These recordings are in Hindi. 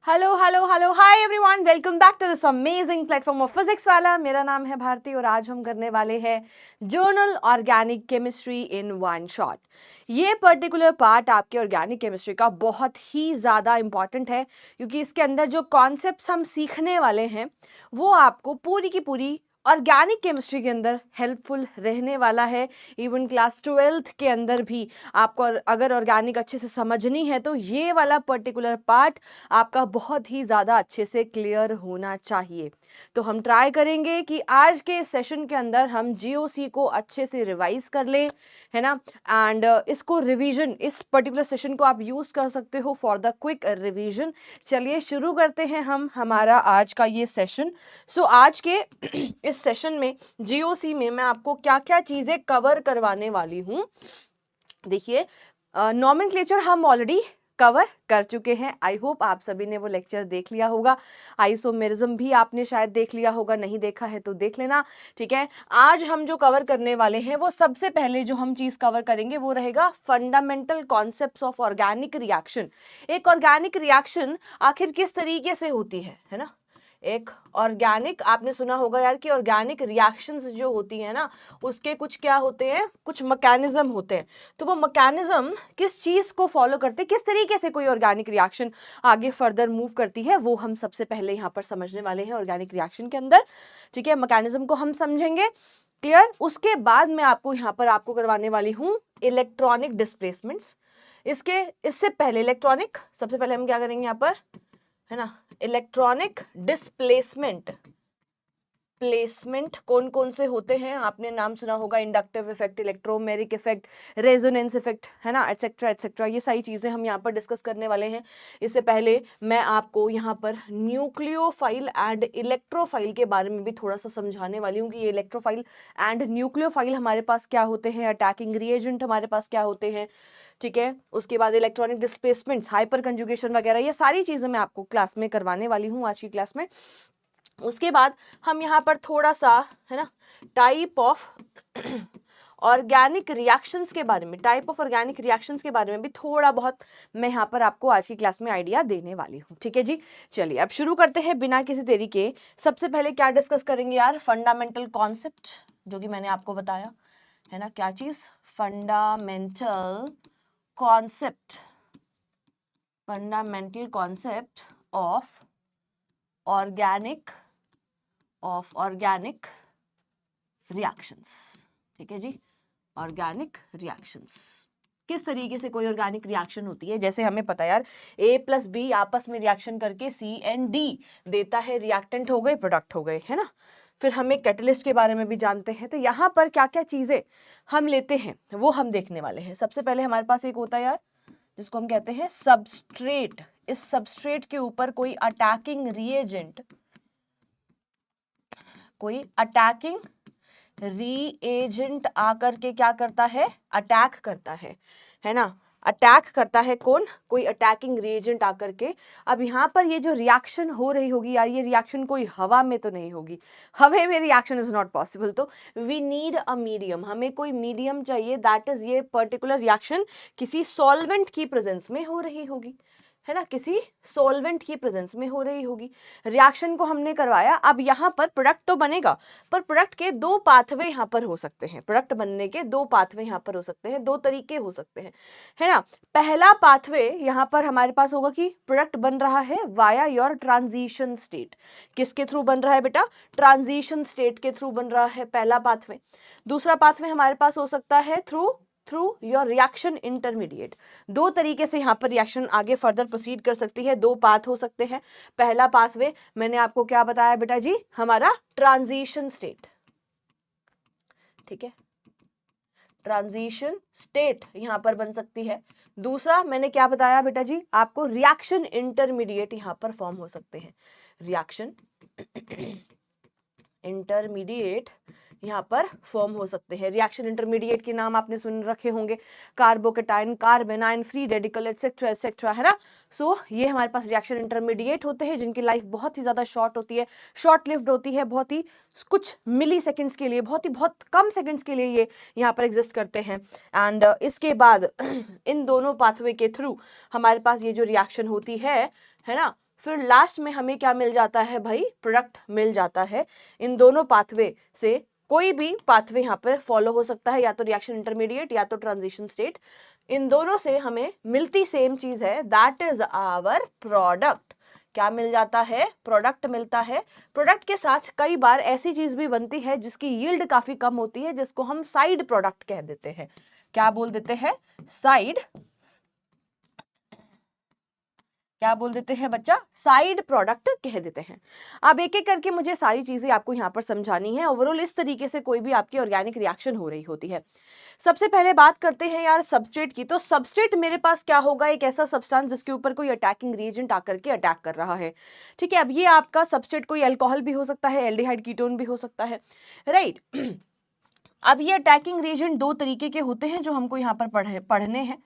Hello hello hello hi everyone, welcome back to this amazing platform of Physics Wallah. मेरा नाम है भारती और आज हम करने वाले हैं journal organic chemistry in one shot. ये पर्टिकुलर पार्ट आपके ऑर्गेनिक केमिस्ट्री का बहुत ही ज़्यादा इंपॉर्टेंट है क्योंकि इसके अंदर जो कॉन्सेप्ट्स हम सीखने वाले हैं वो आपको पूरी की पूरी ऑर्गेनिक केमिस्ट्री के अंदर हेल्पफुल रहने वाला है। इवन क्लास 12th के अंदर भी आपको अगर ऑर्गेनिक अच्छे से समझनी है तो ये वाला पर्टिकुलर पार्ट आपका बहुत ही ज़्यादा अच्छे से क्लियर होना चाहिए। तो हम ट्राई करेंगे कि आज के सेशन के अंदर हम जीओसी को अच्छे से रिवाइज कर लें, है ना। एंड इसको रिवीजन, इस पर्टिकुलर सेशन को आप यूज़ कर सकते हो फॉर द क्विक रिवीजन। चलिए शुरू करते हैं हम हमारा आज का ये सेशन। सो आज के इस सेशन में जीओसी में मैं आपको क्या क्या चीज़ें कवर करवाने वाली हूँ। देखिए, नॉमेनक्लेचर हम ऑलरेडी कवर कर चुके हैं। आई होप आप सभी ने वो लेक्चर देख लिया होगा। आइसोमेरिज्म भी आपने शायद देख लिया होगा, नहीं देखा है तो देख लेना, ठीक है। आज हम जो कवर करने वाले हैं वो सबसे पहले जो हम चीज कवर करेंगे वो रहेगा fundamental concepts of organic reaction. एक ऑर्गेनिक रिएक्शन आखिर किस तरीके से होती है ना। एक ऑर्गेनिक, आपने सुना होगा यार कि ऑर्गेनिक रिएक्शंस जो होती है ना उसके कुछ क्या होते हैं, कुछ मैकेनिज्म होते हैं। तो वो मैकेनिज्म किस चीज को फॉलो करते हैं, किस तरीके से कोई ऑर्गेनिक रिएक्शन आगे फर्दर मूव करती है, वो हम सबसे पहले यहाँ पर समझने वाले हैं ऑर्गेनिक रिएक्शन के अंदर, ठीक है। मैकेनिज्म को हम समझेंगे, क्लियर। उसके बाद मैं आपको यहाँ पर आपको करवाने वाली हूँ इलेक्ट्रॉनिक डिस्प्लेसमेंट्स। इससे पहले इलेक्ट्रॉनिक, सबसे पहले हम क्या करेंगे यहाँ पर, है ना, इलेक्ट्रॉनिक डिस्प्लेसमेंट। कौन कौन से होते हैं आपने नाम सुना होगा, inductive effect, electromeric effect, resonance effect, है ना, एटसेट्रा एटसेट्रा। ये सारी चीजें हम यहाँ पर डिस्कस करने वाले हैं। इससे पहले मैं आपको यहाँ पर न्यूक्लियोफाइल एंड इलेक्ट्रोफाइल के बारे में भी थोड़ा सा समझाने वाली हूँ कि ये इलेक्ट्रोफाइल एंड न्यूक्लियोफाइल हमारे पास क्या होते हैं, अटैकिंग रिएजेंट हमारे पास क्या होते हैं, ठीक है। उसके बाद इलेक्ट्रॉनिक डिस्प्लेसमेंट्स, हाइपर कंजुगेशन वगैरह, ये सारी चीजें मैं आपको क्लास में करवाने वाली हूँ आज की क्लास में। उसके बाद हम यहाँ पर थोड़ा सा, है ना, टाइप ऑफ ऑर्गेनिक रिएक्शंस के बारे में, टाइप ऑफ ऑर्गेनिक रिएक्शंस के बारे में भी थोड़ा बहुत मैं यहाँ पर आपको आज की क्लास में आइडिया देने वाली हूँ, ठीक है जी। चलिए अब शुरू करते हैं बिना किसी देरी के। सबसे पहले क्या डिस्कस करेंगे यार, फंडामेंटल कॉन्सेप्ट, जो कि मैंने आपको बताया, है ना, क्या चीज, fundamental concept, fundamental concept of organic reactions, ठीक है जी। ऑर्गेनिक रिएक्शंस, किस तरीके से कोई ऑर्गेनिक रिएक्शन होती है। जैसे हमें पता है यार, A प्लस बी आपस में रिएक्शन करके C&D देता है, रिएक्टेंट हो गए, प्रोडक्ट हो गए, है ना। फिर हम एक कैटलिस्ट के बारे में भी जानते हैं। तो यहाँ पर क्या क्या चीजें हम लेते हैं वो हम देखने वाले हैं। सबसे पहले हमारे पास एक होता है यार जिसको हम कहते हैं सबस्ट्रेट। इस सबस्ट्रेट के ऊपर कोई अटैकिंग रिएजेंट, कोई अटैकिंग रीएजेंट आकर के क्या करता है, अटैक करता है ना। अटैक करता है कौन, कोई अटैकिंग रिएजेंट आकर के। अब यहाँ पर ये जो रिएक्शन हो रही होगी यार, ये रिएक्शन कोई हवा में तो नहीं होगी, हवा में रिएक्शन इज नॉट पॉसिबल। तो वी नीड अ मीडियम, हमें कोई मीडियम चाहिए, दैट इज ये पर्टिकुलर रिएक्शन किसी सॉल्वेंट की प्रेजेंस में हो रही होगी, है ना, किसी सॉल्वेंट की प्रेजेंस में हो रही होगी। रिएक्शन को हमने करवाया, अब यहाँ पर प्रोडक्ट तो बनेगा, पर प्रोडक्ट के दो पाथवे यहाँ पर हो सकते हैं। प्रोडक्ट बनने के दो पाथवे यहाँ पर हो सकते हैं, दो तरीके हो सकते हैं, है ना। पहला पाथवे यहाँ पर हमारे पास होगा कि प्रोडक्ट बन रहा है वाया योर ट्रांजिशन स्टेट। किसके थ्रू बन रहा है बेटा, ट्रांजिशन स्टेट के थ्रू बन रहा है पहला पाथवे। दूसरा पाथवे हमारे पास हो सकता है थ्रू योर रिएक्शन इंटरमीडिएट। दो तरीके से यहाँ पर रिएक्शन आगे फर्दर प्रोसीड कर सकती है, दो पाथ हो सकते हैं। पहला पाथवे मैंने आपको क्या बताया बेटा जी, हमारा ट्रांजिशन स्टेट, ठीक है, ट्रांजिशन स्टेट यहां पर बन सकती है। दूसरा मैंने क्या बताया बेटा जी आपको, रिएक्शन इंटरमीडिएट यहां पर फॉर्म हो सकते हैं। रिएक्शन इंटरमीडिएट यहाँ पर फॉर्म हो सकते हैं। रिएक्शन इंटरमीडिएट के नाम आपने सुन रखे होंगे, carbocation, कार्बेनाइन, free radical etcetera etcetera, है ना। सो ये हमारे पास रिएक्शन इंटरमीडिएट होते हैं जिनकी लाइफ बहुत ही ज्यादा शॉर्ट होती है, शॉर्ट लिव्ड होती है, बहुत ही कुछ मिली सेकेंड्स के लिए, बहुत कम सेकेंड्स के लिए ये यहाँ पर एग्जिस्ट करते हैं। एंड इसके बाद इन दोनों पाथवे के थ्रू हमारे पास ये जो रिएक्शन होती है ना, फिर लास्ट में हमें क्या मिल जाता है भाई, प्रोडक्ट मिल जाता है। इन दोनों पाथवे से कोई भी पाथवे यहाँ पर फॉलो हो सकता है, या तो रिएक्शन इंटरमीडिएट या तो ट्रांजिशन स्टेट, इन दोनों से हमें मिलती सेम चीज है, दैट इज आवर प्रोडक्ट। क्या मिल जाता है, प्रोडक्ट मिलता है। प्रोडक्ट के साथ कई बार ऐसी चीज भी बनती है जिसकी यील्ड काफी कम होती है, जिसको हम साइड प्रोडक्ट कह देते हैं। क्या बोल देते हैं, साइड, क्या बोल देते हैं बच्चा, साइड प्रोडक्ट कह देते हैं। अब एक एक करके मुझे सारी चीजें आपको यहाँ पर समझानी है। ओवरऑल इस तरीके से कोई भी आपकी ऑर्गेनिक रिएक्शन हो रही होती है। सबसे पहले बात करते हैं यार सबस्ट्रेट की। तो सबस्ट्रेट मेरे पास क्या होगा, एक ऐसा सब्सटेंस जिसके ऊपर कोई अटैकिंग रिएजेंट आकर के अटैक कर रहा है। ठीक है, अब ये आपका सबस्ट्रेट कोई अल्कोहल भी हो सकता है, एल्डिहाइड कीटोन भी हो सकता है, राइट। अब ये अटैकिंग रिएजेंट दो तरीके के होते हैं जो हमको यहाँ पर पढ़ने हैं।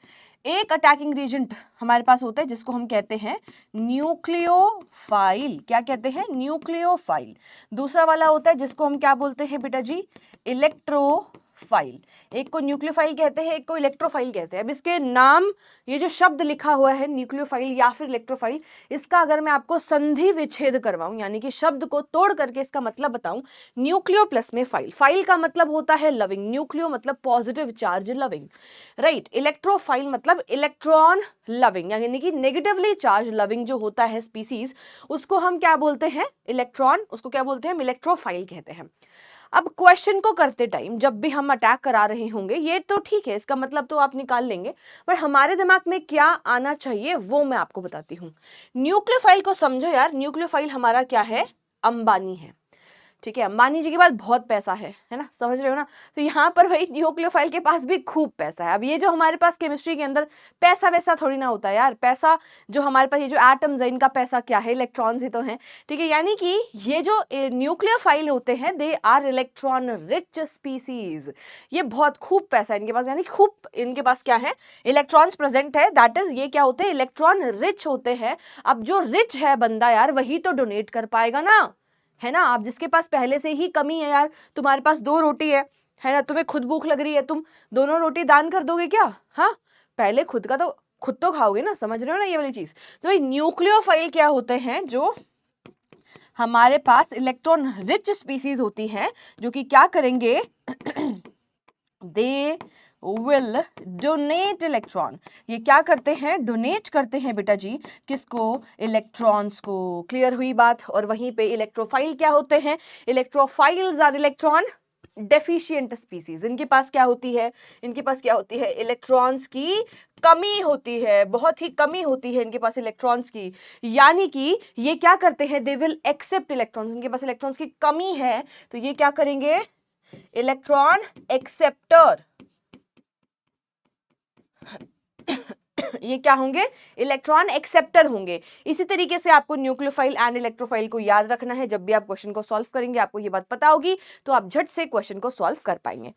एक अटैकिंग रिएजेंट हमारे पास होता है जिसको हम कहते हैं न्यूक्लियोफाइल। क्या कहते हैं, न्यूक्लियोफाइल। दूसरा वाला होता है जिसको हम क्या बोलते हैं बेटा जी, इलेक्ट्रोफाइल। एक को न्यूक्लियोफाइल कहते हैं, एक को इलेक्ट्रोफाइल कहते हैं। अब इसके नाम, ये जो शब्द लिखा हुआ है न्यूक्लियोफाइल या फिर इलेक्ट्रोफाइल, इसका अगर मैं आपको संधि विच्छेद करवाऊं, यानी कि शब्द को तोड़ करके इसका मतलब बताऊं, न्यूक्लियो प्लस में फाइल, फाइल का मतलब होता है लविंग, न्यूक्लियो मतलब positive charge loving, right. Electrophile मतलब इलेक्ट्रॉन लविंग, यानी कि नेगेटिवली चार्ज लविंग जो होता है स्पीसीज, उसको हम क्या बोलते हैं, इलेक्ट्रॉन, उसको क्या बोलते हैं, इलेक्ट्रोफाइल कहते हैं। अब क्वेश्चन को करते टाइम जब भी हम अटैक करा रहे होंगे, ये तो ठीक है, इसका मतलब तो आप निकाल लेंगे, पर हमारे दिमाग में क्या आना चाहिए वो मैं आपको बताती हूँ। न्यूक्लियोफाइल को समझो यार, न्यूक्लियोफाइल हमारा क्या है, अंबानी है। ठीक है, अंबानी जी के पास बहुत पैसा है ना, समझ रहे हो ना। तो यहाँ पर भाई न्यूक्लियोफाइल के पास भी खूब पैसा है। अब ये जो हमारे पास केमिस्ट्री के अंदर पैसा वैसा थोड़ी ना होता है यार, पैसा जो हमारे पास ये जो एटम्स है इनका पैसा क्या है, इलेक्ट्रॉन्स ही तो हैं। ठीक है, यानी कि ये जो न्यूक्लियोफाइल होते हैं they are electron rich species. ये बहुत खूब पैसा है इनके पास, यानी खूब इनके पास क्या है, इलेक्ट्रॉन्स प्रेजेंट है, दैट इज ये क्या होते हैं, इलेक्ट्रॉन रिच होते हैं। अब जो रिच है बंदा यार, वही तो डोनेट कर पाएगा ना, है ना। आप जिसके पास पहले से ही कमी है यार, तुम्हारे पास 2 रोटी है ना, तुम्हें खुद भूख लग रही है, तुम दोनों रोटी दान कर दोगे क्या, हाँ, पहले खुद का तो खुद तो खाओगे ना, समझ रहे हो ना ये वाली चीज। तो भाई न्यूक्लियोफाइल क्या होते हैं, जो हमारे पास इलेक्ट्रॉन रिच स्पीसीज होती हैं, जो कि क्या करेंगे, दे विल डोनेट इलेक्ट्रॉन। ये क्या करते हैं, डोनेट करते हैं बेटा जी, किसको, इलेक्ट्रॉन्स को। क्लियर हुई बात। और वहीं पे इलेक्ट्रोफाइल क्या होते हैं, electrophiles are electron deficient species. इनके पास क्या होती है, इनके पास क्या होती है, इलेक्ट्रॉन्स की कमी होती है, बहुत ही कमी होती है इनके पास इलेक्ट्रॉन्स की। यानी कि ये क्या करते हैं, दे विल एक्सेप्ट इलेक्ट्रॉन्स, इनके पास इलेक्ट्रॉन्स की कमी है तो ये क्या करेंगे, इलेक्ट्रॉन एक्सेप्टर। ये क्या होंगे, इलेक्ट्रॉन एक्सेप्टर होंगे। इसी तरीके से आपको न्यूक्लियोफाइल एंड इलेक्ट्रोफाइल को याद रखना है। जब भी आप क्वेश्चन को सॉल्व करेंगे आपको ये बात पता होगी, तो आप झट से क्वेश्चन को सॉल्व कर पाएंगे।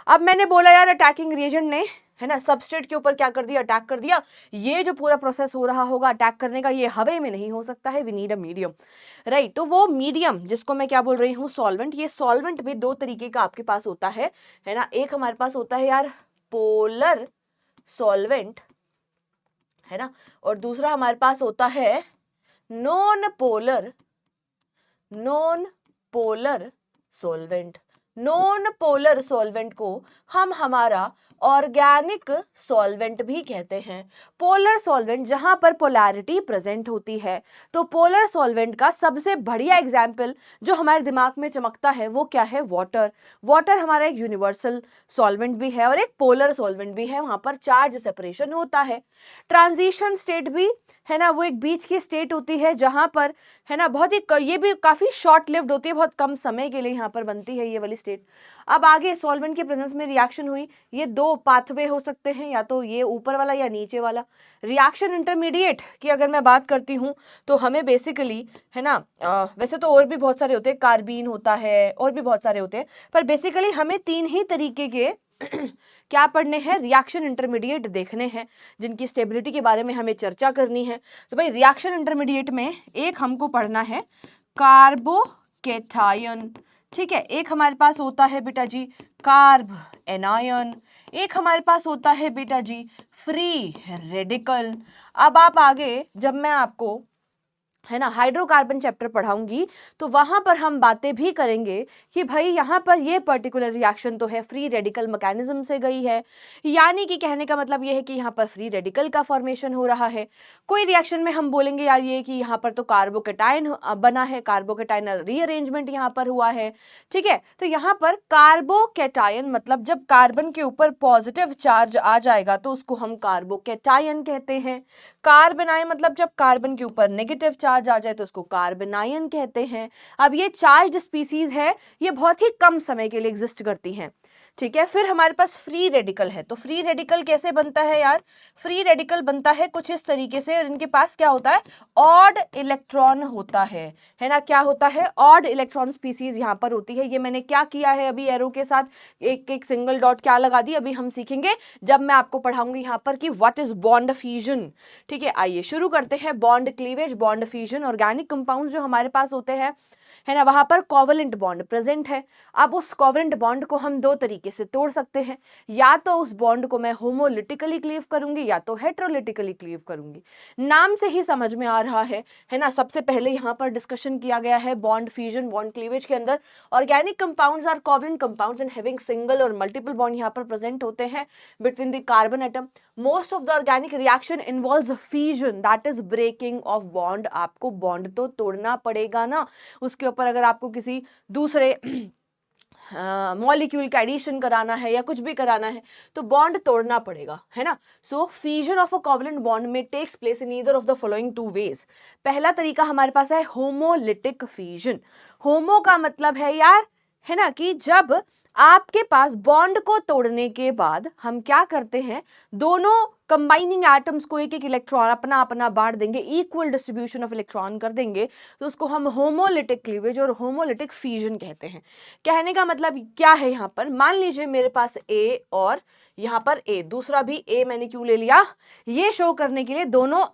अब मैंने बोला यार अटैकिंग रिएजेंट ने, है ना, सबस्ट्रेट के ऊपर क्या कर दिया, अटैक कर दिया। ये जो पूरा प्रोसेस हो रहा होगा अटैक करने का, ये हवा में नहीं हो सकता है, we need a medium, right. तो वो मीडियम जिसको मैं क्या बोल रही हूँ, सॉल्वेंट। ये सॉल्वेंट भी 2 तरीके का आपके पास होता है ना। एक हमारे पास होता है यार पोलर सॉल्वेंट, है ना, और दूसरा हमारे पास होता है non polar solvent. Non polar solvent को हम हमारा ऑर्गेनिक सॉल्वेंट भी कहते हैं। पोलर सॉल्वेंट जहां पर पोलैरिटी प्रेजेंट होती है। तो पोलर सॉल्वेंट का सबसे बढ़िया एग्जाम्पल जो हमारे दिमाग में चमकता है वो क्या है, वाटर। वाटर हमारा एक यूनिवर्सल सॉल्वेंट भी है और एक पोलर सॉल्वेंट भी है, वहां पर चार्ज सेपरेशन होता है। ट्रांजिशन स्टेट भी, है ना, वो एक बीच की स्टेट होती है जहां पर, है ना, बहुत ही ये भी काफी शॉर्ट लिव्ड होती है, बहुत कम समय के लिए यहाँ पर बनती है ये वाली स्टेट। अब आगे सॉल्वेंट के प्रेजेंस में रिएक्शन हुई, ये 2 पाथवे हो सकते हैं, या तो ये ऊपर वाला या नीचे वाला। रिएक्शन इंटरमीडिएट की अगर मैं बात करती हूँ तो हमें बेसिकली, है ना, वैसे तो और भी बहुत सारे होते हैं, कार्बीन होता है और भी बहुत सारे होते हैं, पर बेसिकली हमें 3 ही तरीके के क्या पढ़ने हैं, रिएक्शन इंटरमीडिएट देखने हैं, जिनकी स्टेबिलिटी के बारे में हमें चर्चा करनी है। तो भाई रिएक्शन इंटरमीडिएट में एक हमको पढ़ना है कार्बोकेटायन, ठीक है, एक हमारे पास होता है बेटा जी कार्ब एनायन, एक हमारे पास होता है बेटा जी फ्री रेडिकल। अब आप आगे, जब मैं आपको है ना, हाइड्रोकार्बन चैप्टर पढ़ाऊंगी, तो वहां पर हम बातें भी करेंगे कि भाई यहाँ पर ये पर्टिकुलर रिएक्शन तो है फ्री रेडिकल मैकेनिज्म से गई है, यानी कि कहने का मतलब ये है कि यहाँ पर फ्री रेडिकल का फॉर्मेशन हो रहा है। कोई रिएक्शन में हम बोलेंगे यार ये कि यहाँ पर तो कार्बोकेटाइन बना है, कार्बोकेटाइन रीअरेंजमेंट यहाँ पर हुआ है, ठीक है। तो यहाँ पर कार्बोकेटाइन मतलब जब कार्बन के ऊपर पॉजिटिव चार्ज आ जाएगा तो उसको हम कार्बोकेटाइन कहते हैं। कार्बनाइन मतलब जब कार्बन के ऊपर नेगेटिव चार्ज आ जाए तो उसको कार्बनायन कहते हैं। अब ये चार्ज्ड स्पीसीज है, ये बहुत ही कम समय के लिए एग्जिस्ट करती हैं, ठीक है। फिर हमारे पास फ्री रेडिकल है, तो फ्री रेडिकल कैसे बनता है यार, फ्री रेडिकल बनता है कुछ इस तरीके से, और इनके पास क्या होता है, ऑड इलेक्ट्रॉन होता है ना, क्या होता है, ऑड इलेक्ट्रॉन स्पीसीज यहाँ पर होती है। ये मैंने क्या किया है अभी एरो के साथ एक एक सिंगल डॉट क्या लगा दी, अभी हम सीखेंगे जब मैं आपको पढ़ाऊंगी यहाँ पर कि व्हाट इज बॉन्ड फ्यूजन, ठीक है। आइए शुरू करते हैं, bond cleavage, bond fusion. Organic compounds जो हमारे पास होते हैं, है ना, वहां पर कोवलेंट बॉन्ड प्रेजेंट है। अब उस कोवलेंट बॉन्ड को हम दो तरीके से तोड़ सकते हैं, या तो उस बॉन्ड को मैं होमोलिटिकली क्लीव करूंगी या तो हेट्रोलिटिकली क्लीव करूंगी। नाम से ही समझ में आ रहा है ना। सबसे पहले यहाँ पर डिस्कशन किया गया है बॉन्ड फ्यूजन बॉन्ड क्लीवेज के अंदर, organic compounds are covalent compounds and having single और मल्टीपल बॉन्ड यहाँ पर प्रेजेंट होते हैं between the carbon atom. Most of the organic reaction involves fusion, that is breaking of bond. आपको बॉन्ड तो तोड़ना पड़ेगा ना, उसके ऊपर अगर आपको किसी दूसरे मॉलिक्यूल का एडिशन कराना है या कुछ भी कराना है तो बॉन्ड तोड़ना पड़ेगा, है ना। So fusion of a covalent bond में takes place in either of the following two ways. पहला तरीका हमारे पास है होमोलिटिक फ्यूजन। होमो का मतलब है यार, है ना, कि जब आपके पास बॉन्ड को तोड़ने के बाद हम क्या करते हैं, दोनों कंबाइनिंग एटम्स को एक एक इलेक्ट्रॉन अपना अपना बांट देंगे, इक्वल डिस्ट्रीब्यूशन ऑफ इलेक्ट्रॉन कर देंगे, तो उसको हम होमोलिटिक क्लीवेज और होमोलिटिक फ्यूजन कहते हैं। कहने का मतलब क्या है, यहाँ पर मान लीजिए मेरे पास ए और यहाँ पर ए, दूसरा भी ए मैंने क्यों ले लिया, ये शो करने के लिए दोनों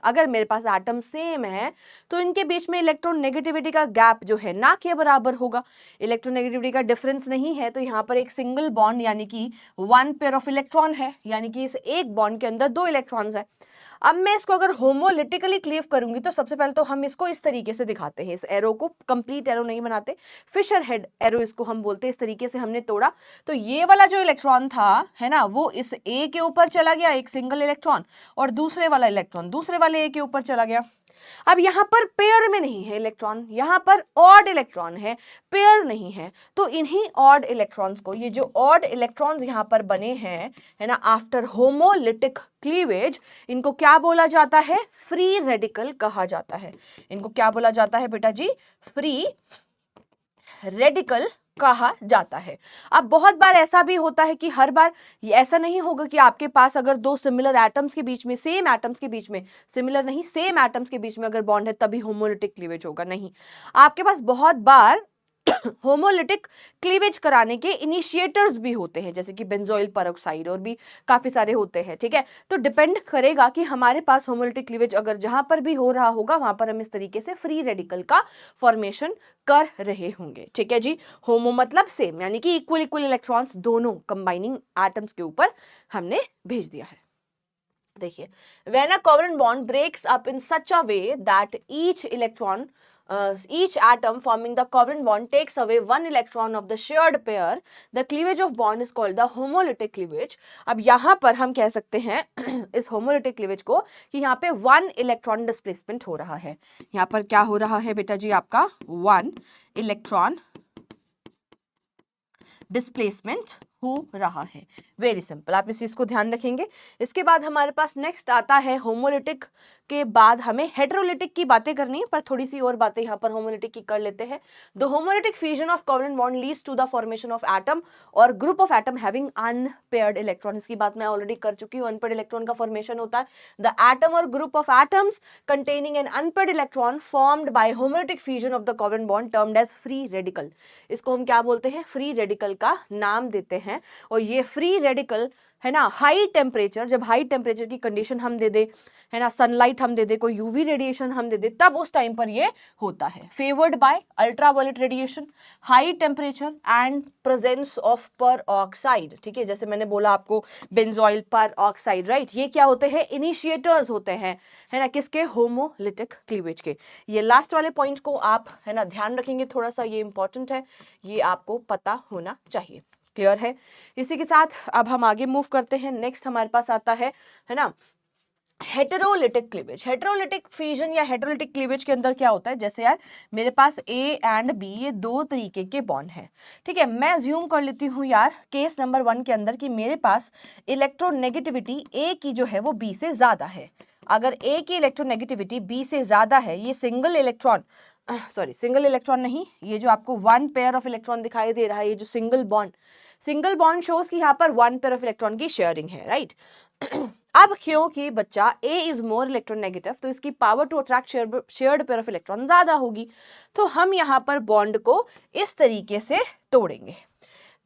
अगर मेरे पास एटम सेम है तो इनके बीच में इलेक्ट्रॉन नेगेटिविटी का गैप जो है ना के बराबर होगा, इलेक्ट्रोनेगेटिविटी का डिफरेंस नहीं है, तो यहाँ पर एक सिंगल बॉन्ड यानी कि वन पेयर ऑफ इलेक्ट्रॉन है, यानी कि इस एक बॉन्ड के अंदर दो इलेक्ट्रॉन्स है। अब मैं इसको अगर होमोलिटिकली क्लीव करूंगी तो सबसे पहले तो हम इसको इस तरीके से दिखाते हैं, इस एरो को कंप्लीट एरो नहीं बनाते, फिशर हेड एरो इसको हम बोलते हैं। इस तरीके से हमने तोड़ा तो ये वाला जो इलेक्ट्रॉन था, है ना, वो इस ए के ऊपर चला गया एक सिंगल इलेक्ट्रॉन, और दूसरे वाला इलेक्ट्रॉन दूसरे वाले ए के ऊपर चला गया। अब यहाँ पर पेयर में नहीं है इलेक्ट्रॉन, यहाँ पर ऑड इलेक्ट्रॉन है, पेयर नहीं है, तो इन्हीं ऑड इलेक्ट्रॉन्स को, ये जो ऑड इलेक्ट्रॉन्स यहाँ पर बने हैं, है ना, आफ्टर होमोलिटिक क्लीवेज, इनको क्या बोला जाता है, फ्री रेडिकल कहा जाता है। इनको क्या बोला जाता है बेटा जी, फ्री रेडिकल कहा जाता है। अब बहुत बार ऐसा भी होता है कि हर बार ये ऐसा नहीं होगा कि आपके पास अगर दो सिमिलर एटम्स के बीच में, सेम एटम्स के बीच में, सिमिलर नहीं सेम एटम्स के बीच में अगर बॉन्ड है तभी होमोलिटिक क्लीवेज होगा, नहीं। आपके पास बहुत बार होमोलिटिक क्लीवेज कराने के इनिशिएटर्स भी होते हैं, जैसे कि बेंजोइल पेरोक्साइड और भी काफी सारे होते हैं, ठीक है। तो डिपेंड करेगा कि हमारे पास होमोलिटिक क्लीवेज अगर जहां पर भी हो रहा होगा वहां पर हम इस तरीके से फ्री रेडिकल का फॉर्मेशन कर रहे होंगे, ठीक है जी। होमो मतलब सेम, यानी कि इक्वल इक्वल इलेक्ट्रॉन्स दोनों कंबाइनिंग एटम्स के ऊपर हमने भेज दिया है। देखिए, when a covalent bond breaks up in such a way that each atom forming the covalent bond takes away one electron of the shared pair, the cleavage of bond is called the homolytic cleavage. अब यहाँ पर हम कह सकते हैं इस homolytic cleavage को कि यहाँ पे one electron displacement हो रहा है। यहाँ पर क्या हो रहा है बेटा जी, आपका one electron डिस्प्लेसमेंट हो रहा है। वेरी सिंपल, आप इस चीज को ध्यान रखेंगे। इसके बाद हमारे पास नेक्स्ट आता है होमोलिटिक के बाद हमें हेट्रोलिटिक की बातें करनी है, पर थोड़ी सी और बातें यहाँ पर होमोलिटिक की कर लेते हैं। The homolytic fusion of covalent bond leads to the formation of atom और group of atom having unpaired electron. इसकी बात मैं ऑलरेडी कर चुकी हूँ, अनपेयर्ड इलेक्ट्रॉन का फॉर्मेशन होता है। द एटम और group of atoms containing an unpaired electron formed by homolytic fusion of the covalent bond termed as free radical. इसको हम क्या बोलते हैं, फ्री रेडिकल का नाम देते हैं। हैं, और ये फ्री रेडिकल है ना, हाई टेम्परेचर, जब हाई टेम्परेचर की कंडीशन हम दे दे, है ना, सनलाइट हम दे दे, कोई यूवी रेडिएशन हम दे दे, तब उस टाइम पर ये होता है। Favoured by ultraviolet radiation, high temperature and presence of peroxide. ठीक है, जैसे मैंने बोला आपको बेंजोइल पर ऑक्साइड, राइट, ये क्या होते हैं, इनिशिएटर्स होते हैं, है ना, किसके, होमोलिटिक क्लीवेज के। ये लास्ट वाले पॉइंट को आप, है ना, ध्यान रखेंगे, थोड़ा सा ये इंपॉर्टेंट है, ये आपको पता होना चाहिए। क्लियर है। इसी के साथ अब हम आगे मूव करते हैं। नेक्स्ट हमारे पास आता है ना, हेटेरोलिटिक क्लीवेज। हेटेरोलिटिक फ्यूजन या हेटेरोलिटिक क्लीवेज के अंदर क्या होता है, जैसे यार मेरे पास ए एंड बी, ये दो तरीके के बॉन्ड हैं। ठीक है, मैं अज्यूम कर लेती हूँ यार केस नंबर 1 के अंदर कि मेरे पास इलेक्ट्रोनेगेटिविटी ए की जो है वो बी से ज्यादा है। अगर ए की इलेक्ट्रोनेगेटिविटी बी से ज्यादा है, ये single electron, sorry single electron नहीं, ये जो आपको 1 पेयर ऑफ इलेक्ट्रॉन दिखाई दे रहा है, ये जो सिंगल बॉन्ड शोज कि यहाँ पर 1 पेयर ऑफ इलेक्ट्रॉन की शेयरिंग है, राइट। अब क्योंकि बच्चा A इज मोर इलेक्ट्रोनेगेटिव, तो इसकी power to attract shared pair of electron ज्यादा होगी, तो हम यहाँ पर बॉन्ड को इस तरीके से तोड़ेंगे।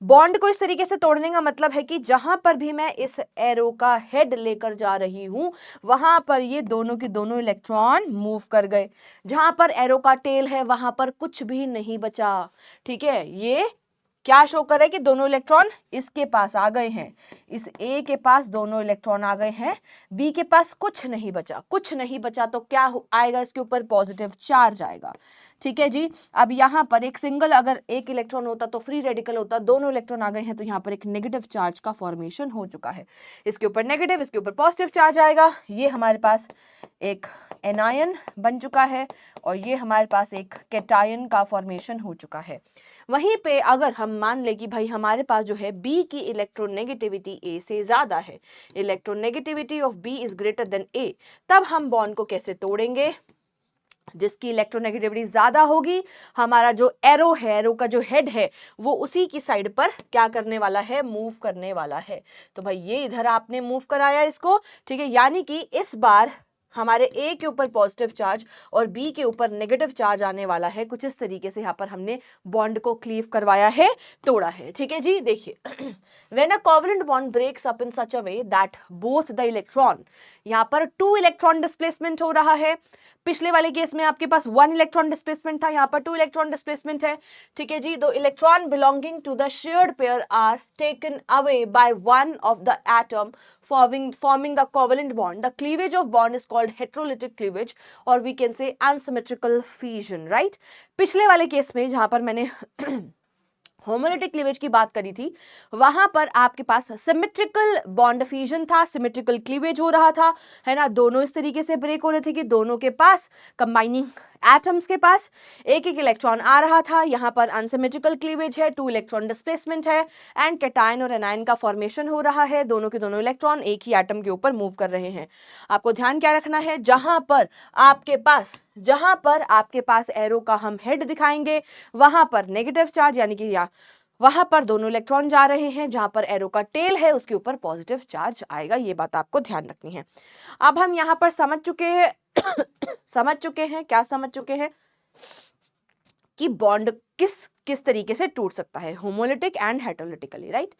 बॉन्ड को इस तरीके से तोड़ने का मतलब है कि जहां पर भी मैं इस एरो का हेड लेकर जा रही हूं, वहां पर ये दोनों के दोनों इलेक्ट्रॉन मूव कर गए। जहां पर एरो का टेल है वहां पर कुछ भी नहीं बचा। ठीक है, ये क्या शो कर रहा है कि दोनों इलेक्ट्रॉन इसके पास आ गए हैं, इस ए के पास दोनों इलेक्ट्रॉन आ गए हैं, बी के पास कुछ नहीं बचा। कुछ नहीं बचा तो क्या आएगा, इसके ऊपर पॉजिटिव चार्ज आएगा। ठीक है जी। अब यहाँ पर एक सिंगल अगर एक इलेक्ट्रॉन होता तो फ्री रेडिकल होता, दोनों इलेक्ट्रॉन आ गए हैं तो यहाँ पर एक नेगेटिव चार्ज का फॉर्मेशन हो चुका है। इसके ऊपर नेगेटिव, इसके ऊपर पॉजिटिव चार्ज आएगा। ये हमारे पास एक एनायन बन चुका है और ये हमारे पास एक कैटायन का फॉर्मेशन हो चुका है। वहीं पे अगर हम मान ले कि भाई हमारे पास जो है B की इलेक्ट्रोनेगेटिविटी A से ज्यादा है, electronegativity of B is greater than A, तब हम बॉन्ड को कैसे तोड़ेंगे, जिसकी इलेक्ट्रोनेगेटिविटी ज्यादा होगी, हमारा जो एरो है, एरो का जो हेड है, वो उसी की साइड पर क्या करने वाला है, मूव करने वाला है। तो भाई ये इधर आपने मूव कराया इसको। ठीक है, यानी कि इस बार हमारे ए के ऊपर पॉजिटिव चार्ज और बी के ऊपर नेगेटिव चार्ज आने वाला है। कुछ इस तरीके से यहाँ पर हमने बॉन्ड को क्लीव करवाया है, तोड़ा है। ठीक है जी, देखिए when a covalent bond breaks up in such a way that both the electron, यहाँ पर 2 इलेक्ट्रॉन डिस्प्लेसमेंट हो रहा है। पिछले वाले केस में आपके पास 1 इलेक्ट्रॉन डिस्प्लेसमेंट था, यहाँ पर 2 इलेक्ट्रॉन डिस्प्लेसमेंट है। ठीक है जी, दो electron belonging to the shared pair are taken away by one of the atom forming the covalent bond. The cleavage of bond is called heterolytic cleavage or we can say asymmetrical fusion, right? पिछले वाले केस में जहां पर मैंने होमोलिटिक क्लीवेज की बात करी थी, वहां पर आपके पास सिमेट्रिकल बॉन्ड फ्यूजन था, सिमेट्रिकल क्लीवेज हो रहा था, है ना। दोनों इस तरीके से ब्रेक हो रहे थे कि दोनों के पास कंबाइनिंग एटम्स के पास एक एक इलेक्ट्रॉन आ रहा था। यहाँ पर अनसिमेट्रिकल क्लीवेज है, 2 इलेक्ट्रॉन डिस्प्लेसमेंट है एंड कैटायन और एनायन का फॉर्मेशन हो रहा है। दोनों के दोनों इलेक्ट्रॉन एक ही एटम के ऊपर मूव कर रहे हैं। आपको ध्यान क्या रखना है, जहां पर आपके पास एरो का हम हेड दिखाएंगे वहां पर नेगेटिव चार्ज, यानी कि वहां पर दोनों इलेक्ट्रॉन जा रहे हैं, जहां पर एरो का टेल है उसके ऊपर पॉजिटिव चार्ज आएगा। ये बात आपको ध्यान रखनी है। अब हम यहाँ पर समझ चुके हैं क्या समझ चुके हैं कि बॉन्ड किस तरीके से टूट सकता है, homolytic and heterolytically, right.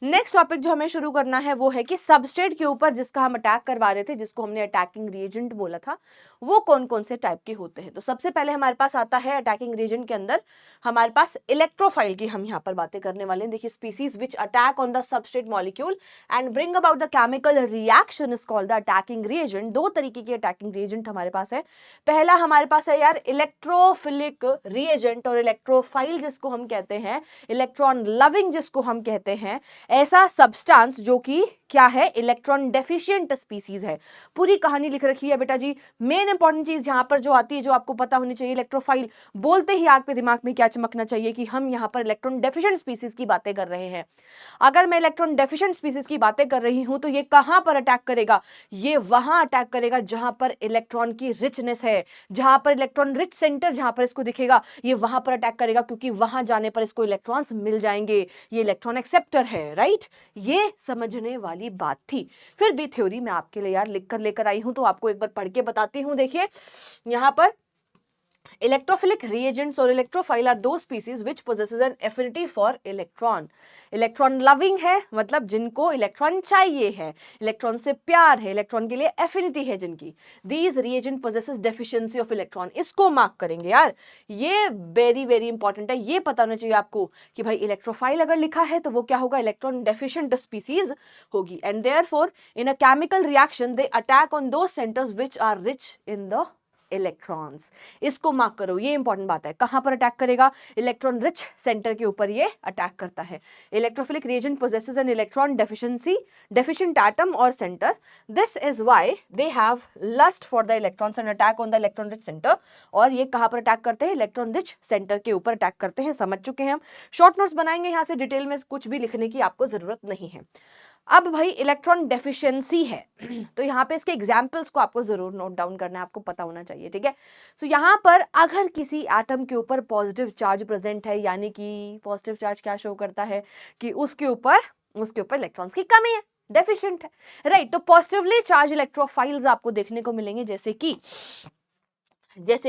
Next topic जो हमें शुरू करना है वो है कि सबस्ट्रेट के ऊपर जिसका हम अटैक करवा रहे थे, जिसको हमने अटैकिंग रिएजेंट बोला था, वो कौन कौन से टाइप के होते हैं। तो सबसे पहले हमारे पास आता है अटैकिंग रिएजेंट के अंदर हमारे पास इलेक्ट्रोफाइल की हम यहाँ पर बातें करने वाले हैं। देखिए, species which attack on the substrate molecule and bring about the chemical reaction is called the attacking reagent. दो तरीके के अटैकिंग रिएजेंट हमारे पास है। पहला हमारे पास है यार इलेक्ट्रोफिलिक रिएजेंट और इलेक्ट्रोफाइल जिसको हम कहते हैं, इलेक्ट्रॉन लविंग जिसको हम कहते हैं, ऐसा सब्सटेंस जो कि क्या है, इलेक्ट्रॉन डेफिशिएंट स्पीसीज है। पूरी कहानी लिख रखी है बेटा जी। मेन इंपॉर्टेंट चीज यहां पर जो आती है, जो आपको पता होनी चाहिए, इलेक्ट्रोफाइल बोलते ही आपके दिमाग में क्या चमकना चाहिए कि हम यहां पर इलेक्ट्रॉन डेफिशिएंट स्पीसीज की बातें कर रहे हैं। अगर मैं इलेक्ट्रॉन डेफिशिएंट स्पीसीज की बातें कर रही हूं तो ये कहां पर अटैक करेगा, ये वहां अटैक करेगा जहां पर इलेक्ट्रॉन की रिचनेस है, जहां पर इलेक्ट्रॉन रिच सेंटर जहां पर इसको दिखेगा, ये वहां पर अटैक करेगा, क्योंकि वहां जाने पर इसको इलेक्ट्रॉन्स मिल जाएंगे। ये इलेक्ट्रॉन एक्सेप्टर है, राइट। ये समझने वाली बात थी। फिर भी थ्योरी मैं आपके लिए यार लिख कर लेकर आई हूं, तो आपको एक बार पढ़ के बताती हूं। देखिए यहां पर Electrophilic reagents or electrophile are those species which possesses an affinity for electron. Electron loving है, मतलब जिनको इलेक्ट्रॉन चाहिए है, इलेक्ट्रॉन से प्यार है, इलेक्ट्रॉन के लिए एफिनिटी है जिनकी. These reagent possesses deficiency of electron. इसको मार्क करेंगे यार, ये वेरी वेरी इंपॉर्टेंट है. ये पता होना चाहिए आपको कि भाई इलेक्ट्रोफाइल अगर लिखा है तो वो क्या होगा, इलेक्ट्रॉन डेफिशिएंट स्पीसीज होगी. And therefore in a chemical reaction they attack on those centres which are rich in the electrons. इसको मार्क करो, ये इंपॉर्टेंट बात है. कहां पर अटैक करेगा, इलेक्ट्रॉन रिच सेंटर के ऊपर ये अटैक करता है. Electrophilic reagent possesses an electron deficient atom और centre. This is why they have lust for the electrons and attack on the electron rich centre. और ये कहां पर अटैक करते हैं, इलेक्ट्रॉन रिच सेंटर के ऊपर अटैक करते हैं. समझ चुके हैं हम. शॉर्ट नोट्स बनाएंगे, यहां से डिटेल में कुछ भी लिखने की आपको जरूरत नहीं है. अब भाई इलेक्ट्रॉन डेफिशिएंसी है तो यहाँ पे इसके एग्जाम्पल्स को आपको जरूर नोट डाउन करना है, आपको पता होना चाहिए. ठीक है, सो यहाँ पर अगर किसी एटम के ऊपर पॉजिटिव चार्ज प्रेजेंट है, यानी कि पॉजिटिव चार्ज क्या शो करता है कि उसके ऊपर इलेक्ट्रॉन्स की कमी है, डेफिशिएंट है, राइट. तो पॉजिटिवली चार्ज इलेक्ट्रोफाइल्स आपको देखने को मिलेंगे, जैसे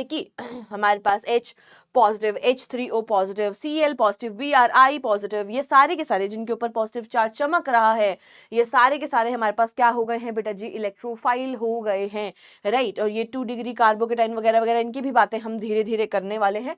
कि हमारे पास H positive, H3O positive, Cl positive, Bri positive. ये सारे के सारे जिनके ऊपर पॉजिटिव चार्ज चमक रहा है, ये सारे के सारे हमारे पास क्या हो गए हैं बेटा जी, इलेक्ट्रोफाइल हो गए हैं, राइट. और ये 2 डिग्री कार्बोकेटाइन वगैरह वगैरह इनकी भी बातें हम धीरे धीरे करने वाले हैं.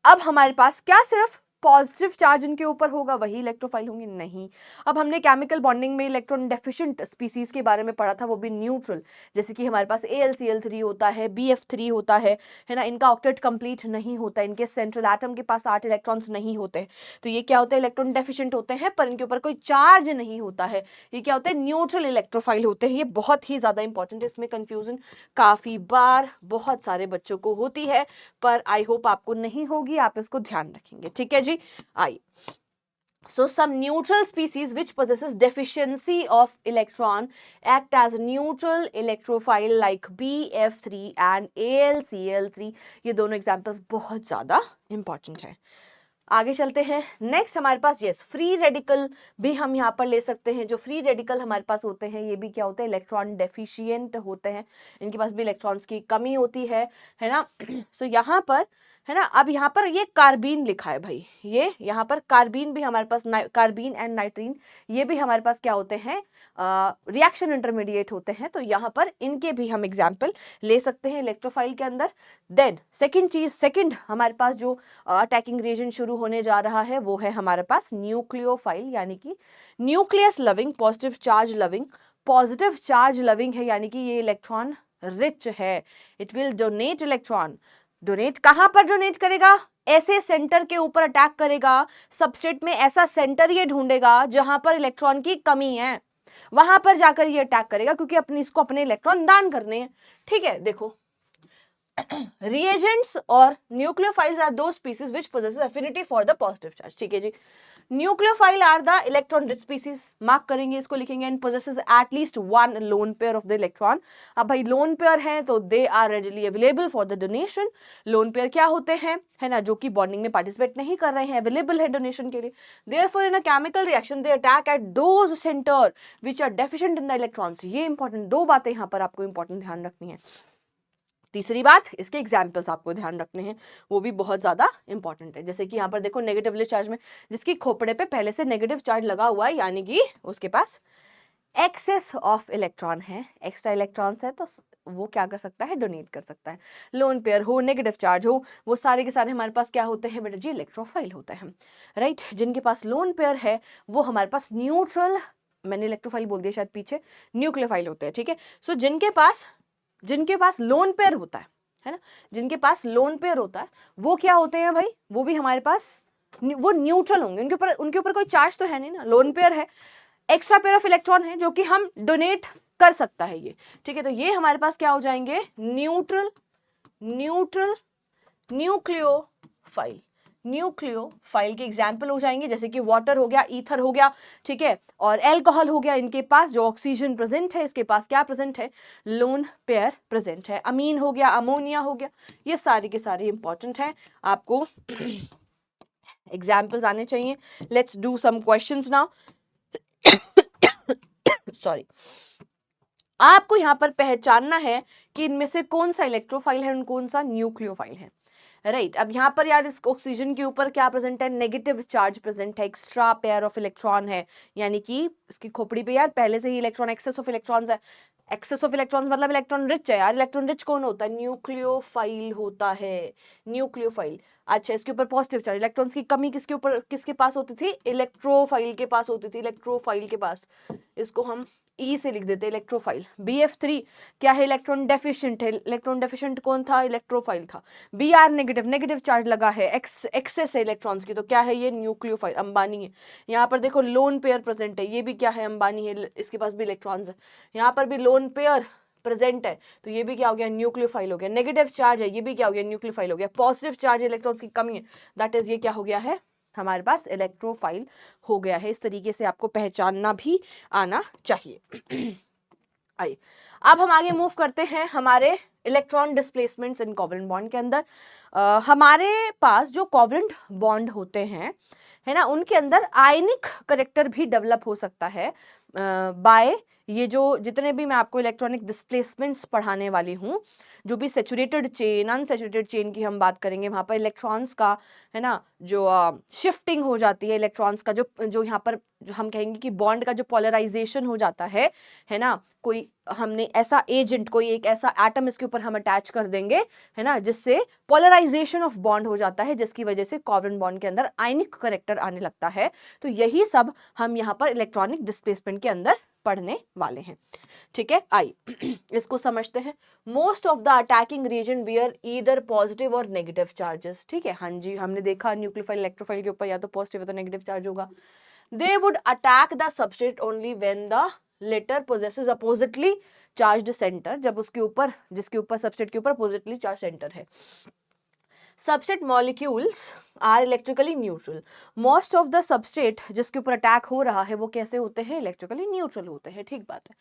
अब हमारे पास क्या सिर्फ पॉजिटिव चार्ज इनके ऊपर होगा वही इलेक्ट्रोफाइल होंगे, नहीं. अब हमने केमिकल बॉन्डिंग में इलेक्ट्रॉन डेफिशिएंट स्पीसीज के बारे में पढ़ा था, वो भी न्यूट्रल, जैसे कि हमारे पास AlCl3 होता है, BF3 होता है ना. इनका ऑक्टेट कंप्लीट नहीं होता, इनके सेंट्रल एटम के पास 8 इलेक्ट्रॉन्स नहीं होते. तो ये क्या होता है, इलेक्ट्रॉन डेफिशिएंट होते हैं, पर इनके ऊपर कोई चार्ज नहीं होता है. ये क्या होते हैं, न्यूट्रल इलेक्ट्रोफाइल होते हैं. ये बहुत ही ज्यादा इंपॉर्टेंट है, इसमें कंफ्यूजन काफी बार बहुत सारे बच्चों को होती है, पर आई होप आपको नहीं होगी, आप इसको ध्यान रखेंगे. ठीक है जी, आइए. So some neutral species which possesses deficiency of electron act as neutral electrophile like BF3 and AlCl3. ये दोनों एग्जांपल्स बहुत ज्यादा इंपॉर्टेंट है. आगे चलते हैं. नेक्स्ट हमारे पास यस फ्री रेडिकल भी हम यहाँ पर ले सकते हैं. जो फ्री रेडिकल हमारे पास होते हैं ये भी क्या होते हैं, इलेक्ट्रॉन डेफिशिएंट होते हैं, इनके पास भी इलेक्ट्रॉन्स की कमी होती है ना. सो यहाँ पर है ना, अब यहाँ पर ये कार्बीन लिखा है भाई, ये यहाँ पर कार्बीन भी हमारे पास, कार्बीन एंड नाइट्रीन ये भी हमारे पास क्या होते हैं, रिएक्शन इंटरमीडिएट होते हैं. तो यहाँ पर इनके भी हम एग्जाम्पल ले सकते हैं इलेक्ट्रोफाइल के अंदर. देन सेकंड हमारे पास जो अटैकिंग रिएजेंट शुरू होने जा रहा है वो है हमारे पास न्यूक्लियोफाइल, यानी कि nucleus loving, positive charge loving है, यानी कि ये इलेक्ट्रॉन रिच है. It will donate electron. Donate कहां पर डोनेट करेगा, ऐसे सेंटर के ऊपर अटैक करेगा, सबस्ट्रेट में ऐसा सेंटर ये ढूंढेगा जहां पर इलेक्ट्रॉन की कमी है, वहां पर जाकर ये अटैक करेगा, क्योंकि इसको अपने इलेक्ट्रॉन दान करने हैं. ठीक है, देखो reagents or nucleophiles are those species which possesses affinity for the positive charge. ठीक है जी. Nucleophile are the electron rich species, mark करेंगे इसको, लिखेंगे and possesses at least one lone pair of the electron. अब भाई लोन पेयर है तो they are readily available for the donation. Lone pair क्या होते हैं, है ना, जो कि बॉन्डिंग में पार्टिसिपेट नहीं कर रहे हैं, अवेलेबल है डोनेशन के लिए. Therefore in a chemical reaction they attack at those centre which are deficient in the electrons. ये इंपॉर्टेंट दो बातें यहाँ पर आपको इंपॉर्टेंट ध्यान रखनी है. तीसरी बात, इसके एग्जाम्पल्स आपको ध्यान रखने हैं, वो भी बहुत ज्यादा इंपॉर्टेंट है. जैसे कि यहाँ पर देखो नेगेटिवली चार्ज में जिसकी खोपड़े पे पहले से नेगेटिव चार्ज लगा हुआ है, यानी कि उसके पास एक्सेस ऑफ इलेक्ट्रॉन है, एक्स्ट्रा इलेक्ट्रॉन्स है, तो वो क्या कर सकता है, डोनेट कर सकता है. लोन पेयर हो, नेगेटिव चार्ज हो, वो सारे के सारे हमारे पास क्या होते हैं बेटा जी, इलेक्ट्रोफाइल होते हैं, राइट. जिनके पास लोन पेयर है वो हमारे पास न्यूट्रल, मैंने इलेक्ट्रोफाइल बोल दिया शायद पीछे, न्यूक्लियोफाइल होते हैं. ठीक है, सो जिनके पास लोन पेयर होता है ना, जिनके पास लोन पेयर होता है वो क्या होते हैं भाई, वो भी हमारे पास वो न्यूट्रल होंगे, उनके ऊपर कोई चार्ज तो है नहीं ना, लोन पेयर है, एक्स्ट्रा पेयर ऑफ इलेक्ट्रॉन है जो कि हम डोनेट कर सकता है ये. ठीक है, तो ये हमारे पास क्या हो जाएंगे, न्यूट्रल न्यूक्लियोफाइल के एग्जाम्पल हो जाएंगे, जैसे कि वाटर हो गया, ईथर हो गया, ठीक है, और एल्कोहल हो गया. इनके पास जो ऑक्सीजन प्रेजेंट है, इसके पास क्या प्रेजेंट है, लोन पेयर प्रेजेंट है. अमीन हो गया, अमोनिया हो गया, ये सारे के सारे इंपॉर्टेंट है, आपको एग्जाम्पल्स आने चाहिए. Let's do some questions now. Sorry. आपको यहाँ पर पहचानना है कि इनमें से कौन सा इलेक्ट्रोफाइल है और कौन सा न्यूक्लियोफाइल है, राइट। अब यहाँ पर यार इस ऑक्सीजन के ऊपर क्या प्रेजेंट है, नेगेटिव चार्ज प्रेजेंट है, एक्स्ट्रा पेयर ऑफ इलेक्ट्रॉन है, यानी कि इसकी खोपड़ी पे यार पहले से ही इलेक्ट्रॉन, एक्सेस ऑफ इलेक्ट्रॉन्स है। एक्सेस ऑफ इलेक्ट्रॉन्स मतलब इलेक्ट्रॉन रिच है यार। इलेक्ट्रॉन रिच कौन होता है, न्यूक्लियोफाइल होता है, न्यूक्लियोफाइल। अच्छा, इसके ऊपर पॉजिटिव चार्ज, इलेक्ट्रॉन्स की कमी किसके ऊपर, किसके पास होती थी, इलेक्ट्रोफाइल के पास होती थी, इलेक्ट्रोफाइल के पास। इसको हम ई से लिख देते हैं, इलेक्ट्रोफाइल। BF3 क्या है, इलेक्ट्रॉन डेफिशिएंट है। इलेक्ट्रॉन डेफिशिएंट कौन था, इलेक्ट्रोफाइल था। Br नेगेटिव, नेगेटिव चार्ज लगा है, एक्सेस है इलेक्ट्रॉन्स की, तो क्या है ये, न्यूक्लियोफाइल, अंबानी है। यहाँ पर देखो लोन पेयर प्रेजेंट है, ये भी क्या है, अंबानी है, इसके पास भी इलेक्ट्रॉन्स है। यहाँ पर भी लोन पेयर प्रेजेंट है, तो ये भी क्या हो गया, न्यूक्लियोफाइल हो गया। नेगेटिव चार्ज है, ये भी क्या हो गया, न्यूक्लियोफाइल हो गया। पॉजिटिव चार्ज इलेक्ट्रॉन्स की कमी है, दैट इज ये क्या हो गया है, हमारे पास इलेक्ट्रोफाइल हो गया है। इस तरीके से आपको पहचानना भी आना चाहिए। आइए अब हम आगे मूव करते हैं हमारे इलेक्ट्रॉन डिस्प्लेसमेंट्स इन कोवलेंट बॉन्ड के अंदर। हमारे पास जो कोवलेंट बॉन्ड होते हैं, है ना, उनके अंदर आयनिक करेक्टर भी डेवलप हो सकता है बाय ये जो जितने भी मैं आपको इलेक्ट्रॉनिक डिस्प्लेसमेंट्स पढ़ाने वाली हूँ, जो भी सेचुरेटेड चेन, अनसेचुरेटेड चेन की हम बात करेंगे, वहाँ पर इलेक्ट्रॉन्स का, है ना, जो शिफ्टिंग हो जाती है इलेक्ट्रॉन्स का, जो जो यहाँ पर जो हम कहेंगे कि बॉन्ड का जो पोलराइजेशन हो जाता है ना, कोई हमने ऐसा एजेंट, कोई एक ऐसा एटम इसके ऊपर हम अटैच कर देंगे, है ना, जिससे पोलराइजेशन ऑफ बॉन्ड हो जाता है, जिसकी वजह से कोवलेंट बॉन्ड के अंदर आयनिक करेक्टर आने लगता है। तो यही सब हम यहाँ पर इलेक्ट्रॉनिक डिस्प्लेसमेंट के अंदर पढ़ने वाले हैं। ठीक है, आइए इसको समझते हैं। Most of the attacking reagent bear either positive और नेगेटिव चार्जेस। ठीक है, हाँ जी, हमने देखा न्यूक्लियोफाइल इलेक्ट्रोफाइल के ऊपर या तो पॉजिटिव या तो नेगेटिव चार्ज होगा। They would attack the substrate only when the latter possesses oppositely charged center, जब उसके ऊपर, जिसके ऊपर सबस्ट्रेट के ऊपर अपोजिटली चार्ज सेंटर है। Substrate molecules are electrically neutral. Most of the substrate जिसके ऊपर अटैक हो रहा है वो कैसे होते हैं, इलेक्ट्रिकली न्यूट्रल होते हैं। ठीक बात है।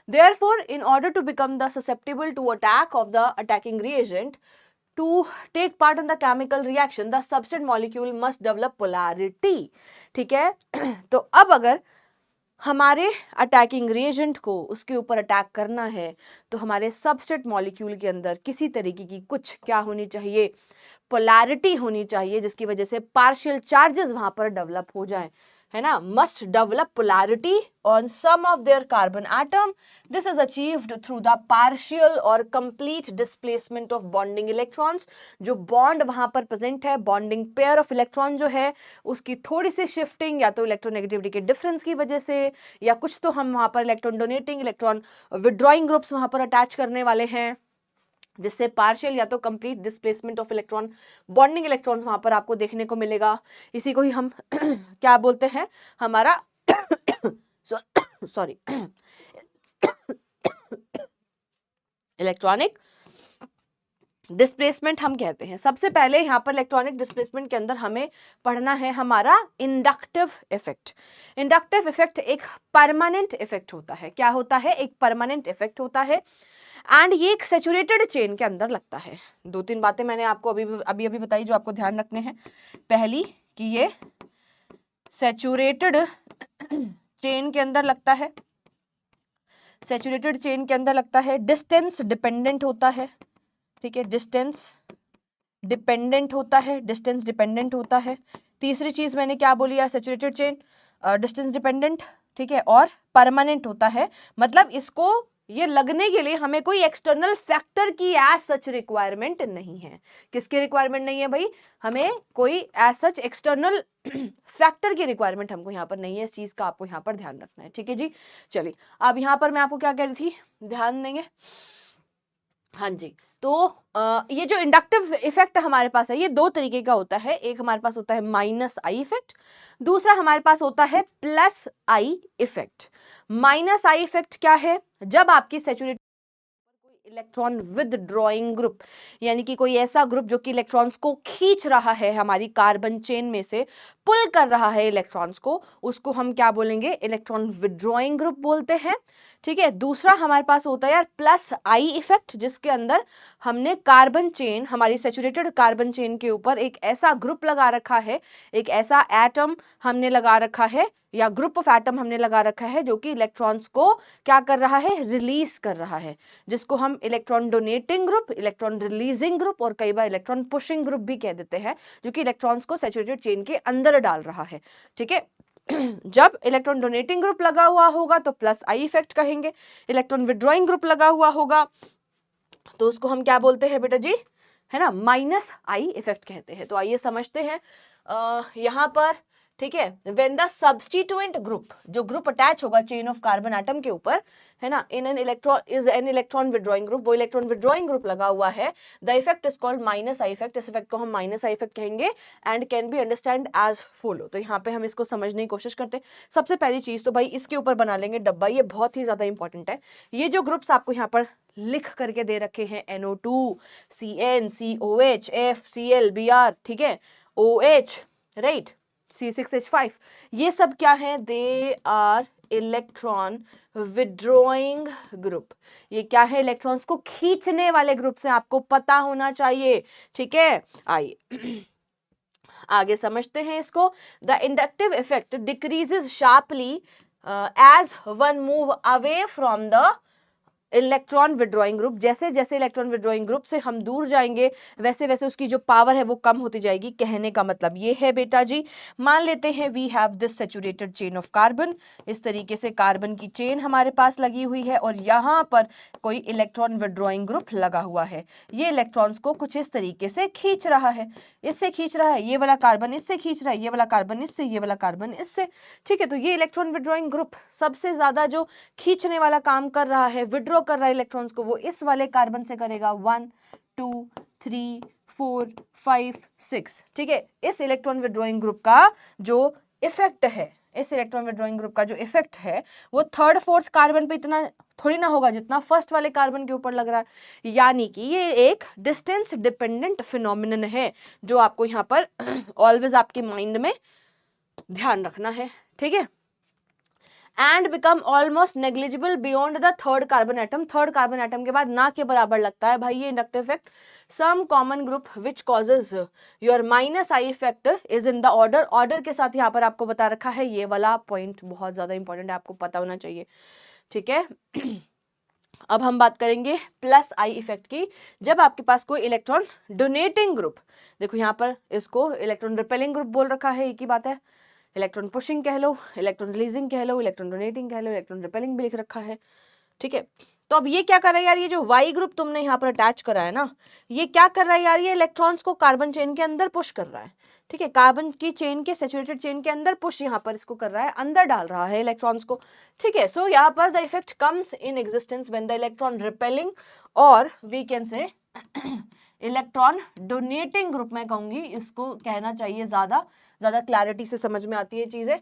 Therefore, in order to become the susceptible to attack of the attacking reagent, to take part in the chemical reaction, the substrate molecule must develop polarity. ठीक है, तो अब अगर हमारे अटैकिंग रिएजेंट को उसके ऊपर अटैक करना है, तो हमारे सबस्ट्रेट मॉलिक्यूल के अंदर किसी तरीके की कुछ क्या होनी चाहिए, पोलैरिटी होनी चाहिए, जिसकी वजह से पार्शियल चार्जेस वहां पर डेवलप हो जाएं, है ना। Must develop polarity on some of their carbon atom. This is achieved through the partial और complete displacement of bonding electrons. जो बॉन्ड वहां पर प्रेजेंट है, बॉन्डिंग पेयर ऑफ इलेक्ट्रॉन जो है, उसकी थोड़ी सी शिफ्टिंग, या तो इलेक्ट्रोनेगेटिविटी के डिफरेंस की वजह से, या कुछ तो हम वहां पर electron donating, electron withdrawing groups वहां पर अटैच करने वाले हैं, जिससे पार्शियल या तो complete displacement of electron, bonding electrons वहां पर आपको देखने को मिलेगा। इसी को ही हम क्या बोलते हैं, हमारा सॉरी इलेक्ट्रॉनिक डिस्प्लेसमेंट हम कहते हैं। सबसे पहले यहाँ पर इलेक्ट्रॉनिक डिस्प्लेसमेंट के अंदर हमें पढ़ना है हमारा इंडक्टिव इफेक्ट। इंडक्टिव इफेक्ट एक परमानेंट इफेक्ट होता है। क्या होता है, एक परमानेंट इफेक्ट होता है, एंड ये एक सैचुरेटेड चेन के अंदर लगता है। दो तीन बातें मैंने आपको अभी बताई जो आपको ध्यान रखने हैं। पहली कि ये सैचुरेटेड चेन के अंदर लगता है, सैचुरेटेड चेन के अंदर लगता है, डिस्टेंस डिपेंडेंट होता है। ठीक है, डिस्टेंस डिपेंडेंट होता है, डिस्टेंस डिपेंडेंट होता है। तीसरी चीज मैंने क्या बोली यार, सैचुरेटेड चेन डिस्टेंस डिपेंडेंट, ठीक है, और परमानेंट होता है। मतलब इसको ये लगने के लिए हमें कोई एक्सटर्नल फैक्टर की एज सच रिक्वायरमेंट नहीं है। किसकी रिक्वायरमेंट नहीं है भाई, हमें कोई एज सच एक्सटर्नल फैक्टर की रिक्वायरमेंट हमको यहाँ पर नहीं है। इस चीज का आपको यहाँ पर ध्यान रखना है। ठीक है जी, चलिए अब यहाँ पर मैं आपको क्या कह रही थी, ध्यान देंगे। हाँ जी, तो ये जो इंडक्टिव इफेक्ट हमारे पास है, ये दो तरीके का होता है। एक हमारे पास होता है माइनस आई इफेक्ट, दूसरा हमारे पास होता है plus I effect. Minus I effect क्या है, जब आपकी सैचुरेटेड इलेक्ट्रॉन विदड्रॉइंग ग्रुप, यानी कि कोई ऐसा ग्रुप जो कि इलेक्ट्रॉन्स को खींच रहा है हमारी कार्बन चेन में से, पुल कर रहा है इलेक्ट्रॉन्स को, उसको हम क्या बोलेंगे, इलेक्ट्रॉन विदड्रॉइंग ग्रुप बोलते हैं। ठीक है, दूसरा हमारे पास होता है यार प्लस आई इफेक्ट, जिसके अंदर हमने कार्बन चेन, हमारी सैचुरेटेड कार्बन चेन के ऊपर एक ऐसा ग्रुप लगा रखा है, एक ऐसा एटम हमने लगा रखा है या ग्रुप ऑफ एटम हमने लगा रखा है जो कि इलेक्ट्रॉन्स को क्या कर रहा है, रिलीज कर रहा है, जिसको हम electron donating group, electron releasing group और कई बार इलेक्ट्रॉन पुशिंग ग्रुप भी कह देते हैं, जो कि इलेक्ट्रॉन्स को सैचुरेटेड चेन के अंदर डाल रहा है। ठीक है, जब इलेक्ट्रॉन डोनेटिंग ग्रुप लगा हुआ होगा तो प्लस आई इफेक्ट कहेंगे, इलेक्ट्रॉन विड्रॉइंग ग्रुप लगा हुआ होगा तो उसको हम क्या बोलते हैं बेटा जी, है ना, माइनस आई इफेक्ट कहते हैं। तो आइए समझते हैं यहाँ पर। ठीक है, व्हेन द सब्स्टिट्यूएंट ग्रुप, जो ग्रुप अटैच होगा चेन ऑफ कार्बन एटम के ऊपर, है ना, in an electron is an electron withdrawing group, वो इलेक्ट्रॉन विड्रॉइंग ग्रुप लगा हुआ है, the effect is called minus I effect. इस इफेक्ट को हम माइनस आई इफेक्ट कहेंगे and can be understand as follow. तो यहाँ पे हम इसको समझने की कोशिश करते हैं। सबसे पहली चीज तो भाई इसके ऊपर बना लेंगे डब्बा, ये बहुत ही ज्यादा इंपॉर्टेंट है। ये जो ग्रुप्स आपको यहाँ पर लिख करके दे रखे हैं, NO2, CN, COH, F, Cl, Br, ठीक है, OH, राइट, C6H5, ये सब क्या है, they are electron withdrawing group. ये क्या है, इलेक्ट्रॉन्स को खींचने वाले ग्रुप से, आपको पता होना चाहिए। ठीक है, आइए आगे समझते हैं इसको। The inductive effect decreases sharply as one move away from the electron withdrawing group. जैसे जैसे इलेक्ट्रॉन विड्रॉइंग ग्रुप से हम दूर जाएंगे वैसे वैसे उसकी जो पावर है वो कम होती जाएगी। कहने का मतलब ये है बेटा जी, मान लेते हैं we have this saturated chain of carbon, इस तरीके से कार्बन की चेन हमारे पास लगी हुई है और यहाँ पर कोई इलेक्ट्रॉन विड्रॉइंग ग्रुप लगा हुआ है। ये इलेक्ट्रॉन्स को कुछ इस तरीके से खींच रहा है, इससे खींच रहा है, ये वाला कार्बन इससे खींच रहा है, ये वाला कार्बन इससे, ये वाला कार्बन इससे। ठीक है, तो ये इलेक्ट्रॉन विड्रॉइंग ग्रुप सबसे ज्यादा जो खींचने वाला काम कर रहा है, विड्रॉ कर रहा है इलेक्ट्रॉन्स को, वो इस वाले कार्बन से करेगा 1 2 3 4 5 6। ठीक है, इस इलेक्ट्रॉन विड्रॉइंग ग्रुप का जो इफेक्ट है, इस इलेक्ट्रॉन विड्रॉइंग ग्रुप का जो इफेक्ट है वो थर्ड फोर्थ कार्बन पे इतना थोड़ी ना होगा जितना फर्स्ट वाले कार्बन के ऊपर लग रहा है। यानी कि ये एक डिस्टेंस डिपेंडेंट फिनोमिनन है जो आपको यहाँ पर ऑलवेज आपके माइंड में ध्यान रखना है। ठीक है, and become almost negligible beyond the third carbon atom. Third carbon atom के बाद ना के बराबर लगता है भाई ये inductive effect. Some common group which causes your minus I effect is in the order. Order के साथ यहाँ पर आपको बता रखा है, ये वाला पॉइंट बहुत ज्यादा इंपॉर्टेंट है, आपको पता होना चाहिए। ठीक है, अब हम बात करेंगे प्लस आई इफेक्ट की। जब आपके पास कोई इलेक्ट्रॉन डोनेटिंग ग्रुप, देखो यहाँ पर इसको इलेक्ट्रॉन रिपेलिंग ग्रुप बोल रखा है, एक ही बात है, इलेक्ट्रॉन पुशिंग कह लो, इलेक्ट्रॉन रिलीजिंग कह लो, इलेक्ट्रॉन डोनेटिंग कह लो, इलेक्ट्रॉन रिपेलिंग भी लिख रखा है। ठीक है, तो अब ये क्या कर रहा है यार, ये जो वाई ग्रुप तुमने यहाँ पर अटैच करा है ना, ये क्या कर रहा है यार, ये इलेक्ट्रॉन्स को कार्बन चेन के अंदर पुश कर रहा है। ठीक है, कार्बन की चेन के सैचुरेटेड चेन के अंदर पुश यहाँ पर इसको कर रहा है, अंदर डाल रहा है इलेक्ट्रॉन्स को। ठीक है, सो यहाँ पर the effect comes in existence when the electron repelling और we can say electron donating group में कहूंगी, इसको कहना चाहिए, ज्यादा क्लैरिटी से समझ में आती है चीजें।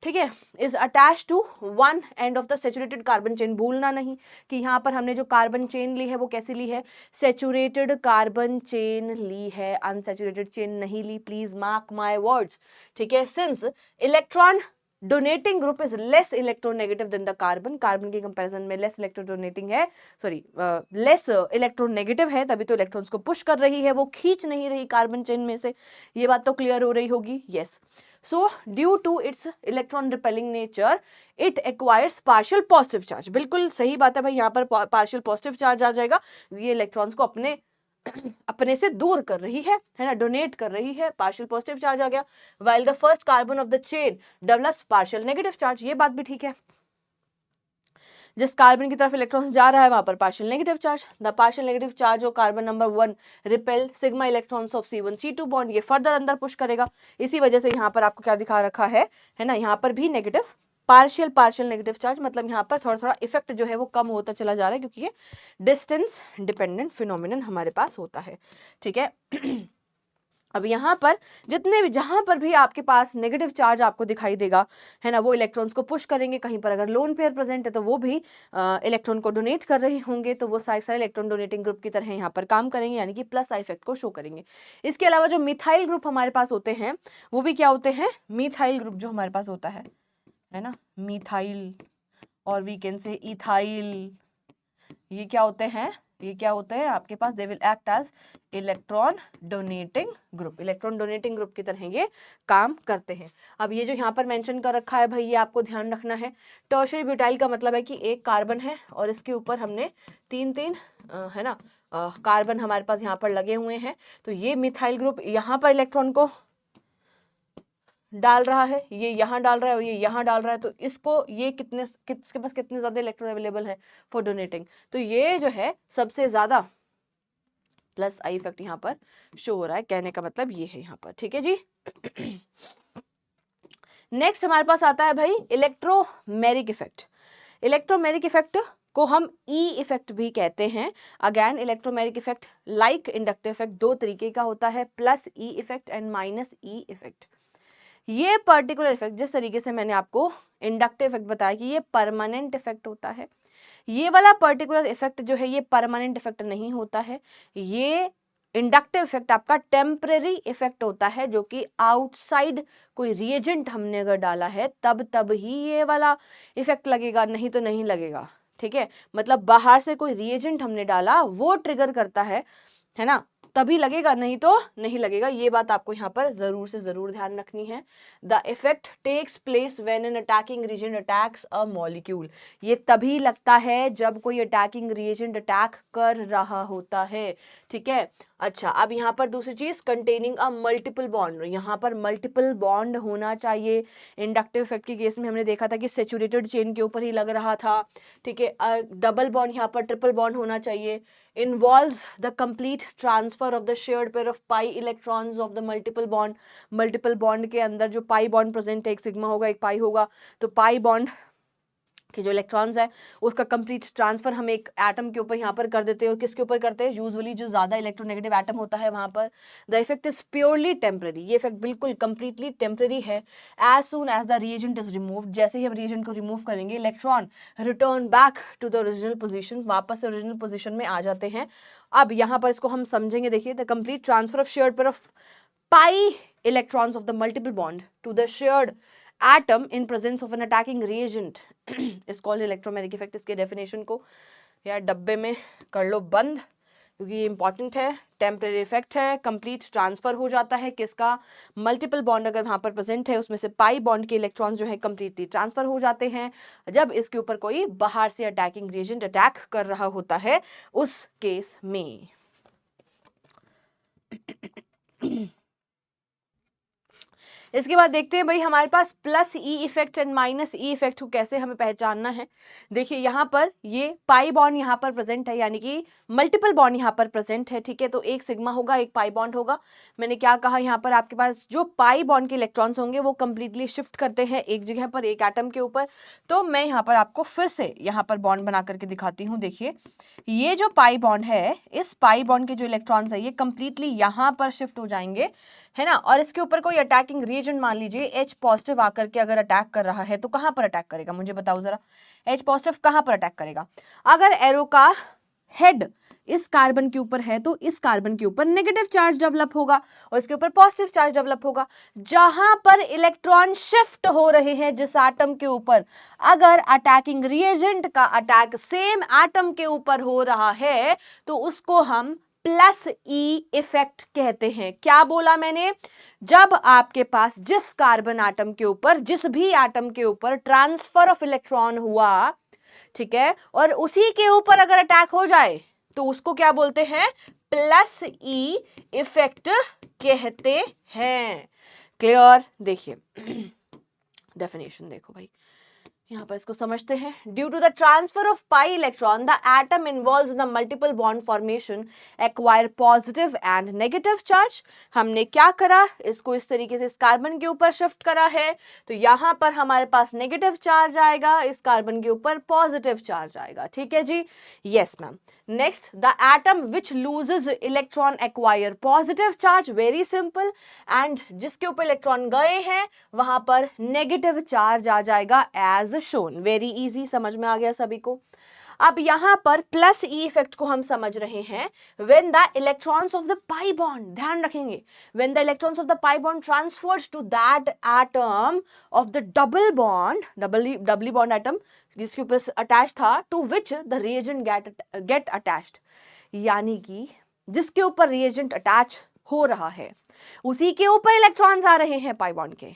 ठीक है, is attach to one end of the saturated carbon chain. भूलना नहीं कि यहाँ पर हमने जो कार्बन चेन ली है वो कैसी ली है, सैचुरेटेड कार्बन चेन ली है, अनसैचुरेटेड चेन नहीं ली, प्लीज मार्क माय वर्ड्स। ठीक है, since electron donating group is less electronegative than the carbon, carbon के कंपैरिजन में लेस इलेक्ट्रोडोनेटिंग है, सॉरी लेस इलेक्ट्रोनेगेटिव है, तभी तो इलेक्ट्रॉन्स को पुश कर रही है, वो खींच नहीं रही कार्बन चेन में से। ये बात तो क्लियर हो रही होगी, yes. So due to its electron repelling nature it acquires partial positive charge. बिल्कुल सही बात है भाई, यहाँ पर पार्शियल पॉजिटिव चार्ज आ जाएगा, ये इलेक्ट्रॉन्स को अपने से दूर कर रही है ना, डोनेट कर रही है, पार्शियल पॉजिटिव चार्ज आ गया। While the first carbon of the chain develops partial negative charge, ये बात भी ठीक है, जिस कार्बन की तरफ इलेक्ट्रॉन जा रहा है वहां पर partial negative charge. The partial negative charge of carbon number 1 repel sigma electrons of C1C2 bond, ये फर्दर अंदर पुश करेगा। इसी वजह से यहाँ पर आपको क्या दिखा रखा है ना, यहाँ पर भी नेगेटिव पार्शियल नेगेटिव चार्ज, मतलब यहाँ पर थोड़ा थोड़ा इफेक्ट जो है वो कम होता चला जा रहा है, क्योंकि ये डिस्टेंस डिपेंडेंट फिनोमिनन हमारे पास होता है। ठीक है, अब यहाँ पर जितने भी जहां पर भी आपके पास नेगेटिव चार्ज आपको दिखाई देगा, है ना, वो इलेक्ट्रॉन्स को पुश करेंगे। कहीं पर अगर लोन पेयर प्रेजेंट है तो वो भी इलेक्ट्रॉन को डोनेट कर रहे होंगे, तो वो सारे इलेक्ट्रॉन डोनेटिंग ग्रुप की तरह यहाँ पर काम करेंगे, यानी कि प्लस आई इफेक्ट को शो करेंगे। इसके अलावा जो मिथाइल ग्रुप हमारे पास होते हैं वो भी क्या होते हैं, मिथाइल ग्रुप जो हमारे पास होता है ना, मिथाइल और वी कैन से इथाइल, ये क्या होते हैं, ये क्या होता है आपके पास, they will act as electron donating group, electron donating group की तरह ये काम करते हैं। अब ये जो यहाँ पर मेंशन कर रखा है भाई, ये आपको ध्यान रखना है। टर्शियरी ब्यूटाइल का मतलब है कि एक कार्बन है और इसके ऊपर हमने तीन है ना कार्बन हमारे पास यहाँ पर लगे हुए हैं। तो ये मिथाइल ग्रुप यहाँ पर इलेक्ट्रॉन को डाल रहा है, ये यहाँ डाल रहा है और ये यहाँ डाल रहा है। तो इसको ये किसके पास कितने ज्यादा इलेक्ट्रॉन अवेलेबल है फॉर डोनेटिंग, तो ये जो है सबसे ज्यादा प्लस आई इफेक्ट यहाँ पर शो हो रहा है। कहने का मतलब ये है यहाँ पर, ठीक है जी। नेक्स्ट हमारे पास आता है भाई इलेक्ट्रोमेरिक इफेक्ट। इलेक्ट्रोमेरिक इफेक्ट को हम ई इफेक्ट भी कहते हैं। Again electromeric effect like inductive effect दो तरीके का होता है, plus E effect and minus E effect. ये पर्टिकुलर इफेक्ट जिस तरीके से मैंने आपको इंडक्टिव इफेक्ट बताया कि ये परमानेंट इफेक्ट होता है, ये वाला पर्टिकुलर इफेक्ट जो है ये परमानेंट इफेक्ट नहीं होता है। ये इंडक्टिव इफेक्ट आपका टेम्परेरी इफेक्ट होता है, जो कि आउटसाइड कोई रिएजेंट हमने अगर डाला है तब ही ये वाला इफेक्ट लगेगा, नहीं तो नहीं लगेगा। ठीक है, मतलब बाहर से कोई रिएजेंट हमने डाला वो ट्रिगर करता है ना, तभी लगेगा, नहीं तो नहीं लगेगा। ये बात आपको यहाँ पर जरूर से जरूर ध्यान रखनी है। The effect takes place when an attacking reagent attacks a molecule. ये तभी लगता है जब कोई अटैकिंग रिएजेंट अटैक कर रहा होता है। ठीक है, अच्छा अब यहाँ पर दूसरी चीज, कंटेनिंग अ मल्टीपल बॉन्ड, यहाँ पर मल्टीपल बॉन्ड होना चाहिए। इंडक्टिव इफेक्ट के केस में हमने देखा था कि सैचुरेटेड चेन के ऊपर ही लग रहा था। ठीक है, डबल बॉन्ड यहाँ पर ट्रिपल बॉन्ड होना चाहिए। involves the complete transfer of the shared pair of pi electrons of the multiple bond। multiple bond के अंदर जो pi bond present है, एक सिग्मा होगा एक पाई होगा, तो pi bond कि जो इलेक्ट्रॉन्स है उसका कंप्लीट ट्रांसफर हम एक एटम के ऊपर यहाँ पर कर देते हैं। और किसके ऊपर करते हैं, यूजुअली जो ज्यादा इलेक्ट्रोनेगेटिव एटम होता है वहां पर। The effect is purely temporary, ये इफेक्ट बिल्कुल कंप्लीटली टेम्पररी है। As soon as the reagent is removed, जैसे ही हम रिएजेंट को रिमूव करेंगे electron return back to the original position, वापस से ओरिजिनल पोजिशन में आ जाते हैं। अब यहाँ पर इसको हम समझेंगे, देखिए, the complete transfer of shared pair of pi electrons of the multiple bond to the shared atom in presence of an attacking reagent is called electromagnetic effect। इसके डेफिनेशन को यार डब्बे में कर लो बंद, क्योंकि ये इंपॉर्टेंट है। टेम्परेरी इफेक्ट है, कंप्लीट ट्रांसफर हो जाता है किसका, मल्टीपल बॉन्ड अगर वहां पर प्रेजेंट है उसमें से पाई बॉन्ड के इलेक्ट्रॉन जो है कंप्लीटली ट्रांसफर हो जाते हैं जब इसके ऊपर कोई बाहर से अटैकिंग रिएजेंट अटैक कर रहा होता है उस केस में। इसके बाद देखते हैं भाई हमारे पास plus E effect and minus E effect को कैसे हमें पहचानना है। देखिए यहाँ पर ये पाई बॉन्ड यहाँ पर प्रेजेंट है, यानी कि मल्टीपल बॉन्ड यहाँ पर प्रेजेंट है। ठीक है, तो एक सिग्मा होगा एक पाई बॉन्ड होगा। मैंने क्या कहा, यहाँ पर आपके पास जो पाई बॉन्ड के इलेक्ट्रॉन्स होंगे वो कंप्लीटली शिफ्ट करते हैं एक जगह पर, एक एटम के ऊपर। तो मैं यहाँ पर आपको फिर से यहाँ पर बॉन्ड बना करके दिखाती हूँ। देखिए ये जो पाई बॉन्ड है, इस पाई बॉन्ड के जो इलेक्ट्रॉन्स है ये कंप्लीटली यहाँ पर शिफ्ट हो जाएंगे, है ना। और इसके ऊपर कोई अटैकिंग रिएजेंट मान लीजिए H पॉजिटिव आकर के अगर अटैक कर रहा है तो कहां पर अटैक करेगा, मुझे बताओ जरा। H पॉजिटिव कहां पर अटैक करेगा, अगर एरो का हेड इस कार्बन के ऊपर है तो इस कार्बन के ऊपर नेगेटिव चार्ज डेवलप होगा और इसके ऊपर पॉजिटिव चार्ज डेवलप होगा। जहां पर इलेक्ट्रॉन शिफ्ट हो रहे हैं जिस एटम के ऊपर, अगर अटैकिंग रिएजेंट का अटैक सेम एटम के ऊपर हो रहा है तो उसको हम प्लस ई इफेक्ट कहते हैं। क्या बोला मैंने, जब आपके पास जिस कार्बन एटम के ऊपर, जिस भी एटम के ऊपर ट्रांसफर ऑफ इलेक्ट्रॉन हुआ, ठीक है, और उसी के ऊपर अगर अटैक हो जाए तो उसको क्या बोलते हैं, प्लस ई इफेक्ट कहते हैं। क्लियर, देखिए डेफिनेशन देखो भाई, यहाँ पर इसको समझते हैं। Due to the transfer of pi electron the atom involves in the multiple bond formation acquire positive and negative charge. हमने क्या करा, इसको इस तरीके से इस कार्बन के ऊपर शिफ्ट करा है तो यहाँ पर हमारे पास नेगेटिव चार्ज आएगा, इस कार्बन के ऊपर पॉजिटिव चार्ज आएगा। ठीक है जी, yes ma'am. Next, the atom which loses electron acquire positive charge, very simple, and जिसके ऊपर इलेक्ट्रॉन गए हैं वहां पर नेगेटिव चार्ज आ जाएगा एज शोन। वेरी इजी, समझ में आ गया सभी को। अब यहां पर प्लस ई इफेक्ट को हम समझ रहे हैं। When the electrons of the pi bond, ध्यान रखेंगे, when the electrons of the pi bond transfers to that atom of the double bond, doubly bond atom जिसके ऊपर अटैच था, to which the reagent get attached, यानी कि जिसके ऊपर रिएजेंट अटैच हो रहा है उसी के ऊपर इलेक्ट्रॉन्स आ रहे हैं पाई बॉन्ड के,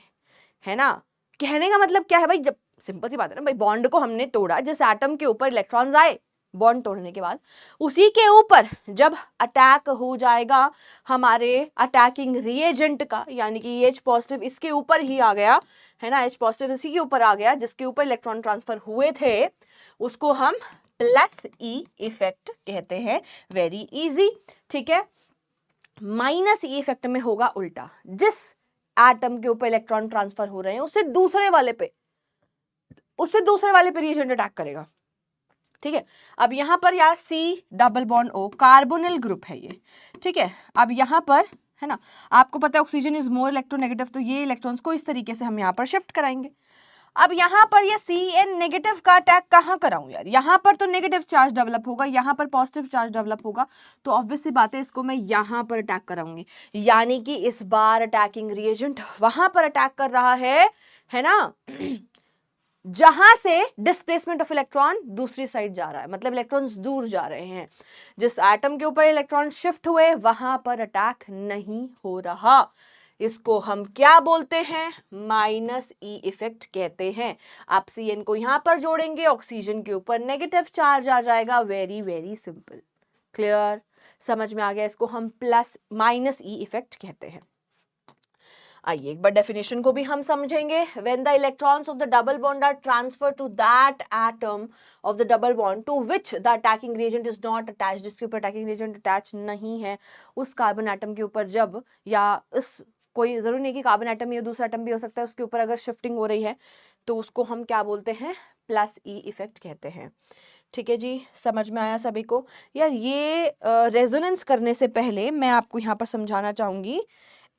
है ना। कहने का मतलब क्या है भाई, जब सिंपल सी बात है ना भाई, बॉन्ड को हमने तोड़ा, जिस एटम के ऊपर इलेक्ट्रॉन्स आए बॉन्ड तोड़ने के बाद, उसी के ऊपर जब अटैक हो जाएगा हमारे अटैकिंग रिएजेंट का, यानी कि H पॉजिटिव इसके ऊपर ही आ गया, है ना, H पॉजिटिव इसी के ऊपर आ गया जिसके ऊपर इलेक्ट्रॉन ट्रांसफर हुए थे, उसको हम प्लस ई इफेक्ट कहते हैं। वेरी इजी, ठीक है। माइनस ई इफेक्ट में होगा उल्टा, जिस एटम के ऊपर इलेक्ट्रॉन ट्रांसफर हो रहे हैं उससे दूसरे वाले पे रिएजेंट अटैक करेगा, ठीक है। अब यहां पर यार C double bond O carbonyl group है ये, ठीक है। अब यहां पर है ना, आपको पता है ऑक्सीजन इज मोर इलेक्ट्रोनेगेटिव, तो ये इलेक्ट्रॉन्स को इस तरीके से हम यहाँ पर शिफ्ट कराएंगे। अब यहाँ पर ये Cn नेगेटिव का अटैक कहाँ कराऊं यार, यहाँ पर तो नेगेटिव चार्ज डेवलप होगा, यहाँ पर पॉजिटिव चार्ज डेवलप होगा, तो ऑब्वियस सी बात है इसको मैं यहाँ पर अटैक कराऊंगी, यानी कि इस बार अटैकिंग रिएजेंट वहां पर अटैक कर रहा है ना, जहां से डिस्प्लेसमेंट ऑफ इलेक्ट्रॉन दूसरी साइड जा रहा है, मतलब इलेक्ट्रॉन्स दूर जा रहे हैं। जिस एटम के ऊपर इलेक्ट्रॉन शिफ्ट हुए वहां पर अटैक नहीं हो रहा, इसको हम क्या बोलते हैं, माइनस ई इफेक्ट कहते हैं। आप Cn को यहां पर जोड़ेंगे, ऑक्सीजन के ऊपर नेगेटिव चार्ज आ जाएगा, वेरी वेरी सिंपल, क्लियर, समझ में आ गया। इसको हम प्लस माइनस ई इफेक्ट कहते हैं। आइए एक बार डेफिनेशन को भी हम समझेंगे। When the electrons of the double bond are transfer to that atom of the double bond to which the attacking reagent is not attached, जिसके ऊपर अटैकिंग रिएजेंट अटैच नहीं है, उस कार्बन एटम के ऊपर जब, या उस कोई जरूरी नहीं कि कार्बन एटम या दूसरा एटम भी हो सकता है, उसके ऊपर अगर शिफ्टिंग हो रही है तो उसको हम क्या बोलते हैं, प्लस ई इफेक्ट कहते हैं। ठीक है जी, समझ में आया सभी को। यार ये रेजोनेंस करने से पहले मैं आपको यहाँ पर समझाना चाहूंगी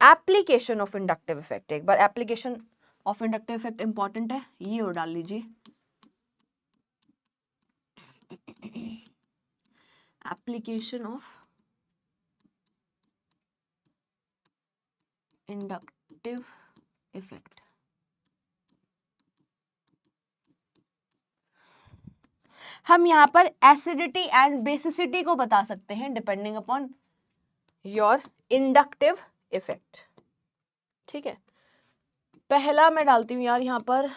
एप्लीकेशन ऑफ इंडक्टिव इफेक्ट। एक बार application of inductive effect important है, ये और डाल लीजिए, एप्लीकेशन ऑफ इंडक्टिव इफेक्ट। हम यहाँ पर एसिडिटी एंड बेसिसिटी को बता सकते हैं depending upon your inductive effect, ठीक है। पहला मैं डालती हूँ यार यहाँ पर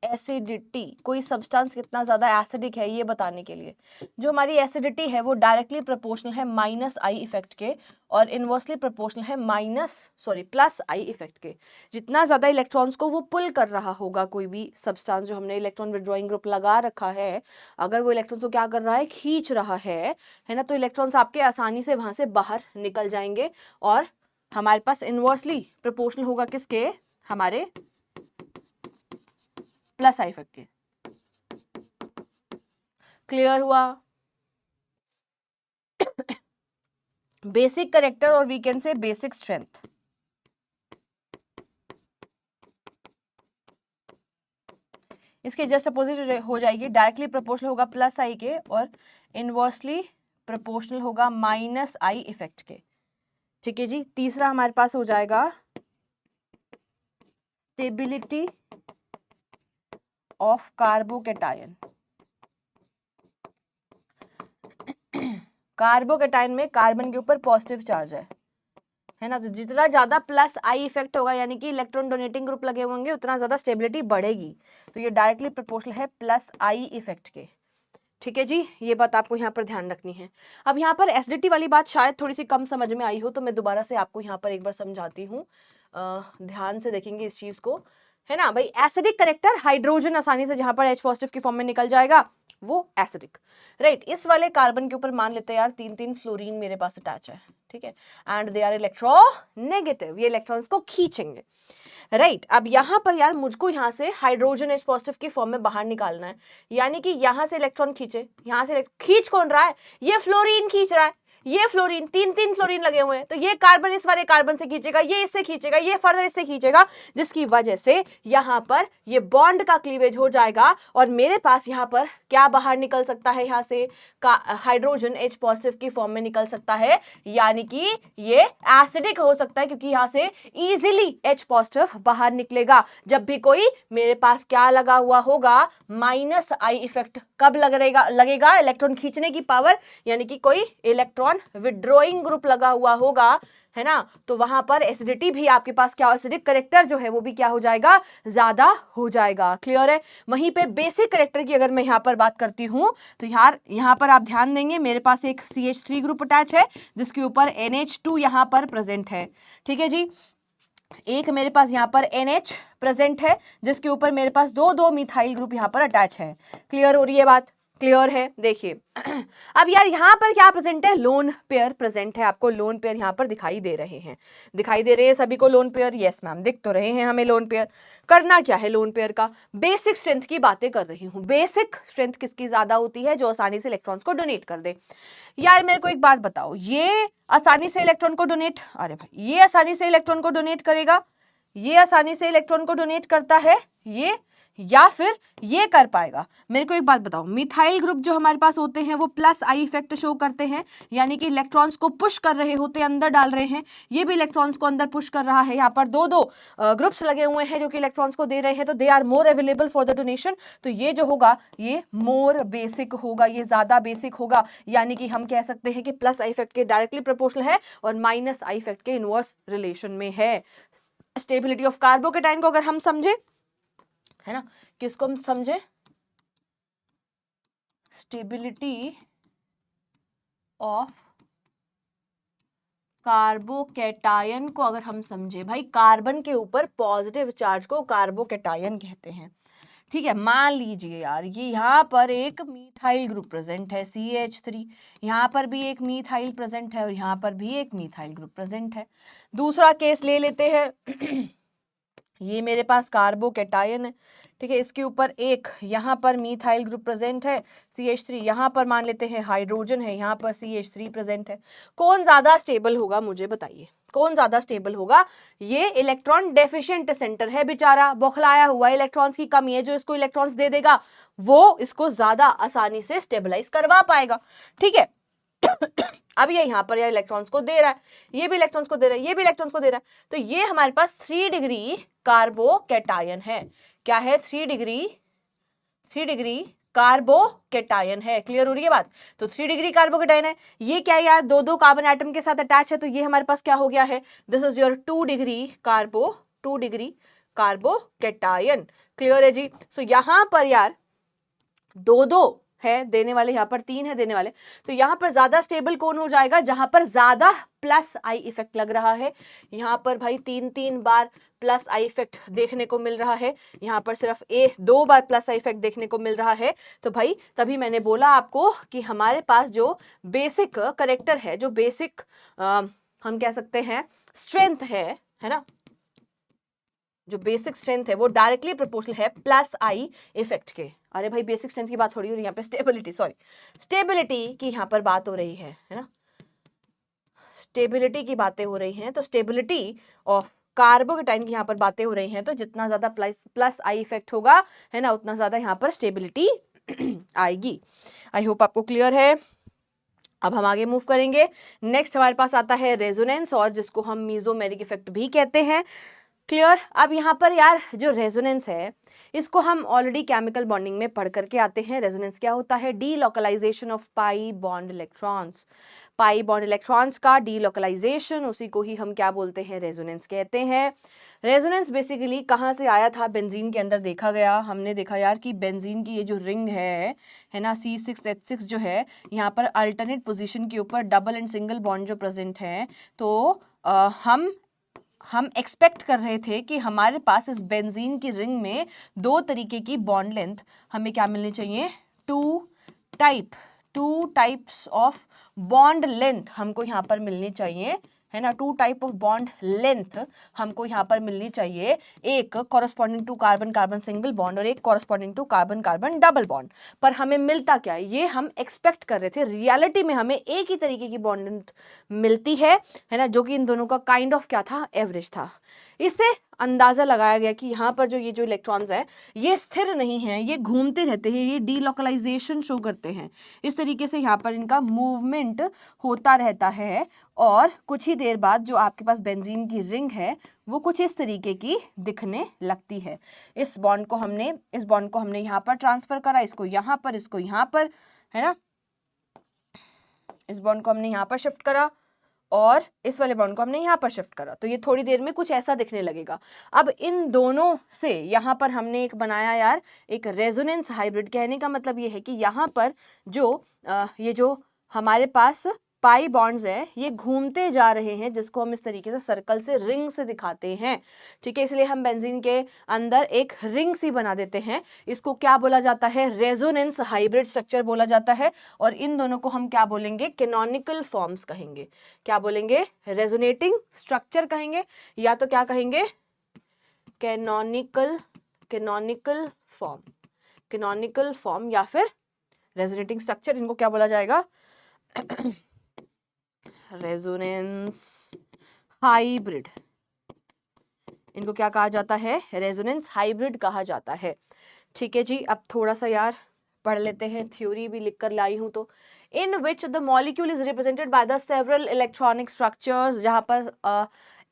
एसिडिटी, कोई सब्सटेंस कितना ज्यादा एसिडिक है ये बताने के लिए। जो हमारी एसिडिटी है वो डायरेक्टली प्रोपोर्शनल है माइनस आई इफेक्ट के, और इनवर्सली प्रोपोर्शनल है प्लस आई इफेक्ट के। जितना ज्यादा इलेक्ट्रॉन्स को वो पुल कर रहा होगा कोई भी सब्सटेंस, जो हमने इलेक्ट्रॉन विड्रॉइंग ग्रुप लगा रखा है, अगर वो इलेक्ट्रॉन्स को क्या कर रहा है, खींच रहा है ना, तो इलेक्ट्रॉन्स आपके आसानी से वहां से बाहर निकल जाएंगे, और हमारे पास इनवर्सली प्रोपोर्शनल होगा किसके, हमारे प्लस आई इफेक्ट के। क्लियर हुआ। बेसिक करेक्टर और we can say basic strength. इसके जस्ट अपोजिट हो जाएगी, डायरेक्टली प्रोपोर्शनल होगा प्लस आई के, और इनवर्सली प्रोपोर्शनल होगा माइनस आई इफेक्ट के। ठीक है जी। तीसरा हमारे पास हो जाएगा स्टेबिलिटी ऑफ कार्बोकैटायन। कार्बोकैटायन में कार्बन के ऊपर पॉजिटिव चार्ज है ना, तो जितना ज्यादा प्लस आई इफेक्ट होगा, यानी कि इलेक्ट्रॉन डोनेटिंग ग्रुप लगे होंगे, उतना ज्यादा स्टेबिलिटी बढ़ेगी। तो ये डायरेक्टली प्रोपोर्शनल है प्लस आई इफेक्ट के। ठीक है जी, ये बात आपको यहाँ पर ध्यान रखनी है। अब यहाँ पर एसिडिटी वाली बात शायद थोड़ी सी कम समझ में आई हो, तो मैं दोबारा से आपको यहाँ पर एक बार समझाती हूँ, ध्यान से देखेंगे इस चीज को, है ना भाई। एसिडिक करेक्टर, हाइड्रोजन आसानी से जहां पर H पॉजिटिव की फॉर्म में निकल जाएगा, वो एसिडिक, राइट। इस वाले कार्बन के ऊपर मान लेते हैं यार 3 फ्लोरीन मेरे पास अटैच है, ठीक है, एंड दे आर इलेक्ट्रोनेगेटिव, ये इलेक्ट्रॉन्स को खींचेंगे, राइट। अब यहाँ पर यार मुझको यहाँ से हाइड्रोजन H पॉजिटिव की फॉर्म में बाहर निकालना है, यानी कि यहाँ से इलेक्ट्रॉन खींचे, यहाँ से खींच कौन रहा है, ये फ्लोरीन खींच रहा है, ये फ्लोरीन, तीन तीन फ्लोरीन लगे हुए हैं, तो ये कार्बन इस वाले कार्बन से खींचेगा, ये इससे खींचेगा, ये फर्दर इससे खींचेगा, जिसकी वजह से यहाँ पर ये बॉन्ड का क्लीवेज हो जाएगा और मेरे पास यहाँ पर क्या बाहर निकल सकता है, यहाँ से हाइड्रोजन H पॉजिटिव की फॉर्म में निकल सकता है, यानी कि ये एसिडिक हो सकता है, क्योंकि यहाँ से इजीली H पॉजिटिव बाहर निकलेगा। जब भी कोई मेरे पास क्या लगा हुआ होगा, माइनस आई इफेक्ट कब लगेगा इलेक्ट्रॉन खींचने की पावर, यानी कि कोई इलेक्ट्रॉन विड्रॉइंग ग्रुप लगा हुआ होगा, है ना, तो वहां पर एसिडिटी भी आपके पास क्या, एसिडिक करेक्टर जो है वो भी क्या हो जाएगा, ज्यादा हो जाएगा। क्लियर है। वहीं पे बेसिक करेक्टर की अगर मैं यहाँ पर बात करती हूँ तो यार यहाँ पर आप ध्यान देंगे, मेरे पास एक CH3 ग्रुप अटैच है जिसके ऊपर NH2 यहाँ पर प्रेजेंट है। ठीक है जी, एक मेरे पास यहाँ पर NH प्रेजेंट है जिसके ऊपर मेरे पास दो मिथाइल ग्रुप यहाँ पर अटैच है। क्लियर हो रही है बात? क्लियर है। देखिए अब यार यहाँ पर क्या प्रेजेंट है, लोन पेयर प्रेजेंट है। आपको लोन पेयर यहाँ पर दिखाई दे रहे हैं, दिखाई दे रहे हैं सभी को लोन पेयर? यस मैम, दिख तो रहे हैं हमें लोन पेयर। करना क्या है लोन पेयर का, बेसिक स्ट्रेंथ की बातें कर रही हूँ। बेसिक स्ट्रेंथ किसकी ज्यादा होती है, जो आसानी से इलेक्ट्रॉन्स को डोनेट कर दे। यार मेरे को एक बात बताओ, ये आसानी से इलेक्ट्रॉन को डोनेट, अरे भाई ये आसानी से इलेक्ट्रॉन को डोनेट करेगा, ये आसानी से इलेक्ट्रॉन को डोनेट करता है ये, या फिर ये कर पाएगा? मेरे को एक बात बताओ, मिथाइल ग्रुप जो हमारे पास होते हैं वो प्लस आई इफेक्ट शो करते हैं, यानी कि इलेक्ट्रॉन्स को पुश कर रहे होते हैं, अंदर डाल रहे हैं। ये भी इलेक्ट्रॉन्स को अंदर पुश कर रहा है। यहाँ पर दो ग्रुप्स लगे हुए हैं जो कि इलेक्ट्रॉन्स को दे रहे हैं, तो they are more available for the donation. तो ये जो होगा ये मोर बेसिक होगा, ये ज्यादा बेसिक होगा, यानी कि हम कह सकते हैं कि प्लस आई इफेक्ट के डायरेक्टली प्रोपोर्शनल है और माइनस आई इफेक्ट के इनवर्स रिलेशन में है। स्टेबिलिटी ऑफ कार्बोकेटाइन को अगर हम समझे, है ना, किसको हम समझे, स्टेबिलिटी ऑफ कार्बोकेटायन को अगर हम समझे, भाई कार्बन के ऊपर पॉजिटिव चार्ज को कार्बोकेटायन कहते हैं। ठीक है, मान लीजिए यार ये यहाँ पर एक मीथाइल ग्रुप प्रेजेंट है CH3, यहाँ पर भी एक मीथाइल प्रेजेंट है और यहाँ पर भी एक मीथाइल ग्रुप प्रेजेंट है। दूसरा केस ले लेते हैं ये मेरे पास कार्बोकेटायन है, ठीक है, इसके ऊपर एक यहाँ पर मीथाइल ग्रुप प्रेजेंट है CH3, यहाँ पर मान लेते हैं हाइड्रोजन है, यहाँ पर CH3 प्रेजेंट है। कौन ज्यादा स्टेबल होगा मुझे बताइए, कौन ज्यादा स्टेबल होगा? ये इलेक्ट्रॉन डेफिशिएंट सेंटर है बेचारा, बौखलाया हुआ, इलेक्ट्रॉन्स की कमी है, जो इसको इलेक्ट्रॉन्स दे देगा वो इसको ज्यादा आसानी से स्टेबलाइज करवा पाएगा। ठीक है अब ये यहाँ पर यार इलेक्ट्रॉन्स को दे रहा है, ये भी इलेक्ट्रॉन्स को दे रहा है, ये भी इलेक्ट्रॉन्स को दे रहा है, तो ये हमारे पास 3 डिग्री कार्बोकेटायन है। क्या है? 3 डिग्री कार्बोकेटायन है। क्लियर हो रही है बात? तो 3 डिग्री कार्बोकेटायन है। ये क्या है यार, दो कार्बन एटम के साथ अटैच है, तो ये हमारे पास क्या हो गया है, this is your 2 degree carbocation. Clear है जी? सो यहाँ पर यार दो है देने वाले, यहाँ पर 3 है देने वाले, तो यहाँ पर ज्यादा स्टेबल कौन हो जाएगा, जहां पर ज्यादा प्लस आई इफेक्ट लग रहा है। यहाँ पर भाई 3 बार प्लस आई इफेक्ट देखने को मिल रहा है, यहाँ पर सिर्फ 2 बार प्लस आई इफेक्ट देखने को मिल रहा है। तो भाई तभी मैंने बोला आपको कि हमारे पास जो बेसिक करेक्टर है, जो बेसिक हम कह सकते हैं स्ट्रेंथ है ना, जो बेसिक स्ट्रेंथ है वो डायरेक्टली प्रोपोर्शनल है प्लस आई इफेक्ट के। अरे भाई बेसिक स्ट्रेंथ की बात थोड़ी हो रही है यहाँ पे, स्टेबिलिटी की यहाँ पर बात हो रही है ना, स्टेबिलिटी की बातें हो रही हैं। तो स्टेबिलिटी ऑफ कार्बोकेटाइन की यहाँ पर बातें हो रही हैं, तो जितना ज्यादा प्लस आई इफेक्ट होगा, है ना, उतना ज्यादा यहाँ पर स्टेबिलिटी आएगी। आई होप आपको क्लियर है। अब हम आगे मूव करेंगे। नेक्स्ट हमारे पास आता है रेजोनेंस, और जिसको हम मीजोमेरिक इफेक्ट भी कहते हैं। क्लियर? अब यहाँ पर यार जो रेजोनेंस है इसको हम ऑलरेडी केमिकल बॉन्डिंग में पढ़ करके आते हैं। रेजोनेंस क्या होता है? Delocalisation of pi bond electrons. Pi bond electrons का डीलोकलाइजेशन, उसी को ही हम क्या बोलते हैं? रेजोनेंस कहते हैं। रेजोनेंस बेसिकली कहाँ से आया था? बेंजीन के अंदर देखा गया। हमने देखा यार कि बेंजीन की ये जो रिंग है ना, C6H6 जो है, यहाँ पर अल्टरनेट पोजीशन के ऊपर डबल एंड सिंगल बॉन्ड जो प्रेजेंट है, तो हम एक्सपेक्ट कर रहे थे कि हमारे पास इस बेंजीन की रिंग में 2 तरीके की बॉन्ड लेंथ हमें क्या मिलनी चाहिए? 2 टाइप्स ऑफ बॉन्ड लेंथ हमको यहाँ पर मिलनी चाहिए, है ना, 2 टाइप ऑफ बॉन्ड लेंथ हमको यहाँ पर मिलनी चाहिए, एक corresponding to carbon carbon single bond और एक corresponding to carbon carbon double bond. पर हमें मिलता क्या है, ये हम एक्सपेक्ट कर रहे थे, रियलिटी में हमें एक ही तरीके की बॉन्ड लेंथ मिलती है ना, जो कि इन दोनों का काइंड ऑफ क्या था, एवरेज था। इससे अंदाजा लगाया गया कि यहाँ पर जो ये जो इलेक्ट्रॉन्स हैं ये स्थिर नहीं है, ये घूमते रहते हैं, ये डीलोकलाइजेशन शो करते हैं। इस तरीके से यहाँ पर इनका मूवमेंट होता रहता है और कुछ ही देर बाद जो आपके पास बेंजीन की रिंग है वो कुछ इस तरीके की दिखने लगती है। इस बॉन्ड को हमने यहाँ पर ट्रांसफर करा, इसको यहाँ पर, है ना, इस बॉन्ड को हमने यहाँ पर शिफ्ट करा और इस वाले बॉन्ड को हमने यहाँ पर शिफ्ट करा, तो ये थोड़ी देर में कुछ ऐसा दिखने लगेगा। अब इन दोनों से यहाँ पर हमने एक बनाया यार एक रेजोनेंस हाइब्रिड। कहने का मतलब ये है कि यहाँ पर जो ये जो हमारे पास पाई बॉन्ड्स हैं ये घूमते जा रहे हैं, जिसको हम इस तरीके से सर्कल से रिंग से दिखाते हैं, ठीक है। इसलिए हम बेंजीन के अंदर एक रिंग सी बना देते हैं। इसको क्या बोला जाता है, रेजोनेंस हाइब्रिड स्ट्रक्चर बोला जाता है। और इन दोनों को हम क्या बोलेंगे, कैनोनिकल फॉर्म्स कहेंगे। क्या बोलेंगे, रेजोनेटिंग स्ट्रक्चर कहेंगे, या तो क्या कहेंगे, कैनोनिकल फॉर्म या फिर रेजोनेटिंग स्ट्रक्चर। इनको क्या बोला जाएगा, रेजोनेंस हाइब्रिड। इनको क्या कहा जाता है, रेजोनेंस हाइब्रिड कहा जाता है, ठीक है जी। अब थोड़ा सा यार पढ़ लेते हैं, थ्योरी भी लिख कर लाई हूं तो। In which the molecule is represented by the several electronic structures, जहां पर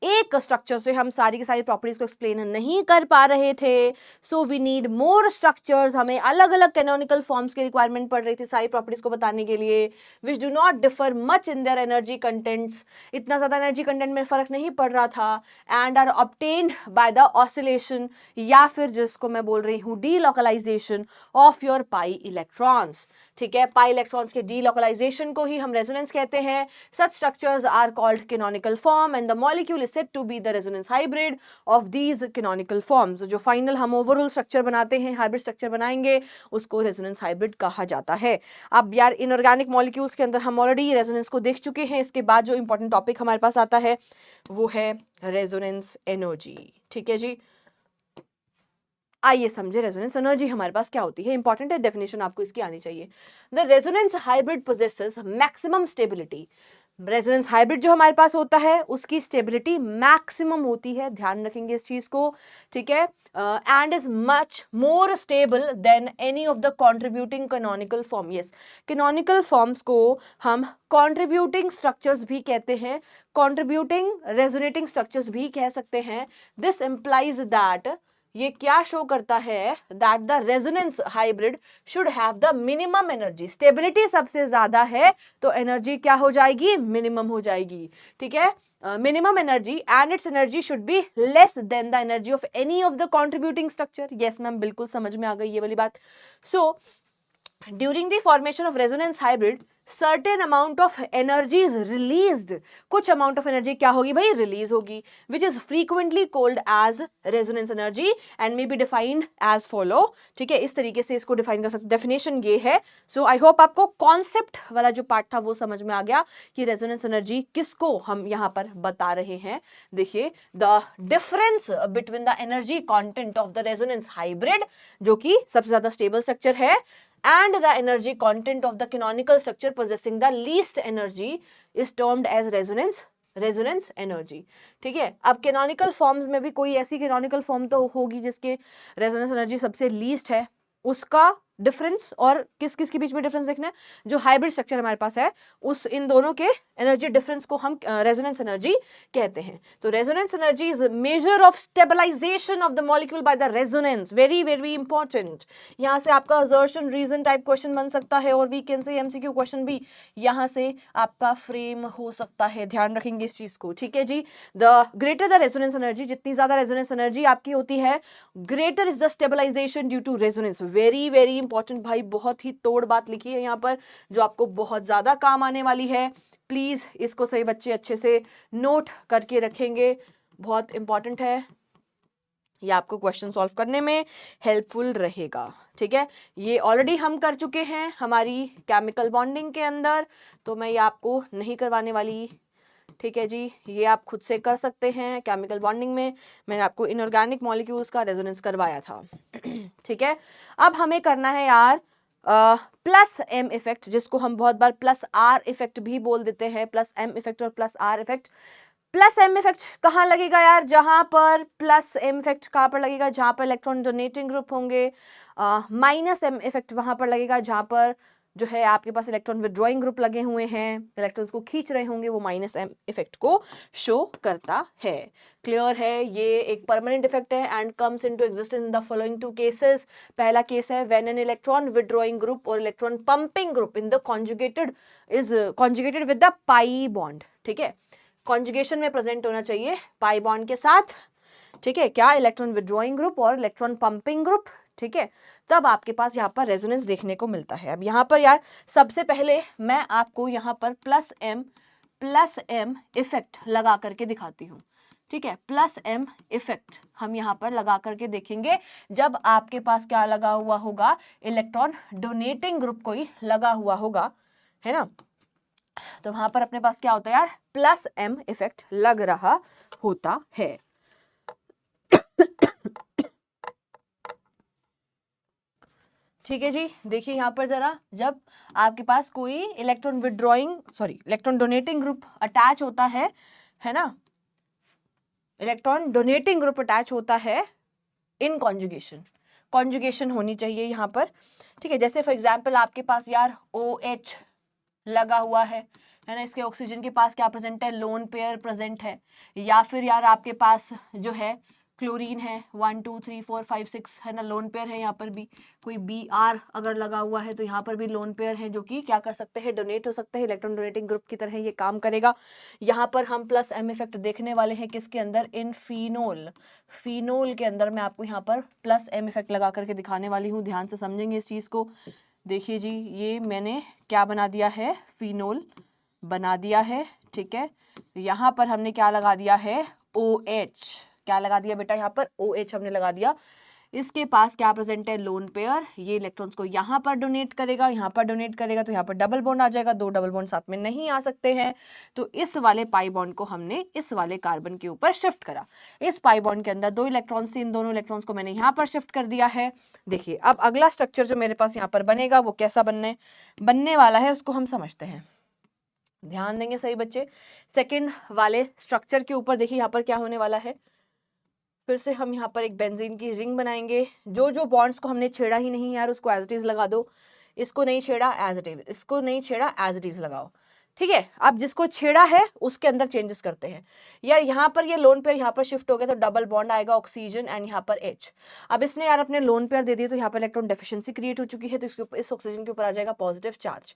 एक स्ट्रक्चर से हम सारी की सारी प्रॉपर्टीज को एक्सप्लेन नहीं कर पा रहे थे, so we need more structures. हमें अलग अलग कैनोनिकल फॉर्म्स की रिक्वायरमेंट पड़ रही थी सारी प्रॉपर्टीज को बताने के लिए, which do not differ much in their energy contents. इतना ज्यादा एनर्जी कंटेंट में फर्क नहीं पड़ रहा था, and are obtained by the oscillation, या फिर जिसको मैं बोल रही हूँ delocalisation of your pi electrons, ठीक है। पाई इलेक्ट्रॉन्स के डीलोकलाइजेशन को ही हम रेजोनेंस कहते हैं। Such structures are called canonical form and the molecule is said to be the resonance hybrid of these canonical forms. जो फाइनल हम ओवरऑल स्ट्रक्चर बनाते हैं, हाइब्रिड स्ट्रक्चर बनाएंगे, उसको रेजोनेंस हाइब्रिड कहा जाता है। अब यार इनऑर्गेनिक मॉलिक्यूल्स के अंदर हम ऑलरेडी रेजोनेंस को देख चुके हैं। इसके बाद जो इंपॉर्टेंट टॉपिक हमारे पास आता है वो है रेजोनेंस एनर्जी, ठीक है जी। आइए समझे रेजोनेंस एनर्जी हमारे पास क्या होती है, इंपॉर्टेंट है, डेफिनेशन आपको इसकी आनी चाहिए। The resonance hybrid possesses maximum stability. Resonance hybrid जो हमारे पास होता है उसकी स्टेबिलिटी मैक्सिमम होती है, ध्यान रखेंगे इस चीज को, ठीक है। And is much more stable then any of the contributing canonical form. Yes, canonical forms को हम कॉन्ट्रीब्यूटिंग स्ट्रक्चर्स भी कहते हैं, कॉन्ट्रीब्यूटिंग रेजोनेटिंग स्ट्रक्चर्स भी कह सकते हैं। दिस इंप्लाइज दैट, ये क्या शो करता है, that the resonance hybrid should have the minimum energy. Stability सबसे ज्यादा है तो एनर्जी क्या हो जाएगी, मिनिमम हो जाएगी, ठीक है। Minimum energy and its energy should be less than the energy of any of the contributing structure. Yes ma'am, बिल्कुल समझ में आ गई ये वाली बात। So during the formation of resonance hybrid certain amount of energy is released. कुछ अमाउंट ऑफ एनर्जी क्या होगी भाई, रिलीज होगी, which is frequently called as resonance energy and may be defined as follow, ठीक है। इस तरीके से इसको डिफाइन कर सकते, डेफिनेशन ये है। सो आई होप आपको कॉन्सेप्ट वाला जो पार्ट था वो समझ में आ गया कि रेजोनेंस एनर्जी किसको हम यहाँ पर बता रहे हैं। देखिए, the difference between the energy content of the resonance hybrid, जो कि सबसे ज्यादा स्टेबल स्ट्रक्चर है, and the energy content of the canonical structure possessing the least energy is termed as resonance energy, ठीक है। अब कैनोनिकल फॉर्म्स में भी कोई ऐसी कैनोनिकल फॉर्म तो होगी जिसके रेजोनेंस एनर्जी सबसे लीस्ट है, उसका डिफरेंस और किस किस के बीच में डिफरेंस देखना है। जो हाइब्रिड स्ट्रक्चर हमारे पास है उस इन दोनों के एनर्जी डिफरेंस को हम रेजोनेंस एनर्जी कहते हैं। तो resonance energy is measure of stabilisation of the molecule by the resonance. Very very important, यहाँ से आपका असर्शन रीजन टाइप क्वेश्चन बन सकता है और we can say MCQ question भी यहाँ से आपका फ्रेम हो सकता है, ध्यान रखेंगे इस चीज को, ठीक है जी। The greater the resonance energy, जितनी ज्यादा रेजोनेंस एनर्जी आपकी होती है, greater is the stabilisation due to resonance. Very very important भाई, बहुत ही तोड़ बात लिखी है यहाँ पर जो आपको बहुत ज्यादा काम आने वाली है। प्लीज इसको सही बच्चे अच्छे से नोट करके रखेंगे, बहुत इंपॉर्टेंट है, ये आपको क्वेश्चन सॉल्व करने में हेल्पफुल रहेगा, ठीक है। ये ऑलरेडी हम कर चुके हैं हमारी केमिकल बॉन्डिंग के अंदर, तो मैं ये आपको नहीं करवाने वाली, ठीक है जी, ये आप खुद से कर सकते हैं। केमिकल बॉन्डिंग में मैंने आपको इनऑर्गेनिक मॉलिक्यूल्स का रेजोनेंस करवाया था। ठीक है, अब हमें करना है यार प्लस एम इफेक्ट, जिसको हम बहुत बार प्लस आर इफेक्ट भी बोल देते हैं। प्लस एम इफेक्ट और plus R effect. Plus M effect कहाँ लगेगा यार? जहां पर प्लस एम इफेक्ट कहाँ पर लगेगा? जहां पर इलेक्ट्रॉन डोनेटिंग ग्रुप होंगे। माइनस एम इफेक्ट वहां पर लगेगा जहां पर जो है आपके पास इलेक्ट्रॉन विड्रॉइंग ग्रुप लगे हुए हैं, इलेक्ट्रॉन्स को खींच रहे होंगे, वो माइनस एम इफेक्ट को शो करता है। क्लियर है? ये एक परमानेंट इफेक्ट है and comes into existence in the following two cases. पहला केस है when an electron withdrawing group और electron pumping group in the conjugated with the pi bond. ठीक है, कॉन्जुगेशन में प्रेजेंट होना चाहिए पाई बॉन्ड के साथ। ठीक है, क्या? इलेक्ट्रॉन विड्रॉइंग ग्रुप और इलेक्ट्रॉन पंपिंग ग्रुप। ठीक है, तब आपके पास यहाँ पर रेजोनेंस देखने को मिलता है। अब यहाँ पर यार सबसे पहले मैं आपको यहाँ पर प्लस एम इफेक्ट लगा करके दिखाती हूँ। ठीक है, प्लस एम इफेक्ट हम यहाँ पर लगा करके देखेंगे जब आपके पास क्या लगा हुआ होगा? इलेक्ट्रॉन डोनेटिंग ग्रुप कोई लगा हुआ होगा, है ना। तो वहां पर अपने पास क्या होता है यार? प्लस एम इफेक्ट लग रहा होता है। ठीक है जी, देखिए यहाँ पर जरा, जब आपके पास कोई इलेक्ट्रॉन डोनेटिंग ग्रुप अटैच होता है ना, इलेक्ट्रॉन डोनेटिंग ग्रुप अटैच होता है इन कॉन्जुगेशन होनी चाहिए यहाँ पर। ठीक है, जैसे फॉर एग्जाम्पल आपके पास यार OH लगा हुआ है ना, इसके ऑक्सीजन के पास क्या प्रेजेंट है? लोन पेयर प्रेजेंट है। या फिर यार आपके पास जो है क्लोरीन है 1 2 3 4 5 6 है ना, लोन पेयर है। यहाँ पर भी कोई Br अगर लगा हुआ है तो यहाँ पर भी लोन पेयर है, जो कि क्या कर सकते हैं? डोनेट हो सकते हैं, इलेक्ट्रॉन डोनेटिंग ग्रुप की तरह ये काम करेगा। यहाँ पर हम प्लस एम इफेक्ट देखने वाले हैं किसके अंदर? इन फिनोल के अंदर मैं आपको यहाँ पर प्लस एम इफेक्ट लगा करके दिखाने वाली हूँ। ध्यान से समझेंगे इस चीज को। देखिए जी, ये मैंने क्या बना दिया है? फिनोल बना दिया है। ठीक है, यहाँ पर हमने क्या लगा दिया है? OH। क्या लगा दिया बेटा? यहाँ पर OH हमने लगा दिया। इसके पास क्या प्रेजेंट है? Lone pair. ये इलेक्ट्रॉन्स को यहाँ पर डोनेट करेगा, यहाँ पर डोनेट करेगा, तो यहाँ पर डबल बॉन्ड आ जाएगा। दो डबल बॉन्ड साथ में नहीं आ सकते हैं, तो इस वाले पाई बॉन्ड को हमने इस वाले कार्बन के ऊपर शिफ्ट करा। इस पाई बॉन्ड के अंदर दो इलेक्ट्रॉन्स थे, इन दोनों इलेक्ट्रॉन्स को मैंने यहाँ पर शिफ्ट कर दिया है। देखिए, अब अगला स्ट्रक्चर जो मेरे पास यहाँ पर बनेगा वो कैसा बनने वाला है, उसको हम समझते हैं। ध्यान देंगे सही बच्चे। सेकेंड वाले स्ट्रक्चर के ऊपर देखिए यहाँ पर क्या होने वाला है। फिर से हम यहाँ पर एक बेंजीन की रिंग बनाएंगे। जो बॉन्ड्स को हमने छेड़ा ही नहीं यार, उसको एज इट इज लगा दो। इसको नहीं छेड़ा, एज इट इज। इसको नहीं छेड़ा, एज इट इज लगाओ। ठीक है, अब जिसको छेड़ा है उसके अंदर चेंजेस करते हैं। यार यहाँ पर ये लोन पेयर यहाँ पर शिफ्ट हो गया, तो डबल बॉन्ड आएगा ऑक्सीजन एंड यहाँ पर H। अब इसने यार अपने लोन पेयर दे दिए, तो यहाँ पर इलेक्ट्रॉन डेफिशिएंसी क्रिएट हो चुकी है, तो इसके ऊपर, इस ऑक्सीजन के ऊपर आ जाएगा पॉजिटिव चार्ज।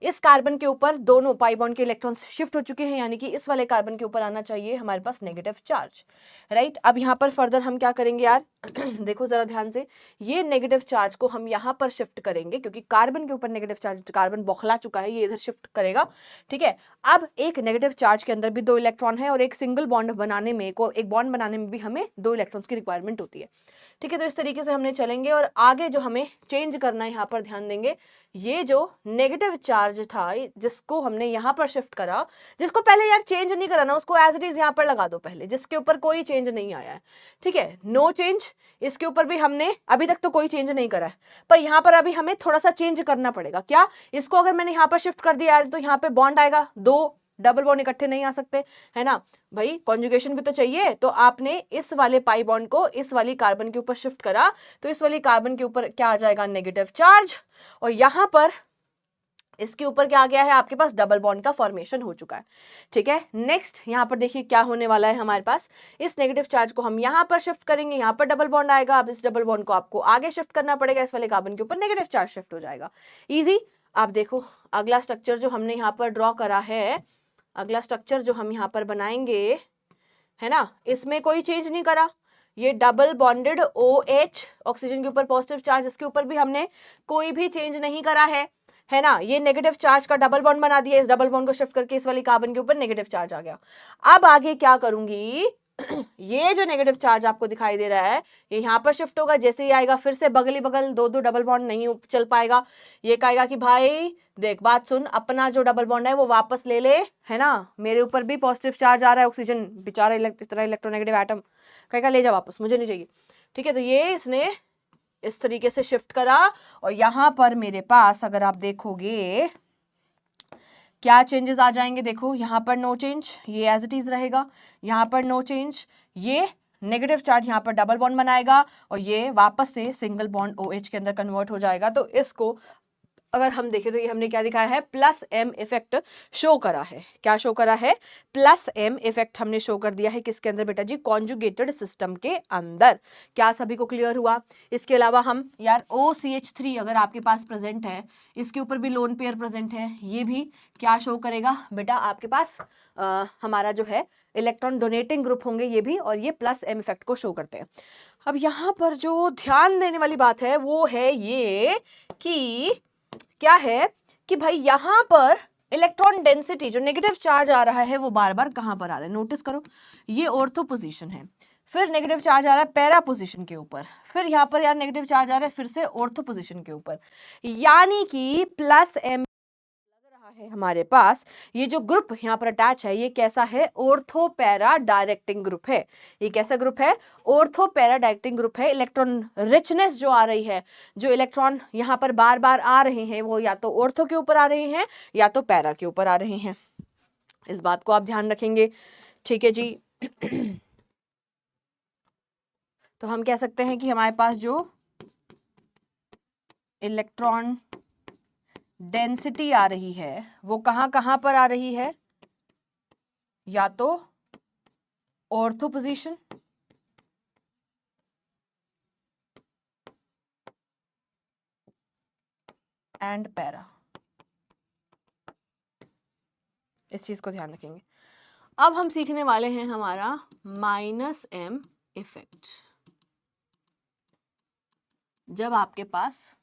इस कार्बन के ऊपर दोनों पाई बॉन्ड के इलेक्ट्रॉन्स शिफ्ट हो चुके हैं, यानी कि इस वाले कार्बन के ऊपर आना चाहिए हमारे पास नेगेटिव चार्ज। राइट, अब यहाँ पर फर्दर हम क्या करेंगे यार? देखो जरा ध्यान से, ये नेगेटिव चार्ज को हम यहाँ पर शिफ्ट करेंगे, क्योंकि कार्बन के ऊपर नेगेटिव चार्ज, कार्बन बौखला चुका है, ये इधर शिफ्ट करेगा। ठीक है, अब एक नेगेटिव चार्ज के अंदर भी दो इलेक्ट्रॉन है, और एक सिंगल बॉन्ड बनाने में, एक बॉन्ड बनाने में भी हमें दो इलेक्ट्रॉन्स की रिक्वायरमेंट होती है। ठीक है, तो इस तरीके से हमने चलेंगे, और आगे जो हमें चेंज करना है यहाँ पर ध्यान देंगे। ये जो नेगेटिव चार्ज था, जिसको हमने यहाँ पर शिफ्ट करा, जिसको पहले यार चेंज नहीं करा ना, उसको एज इट इज यहाँ पर लगा दो पहले, जिसके ऊपर कोई चेंज नहीं आया है। ठीक है, नो चेंज। इसके ऊपर भी हमने अभी तक तो कोई चेंज नहीं करा है, पर यहाँ पर अभी हमें थोड़ा सा चेंज करना पड़ेगा। क्या? इसको अगर मैंने यहाँ पर शिफ्ट कर दिया तो यहाँ पे बॉन्ड आएगा, दो डबल बॉन्ड इकट्ठे नहीं आ सकते, है ना भाई, कॉन्जुगेशन भी तो चाहिए। तो आपने इस वाले पाई बॉन्ड को इस वाली कार्बन के ऊपर शिफ्ट करा, तो इस वाली कार्बन के ऊपर क्या आ जाएगा? Negative charge. और यहां पर इसके ऊपर क्या आ गया है? आपके पास डबल बॉन्ड का फॉर्मेशन हो चुका है। ठीक है, नेक्स्ट यहाँ पर देखिए क्या होने वाला है हमारे पास। इस नेगेटिव चार्ज को हम यहाँ पर शिफ्ट करेंगे, यहाँ पर डबल बॉन्ड आएगा। अब इस डबल बॉन्ड को आपको आगे शिफ्ट करना पड़ेगा, इस वाले कार्बन के ऊपर नेगेटिव चार्ज शिफ्ट हो जाएगा। इजी। आप देखो अगला स्ट्रक्चर जो हमने यहाँ पर ड्रॉ करा है, अगला स्ट्रक्चर जो हम यहाँ पर बनाएंगे, है ना, इसमें कोई चेंज नहीं करा। ये डबल बॉन्डेड OH, ऑक्सीजन के ऊपर पॉजिटिव चार्ज, इसके ऊपर भी हमने कोई भी चेंज नहीं करा है ना। ये नेगेटिव चार्ज का डबल बॉन्ड बना दिया, इस डबल बॉन्ड को शिफ्ट करके इस वाली कार्बन के ऊपर नेगेटिव चार्ज आ गया। अब आगे क्या करूंगी? ये जो नेगेटिव चार्ज आपको दिखाई दे रहा है ये यहाँ पर शिफ्ट होगा, जैसे ही आएगा फिर से बगली बगल दो दो डबल बॉन्ड नहीं चल पाएगा। ये कहेगा कि भाई देख बात सुन, अपना जो डबल बॉन्ड है वो वापस ले ले, है ना, मेरे ऊपर भी पॉजिटिव चार्ज आ रहा है, ऑक्सीजन बेचारा इतना इलेक्ट्रोनेगेटिव एटम, कहेगा ले जा वापस, मुझे नहीं चाहिए। ठीक है, तो ये इसने इस तरीके से शिफ्ट करा और यहाँ पर मेरे पास अगर आप देखोगे क्या चेंजेस आ जाएंगे, देखो यहाँ पर नो चेंज, ये एज इट इज रहेगा, यहाँ पर नो चेंज, ये नेगेटिव चार्ज यहाँ पर डबल बॉन्ड बनाएगा और ये वापस से सिंगल बॉन्ड OH के अंदर कन्वर्ट हो जाएगा। तो इसको अगर हम देखें तो ये हमने क्या दिखाया है, प्लस M इफेक्ट शो करा है। क्या शो करा है, प्लस M इफेक्ट हमने शो कर दिया है किसके अंदर बेटा जी, कॉन्जुगेटेड सिस्टम के अंदर। क्या सभी को क्लियर हुआ? इसके अलावा हम यार OCH3 अगर आपके पास प्रेजेंट है, इसके ऊपर भी लोन पेयर प्रेजेंट है, ये भी क्या शो करेगा बेटा, आपके पास हमारा जो है इलेक्ट्रॉन डोनेटिंग ग्रुप होंगे ये भी, और ये प्लस M इफेक्ट को शो करते हैं। अब यहाँ पर जो ध्यान देने वाली बात है वो है ये कि क्या है कि भाई यहाँ पर इलेक्ट्रॉन डेंसिटी जो नेगेटिव चार्ज आ रहा है वो बार बार कहाँ पर आ रहा है, नोटिस करो, ये ऑर्थो पोजीशन है, फिर नेगेटिव चार्ज आ रहा है पैरा पोजीशन के ऊपर, फिर यहाँ पर यार नेगेटिव चार्ज आ रहा है फिर से ऑर्थो पोजीशन के ऊपर, यानी कि प्लस M है हमारे पास। ये जो ग्रुप यहाँ पर अटैच है ये कैसा है, ऑर्थो पैरा डायरेक्टिंग ग्रुप है। ये कैसा ग्रुप है, ऑर्थो पैरा डायरेक्टिंग ग्रुप है। इलेक्ट्रॉन रिचनेस जो आ रही है, जो इलेक्ट्रॉन यहाँ पर बार बार आ रहे हैं वो या तो ऑर्थो के ऊपर आ रहे हैं या तो पैरा के ऊपर आ रहे हैं, इस बात को आप ध्यान रखेंगे। ठीक है जी। तो हम कह सकते हैं कि हमारे पास जो इलेक्ट्रॉन डेंसिटी आ रही है वो कहाँ कहाँ पर आ रही है, या तो ऑर्थो पोजीशन एंड पैरा, इस चीज को ध्यान रखेंगे। अब हम सीखने वाले हैं हमारा -M इफेक्ट। जब आपके पास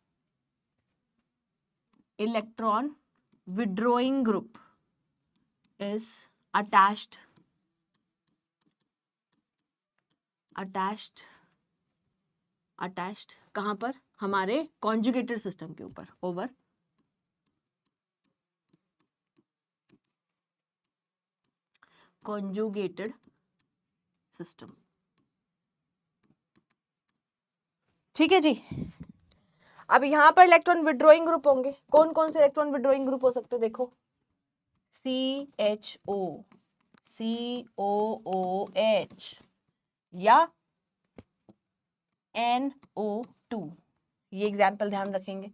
electron withdrawing group is attached कहां पर, हमारे कॉन्जुगेटेड सिस्टम के ऊपर, ओवर कॉन्जुगेटेड सिस्टम। ठीक है जी। अब यहां पर इलेक्ट्रॉन विड्रॉइंग ग्रुप होंगे, कौन कौन से इलेक्ट्रॉन विड्रॉइंग ग्रुप हो सकते हैं, देखो CHO, COOH या NO2, ये एग्जाम्पल ध्यान रखेंगे।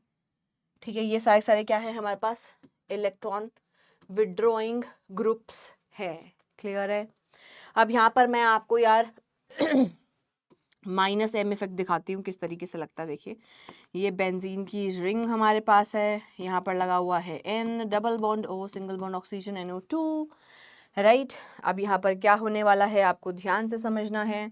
ठीक है, ये सारे सारे क्या है हमारे पास, इलेक्ट्रॉन विड्रॉइंग ग्रुप्स है। क्लियर है? अब यहाँ पर मैं आपको यार -M इफेक्ट दिखाती हूँ किस तरीके से लगता है। देखिए, ये बेंजीन की रिंग हमारे पास है, यहाँ पर लगा हुआ है N, double bond O, single bond oxygen NO2, right. अब यहाँ पर क्या होने वाला है आपको ध्यान से समझना है।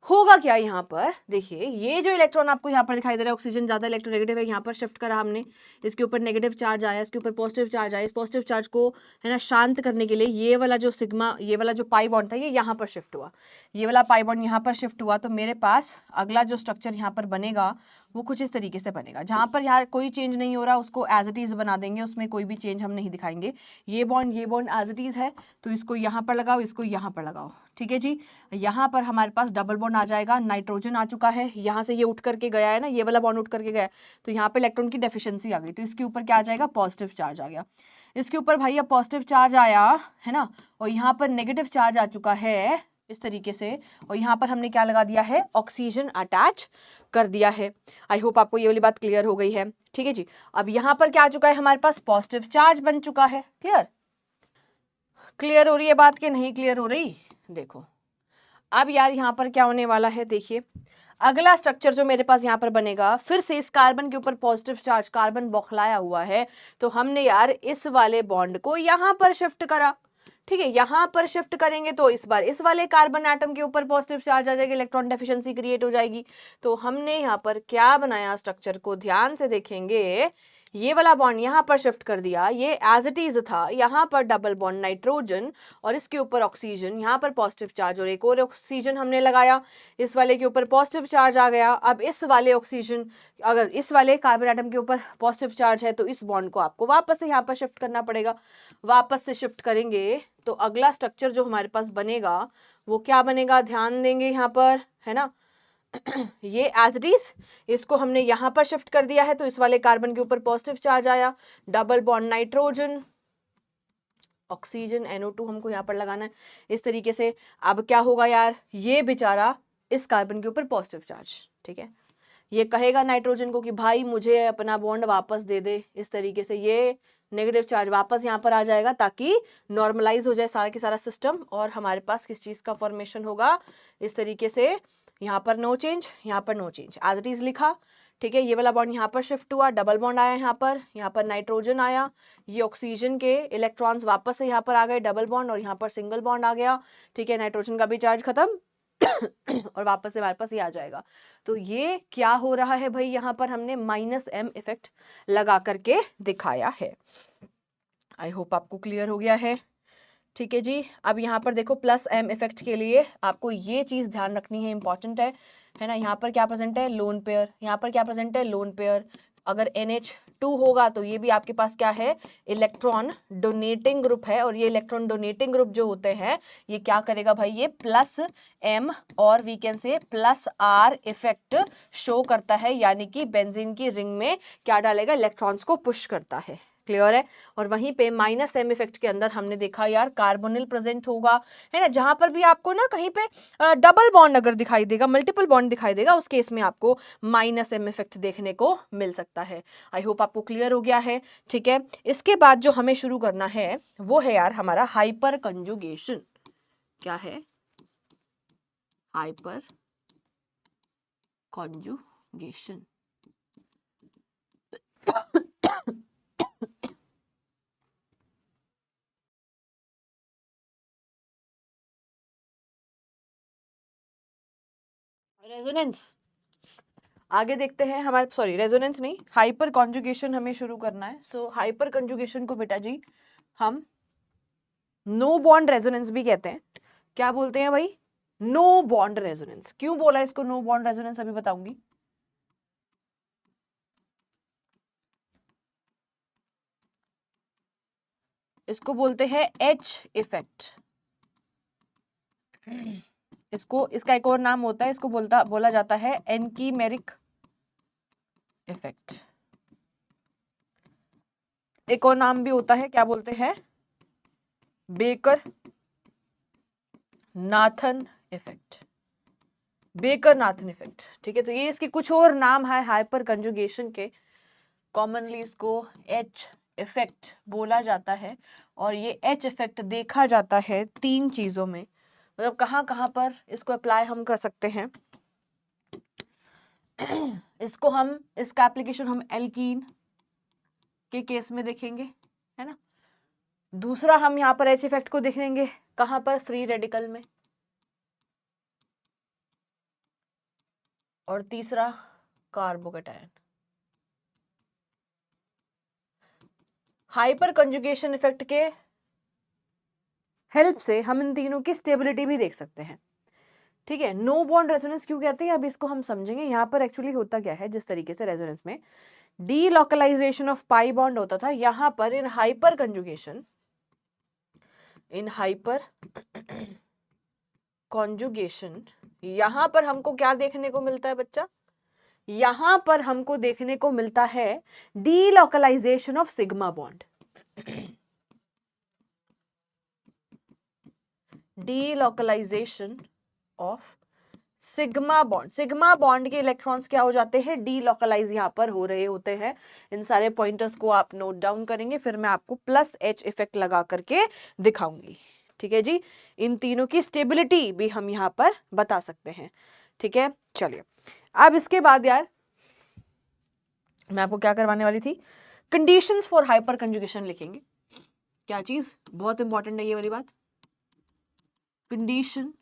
होगा क्या यहाँ पर, देखिए ये जो इलेक्ट्रॉन आपको यहाँ पर दिखाई दे रहा है, ऑक्सीजन ज्यादा इलेक्ट्रोनेगेटिव है, यहाँ पर शिफ्ट करा हमने, इसके ऊपर नेगेटिव चार्ज आया, इसके ऊपर पॉजिटिव चार्ज आया, इस पॉजिटिव चार्ज को है ना शांत करने के लिए ये वाला जो सिग्मा, ये वाला जो पाई बॉन्ड था ये यहाँ पर शिफ्ट हुआ, ये वाला पाई बॉन्ड यहाँ पर शिफ्ट हुआ, तो मेरे पास अगला जो स्ट्रक्चर यहाँ पर बनेगा वो कुछ इस तरीके से बनेगा। जहाँ पर यार कोई चेंज नहीं हो रहा उसको एज इट इज बना देंगे, उसमें कोई भी चेंज हम नहीं दिखाएंगे। ये बॉन्ड एज इट इज है, तो इसको यहाँ पर लगाओ, इसको यहाँ पर लगाओ। ठीक है जी। यहाँ पर हमारे पास डबल बॉन्ड आ जाएगा, नाइट्रोजन आ चुका है, यहाँ से ये उठ करके गया है ना, ये वाला बॉन्ड उठ करके गया है, तो यहाँ पे इलेक्ट्रॉन की डेफिशिएंसी आ गई, तो इसके ऊपर क्या आ जाएगा, पॉजिटिव चार्ज आ गया। इसके ऊपर भैया पॉजिटिव चार्ज आया है ना, और यहाँ पर नेगेटिव चार्ज आ चुका है इस तरीके से, और यहाँ पर हमने क्या लगा दिया है, ऑक्सीजन अटैच कर दिया है। आई होप आपको ये वाली बात क्लियर हो गई है। ठीक है जी। अब यहाँ पर क्या आ चुका है, हमारे पास पॉजिटिव चार्ज बन चुका है। क्लियर हो रही है बात कि नहीं क्लियर हो रही? देखो अब यार यहाँ पर क्या होने वाला है, देखिए अगला स्ट्रक्चर जो मेरे पास यहाँ पर बनेगा, फिर से इस कार्बन के ऊपर पॉजिटिव चार्ज, कार्बन बौखलाया हुआ है, तो हमने यार इस वाले बॉन्ड को यहाँ पर शिफ्ट करा। ठीक है, यहाँ पर शिफ्ट करेंगे तो इस बार इस वाले कार्बन एटम के ऊपर पॉजिटिव चार्ज आ जाएगी, इलेक्ट्रॉन डेफिशिएंसी क्रिएट हो जाएगी। तो हमने यहाँ पर क्या बनाया स्ट्रक्चर को ध्यान से देखेंगे, ये वाला बॉन्ड यहाँ पर शिफ्ट कर दिया, ये एज इट इज था, यहाँ पर डबल बॉन्ड नाइट्रोजन और इसके ऊपर ऑक्सीजन, यहाँ पर पॉजिटिव चार्ज और एक और ऑक्सीजन हमने लगाया, इस वाले के ऊपर पॉजिटिव चार्ज आ गया। अब इस वाले ऑक्सीजन, अगर इस वाले कार्बन एटम के ऊपर पॉजिटिव चार्ज है तो इस बॉन्ड को आपको वापस से यहाँ पर शिफ्ट करना पड़ेगा। वापस से शिफ्ट करेंगे तो अगला स्ट्रक्चर जो हमारे पास बनेगा वो क्या बनेगा, ध्यान देंगे यहाँ पर, है ना। ये एज इट इज, इसको हमने यहाँ पर शिफ्ट कर दिया है तो इस वाले कार्बन के ऊपर पॉजिटिव चार्ज आया, double bond nitrogen oxygen NO2 हमको यहाँ पर लगाना है इस तरीके से। अब क्या होगा यार, ये बेचारा इस कार्बन के ऊपर पॉजिटिव चार्ज, ठीक है, ये कहेगा नाइट्रोजन को कि भाई मुझे अपना बॉन्ड वापस दे दे, इस तरीके से ये नेगेटिव चार्ज वापस यहाँ पर आ जाएगा ताकि नॉर्मलाइज हो जाए सारा के सारा सिस्टम और हमारे पास किस चीज़ का फॉर्मेशन होगा, इस तरीके से। यहाँ पर नो चेंज, यहाँ पर no change, as it is लिखा, ठीक है। ये वाला बॉन्ड यहाँ पर शिफ्ट हुआ, डबल बॉन्ड आया यहाँ पर नाइट्रोजन आया, ये ऑक्सीजन के इलेक्ट्रॉन्स वापस से यहाँ पर आ गए, डबल बॉन्ड और यहाँ पर सिंगल बॉन्ड आ गया, ठीक है। नाइट्रोजन का भी चार्ज खत्म और वापस से हमारे पास ये आ जाएगा। तो ये क्या हो रहा है भाई, यहाँ पर हमने -m इफेक्ट लगा करके दिखाया है। आई होप आपको क्लियर हो गया है, ठीक है जी। अब यहाँ पर देखो +m इफेक्ट के लिए आपको ये चीज ध्यान रखनी है, इंपॉर्टेंट है ना। यहाँ पर क्या प्रेजेंट है, लोन पेयर, यहाँ पर क्या प्रेजेंट है, लोन पेयर। अगर NH2 होगा तो ये भी आपके पास क्या है, इलेक्ट्रॉन डोनेटिंग ग्रुप है, और ये इलेक्ट्रॉन डोनेटिंग ग्रुप जो होते हैं ये क्या करेगा भाई, ये +m और we can say +r effect show करता है, यानी कि बेंजीन की रिंग में क्या डालेगा, इलेक्ट्रॉन्स को पुश करता है। क्लियर है। और वहीं पे -m इफेक्ट के अंदर हमने देखा यार कार्बोनिल प्रेजेंट होगा, है ना। जहां पर भी आपको ना कहीं पे डबल बॉन्ड अगर दिखाई देगा, मल्टीपल बॉन्ड दिखाई देगा, उस केस में आपको -m इफेक्ट देखने को मिल सकता है। आई होप आपको क्लियर हो गया है, ठीक है। इसके बाद जो हमें शुरू करना है वो है यार हमारा हाइपर कंजुगेशन। क्या है, हाइपर कंजुगेशन। रेजोनेंस आगे देखते हैं हमारे, सॉरी रेजोनेंस नहीं, हाइपर कॉन्जुगेशन हमें शुरू करना है। सो हाइपर कॉन्जुगेशन को बेटा जी हम नो बॉन्ड रेजोनेंस भी कहते हैं। क्या बोलते हैं भाई, नो बॉन्ड रेजोनेंस। क्यों बोला इसको नो बॉन्ड रेजोनेंस, अभी बताऊंगी। इसको बोलते हैं H इफेक्ट। इसको, इसका एक और नाम होता है, इसको बोला जाता है एनकीमेरिक इफेक्ट। एक और नाम भी होता है, क्या बोलते हैं, baker Nathan effect. Baker Nathan effect, ठीक है। तो ये इसके कुछ और नाम है हाइपर कंजुगेशन के। कॉमनली इसको H इफेक्ट बोला जाता है, और ये H इफेक्ट देखा जाता है 3 चीजों में। मतलब कहाँ कहाँ पर इसको अप्लाई हम कर सकते हैं। इसको हम, इसका एप्लीकेशन हम एल्कीन के केस में देखेंगे, है ना। दूसरा हम यहाँ पर H इफेक्ट को देखेंगे कहाँ पर, फ्री रेडिकल में। और तीसरा कार्बोकेटायन। हाइपर कंजुगेशन इफेक्ट के हेल्प से हम इन तीनों की स्टेबिलिटी भी देख सकते हैं, ठीक है। नो बॉन्ड रेजोनेंस क्यों कहते हैं, अब इसको हम समझेंगे। यहाँ पर एक्चुअली होता क्या है, जिस तरीके से रेजोनेंस में डीलोकलाइजेशन ऑफ पाई बॉन्ड होता था, यहाँ पर in hyper conjugation, in hyper conjugation यहाँ पर हमको क्या देखने को मिलता है बच्चा, यहाँ पर हमको देखने को मिलता है delocalisation of sigma bond. Delocalisation of sigma bond. Sigma bond के इलेक्ट्रॉन्स क्या हो जाते हैं, डीलोकलाइज यहाँ पर हो रहे होते हैं। इन सारे पॉइंटर्स को आप नोट डाउन करेंगे, फिर मैं आपको +H इफेक्ट लगा करके दिखाऊंगी, ठीक है जी। इन तीनों की स्टेबिलिटी भी हम यहाँ पर बता सकते हैं, ठीक है। चलिए अब इसके बाद यार मैं आपको क्या करवाने वाली थी, कंडीशंस फॉर हाइपर कंजुगेशन लिखेंगे। क्या चीज बहुत इंपॉर्टेंट है ये वाली बात, condition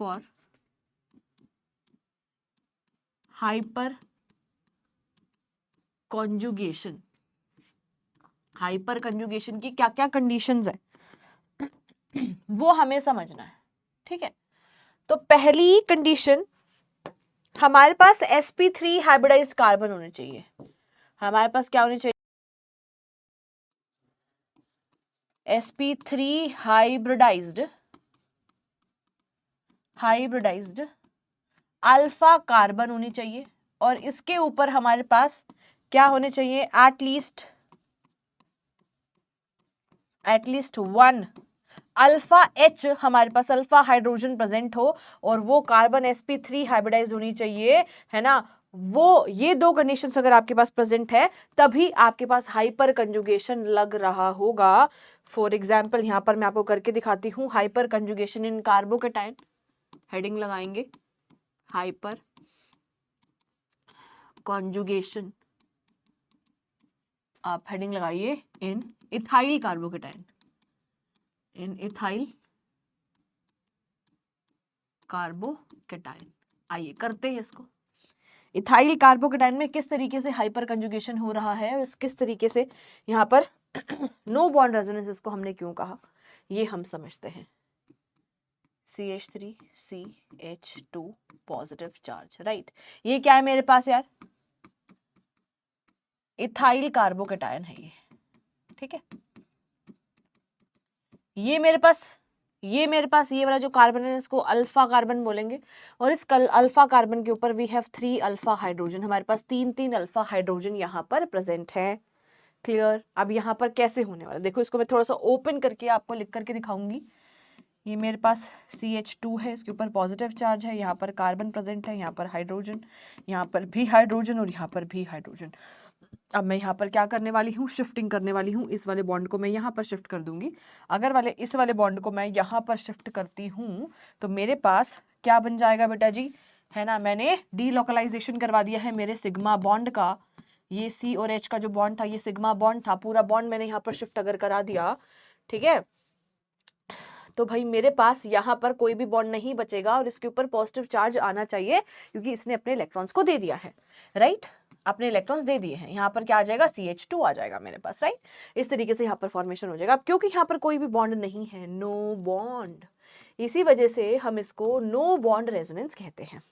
for hyper conjugation, hyper conjugation की क्या क्या कंडीशंस है वो हमें समझना है, ठीक है। तो पहली कंडीशन, हमारे पास sp3 हाइब्रिडाइज्ड कार्बन होने चाहिए। हमारे पास क्या होने चाहिए? sp3 हाइब्रिडाइज्ड अल्फा कार्बन होनी चाहिए, और इसके ऊपर हमारे पास क्या होने चाहिए? एटलीस्ट वन अल्फा एच, हमारे पास अल्फा हाइड्रोजन प्रेजेंट हो, और वो कार्बन sp3 हाइब्रिडाइज होनी चाहिए, है ना। वो ये दो कंडीशंस अगर आपके पास प्रेजेंट है तभी आपके पास हाइपर कंजुगेशन लग रहा होगा। फॉर एग्जाम्पल यहां पर मैं आपको करके दिखाती हूं, हाइपर कंजुगेशन इन कार्बोकेटाइन, हेडिंग लगाएंगे हाइपर कॉन्जुगेशन, आप हेडिंग लगाइए इन इथाइल कार्बोकेटाइन, इन इथाइल कार्बोकेटाइन। आइए करते हैं इसको। इथाइल कार्बोकेटाइन में किस तरीके से हाइपर कंजुगेशन हो रहा है, किस तरीके से यहाँ पर नो बॉन्ड रेजोनेंस इसको हमने क्यों कहा, ये हम समझते हैं। CH3 CH2 positive charge, right. ये क्या है मेरे पास यार? इथाइल कार्बोकेटाइन है ये, ठीक है। ये मेरे पास ये वाला जो कार्बन है इसको अल्फा कार्बन बोलेंगे, और इस अल्फा कार्बन के ऊपर वी हैव 3 अल्फा हाइड्रोजन, हमारे पास 3 अल्फा हाइड्रोजन यहाँ पर प्रेजेंट है। क्लियर? अब यहाँ पर कैसे होने वाला, देखो इसको मैं थोड़ा सा ओपन करके आपको लिख करके दिखाऊंगी। ये मेरे पास CH2 है, इसके ऊपर पॉजिटिव चार्ज है, यहाँ पर कार्बन प्रेजेंट है, यहाँ पर हाइड्रोजन, यहाँ पर भी हाइड्रोजन और यहाँ पर भी हाइड्रोजन। अब मैं यहाँ पर क्या करने वाली हूँ? शिफ्टिंग करने वाली हूँ। इस वाले बॉन्ड को मैं यहाँ पर शिफ्ट कर दूंगी। अगर इस वाले बॉन्ड को मैं यहाँ पर शिफ्ट करती हूँ तो मेरे पास क्या बन जाएगा बेटा जी, है ना। मैंने डीलोकलाइजेशन करवा दिया है मेरे सिग्मा बॉन्ड का। ये C और H का जो बॉन्ड था ये सिग्मा बॉन्ड था, पूरा बॉन्ड मैंने यहाँ पर शिफ्ट अगर करा दिया, ठीक है, तो भाई मेरे पास यहाँ पर कोई भी बॉन्ड नहीं बचेगा और इसके ऊपर पॉजिटिव चार्ज आना चाहिए क्योंकि इसने अपने इलेक्ट्रॉन्स को दे दिया है, राइट। अपने इलेक्ट्रॉन्स दे दिए हैं, यहाँ पर क्या आ जाएगा? CH2 आ जाएगा मेरे पास, राइट। इस तरीके से यहाँ पर फॉर्मेशन हो जाएगा। अब क्योंकि यहाँ पर कोई भी बॉन्ड नहीं है, नो बॉन्ड, इसी वजह से हम इसको नो बॉन्ड रेजोनेंस कहते हैं।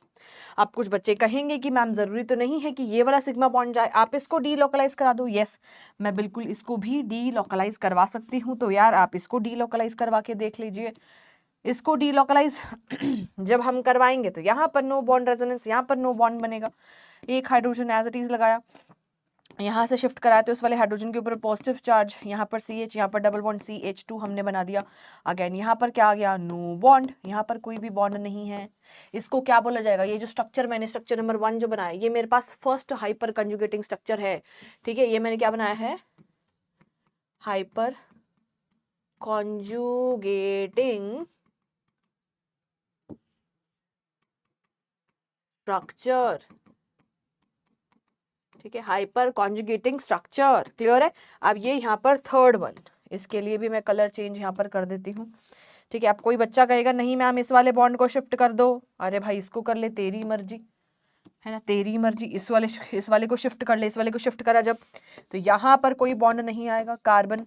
अब कुछ बच्चे कहेंगे कि मैम जरूरी तो नहीं है कि ये वाला सिग्मा बॉन्ड जाए, आप इसको डीलोकलाइज करा दो। यस, मैं बिल्कुल इसको भी डीलोकलाइज करवा सकती हूँ। तो यार आप इसको डीलोकलाइज करवा के देख लीजिए। इसको डीलोकलाइज जब हम करवाएंगे तो यहाँ पर नो बॉन्ड रेजोनेंस, यहाँ पर नो बॉन्ड बनेगा। एक हाइड्रोजन एज इट इज लगाया, यहाँ से शिफ्ट कराए तो उस वाले हाइड्रोजन के ऊपर पॉजिटिव चार्ज, यहाँ पर CH, यहाँ पर डबल बॉन्ड CH2 हमने बना दिया। अगेन यहाँ पर क्या आ गया? नो बॉन्ड, यहाँ पर कोई भी बॉन्ड नहीं है। इसको क्या बोला जाएगा? ये जो स्ट्रक्चर मैंने स्ट्रक्चर नंबर 1 जो बनाया, ये मेरे पास फर्स्ट हाइपर कंजुगेटिंग स्ट्रक्चर है, ठीक है। ये मैंने क्या बनाया है? हाइपर कॉन्जुगेटिंग स्ट्रक्चर, ठीक है, हाइपर कॉन्जुगेटिंग स्ट्रक्चर। क्लियर है? अब ये यहाँ पर थर्ड वन, इसके लिए भी मैं कलर चेंज यहाँ पर कर देती हूँ, ठीक है। अब कोई बच्चा कहेगा नहीं मैम इस वाले बॉन्ड को शिफ्ट कर दो, अरे भाई इसको कर ले, तेरी मर्जी, है ना, तेरी मर्जी। इस वाले को शिफ्ट कर ले, इस वाले को शिफ्ट करा जब, तो यहाँ पर कोई बॉन्ड नहीं आएगा। Carbon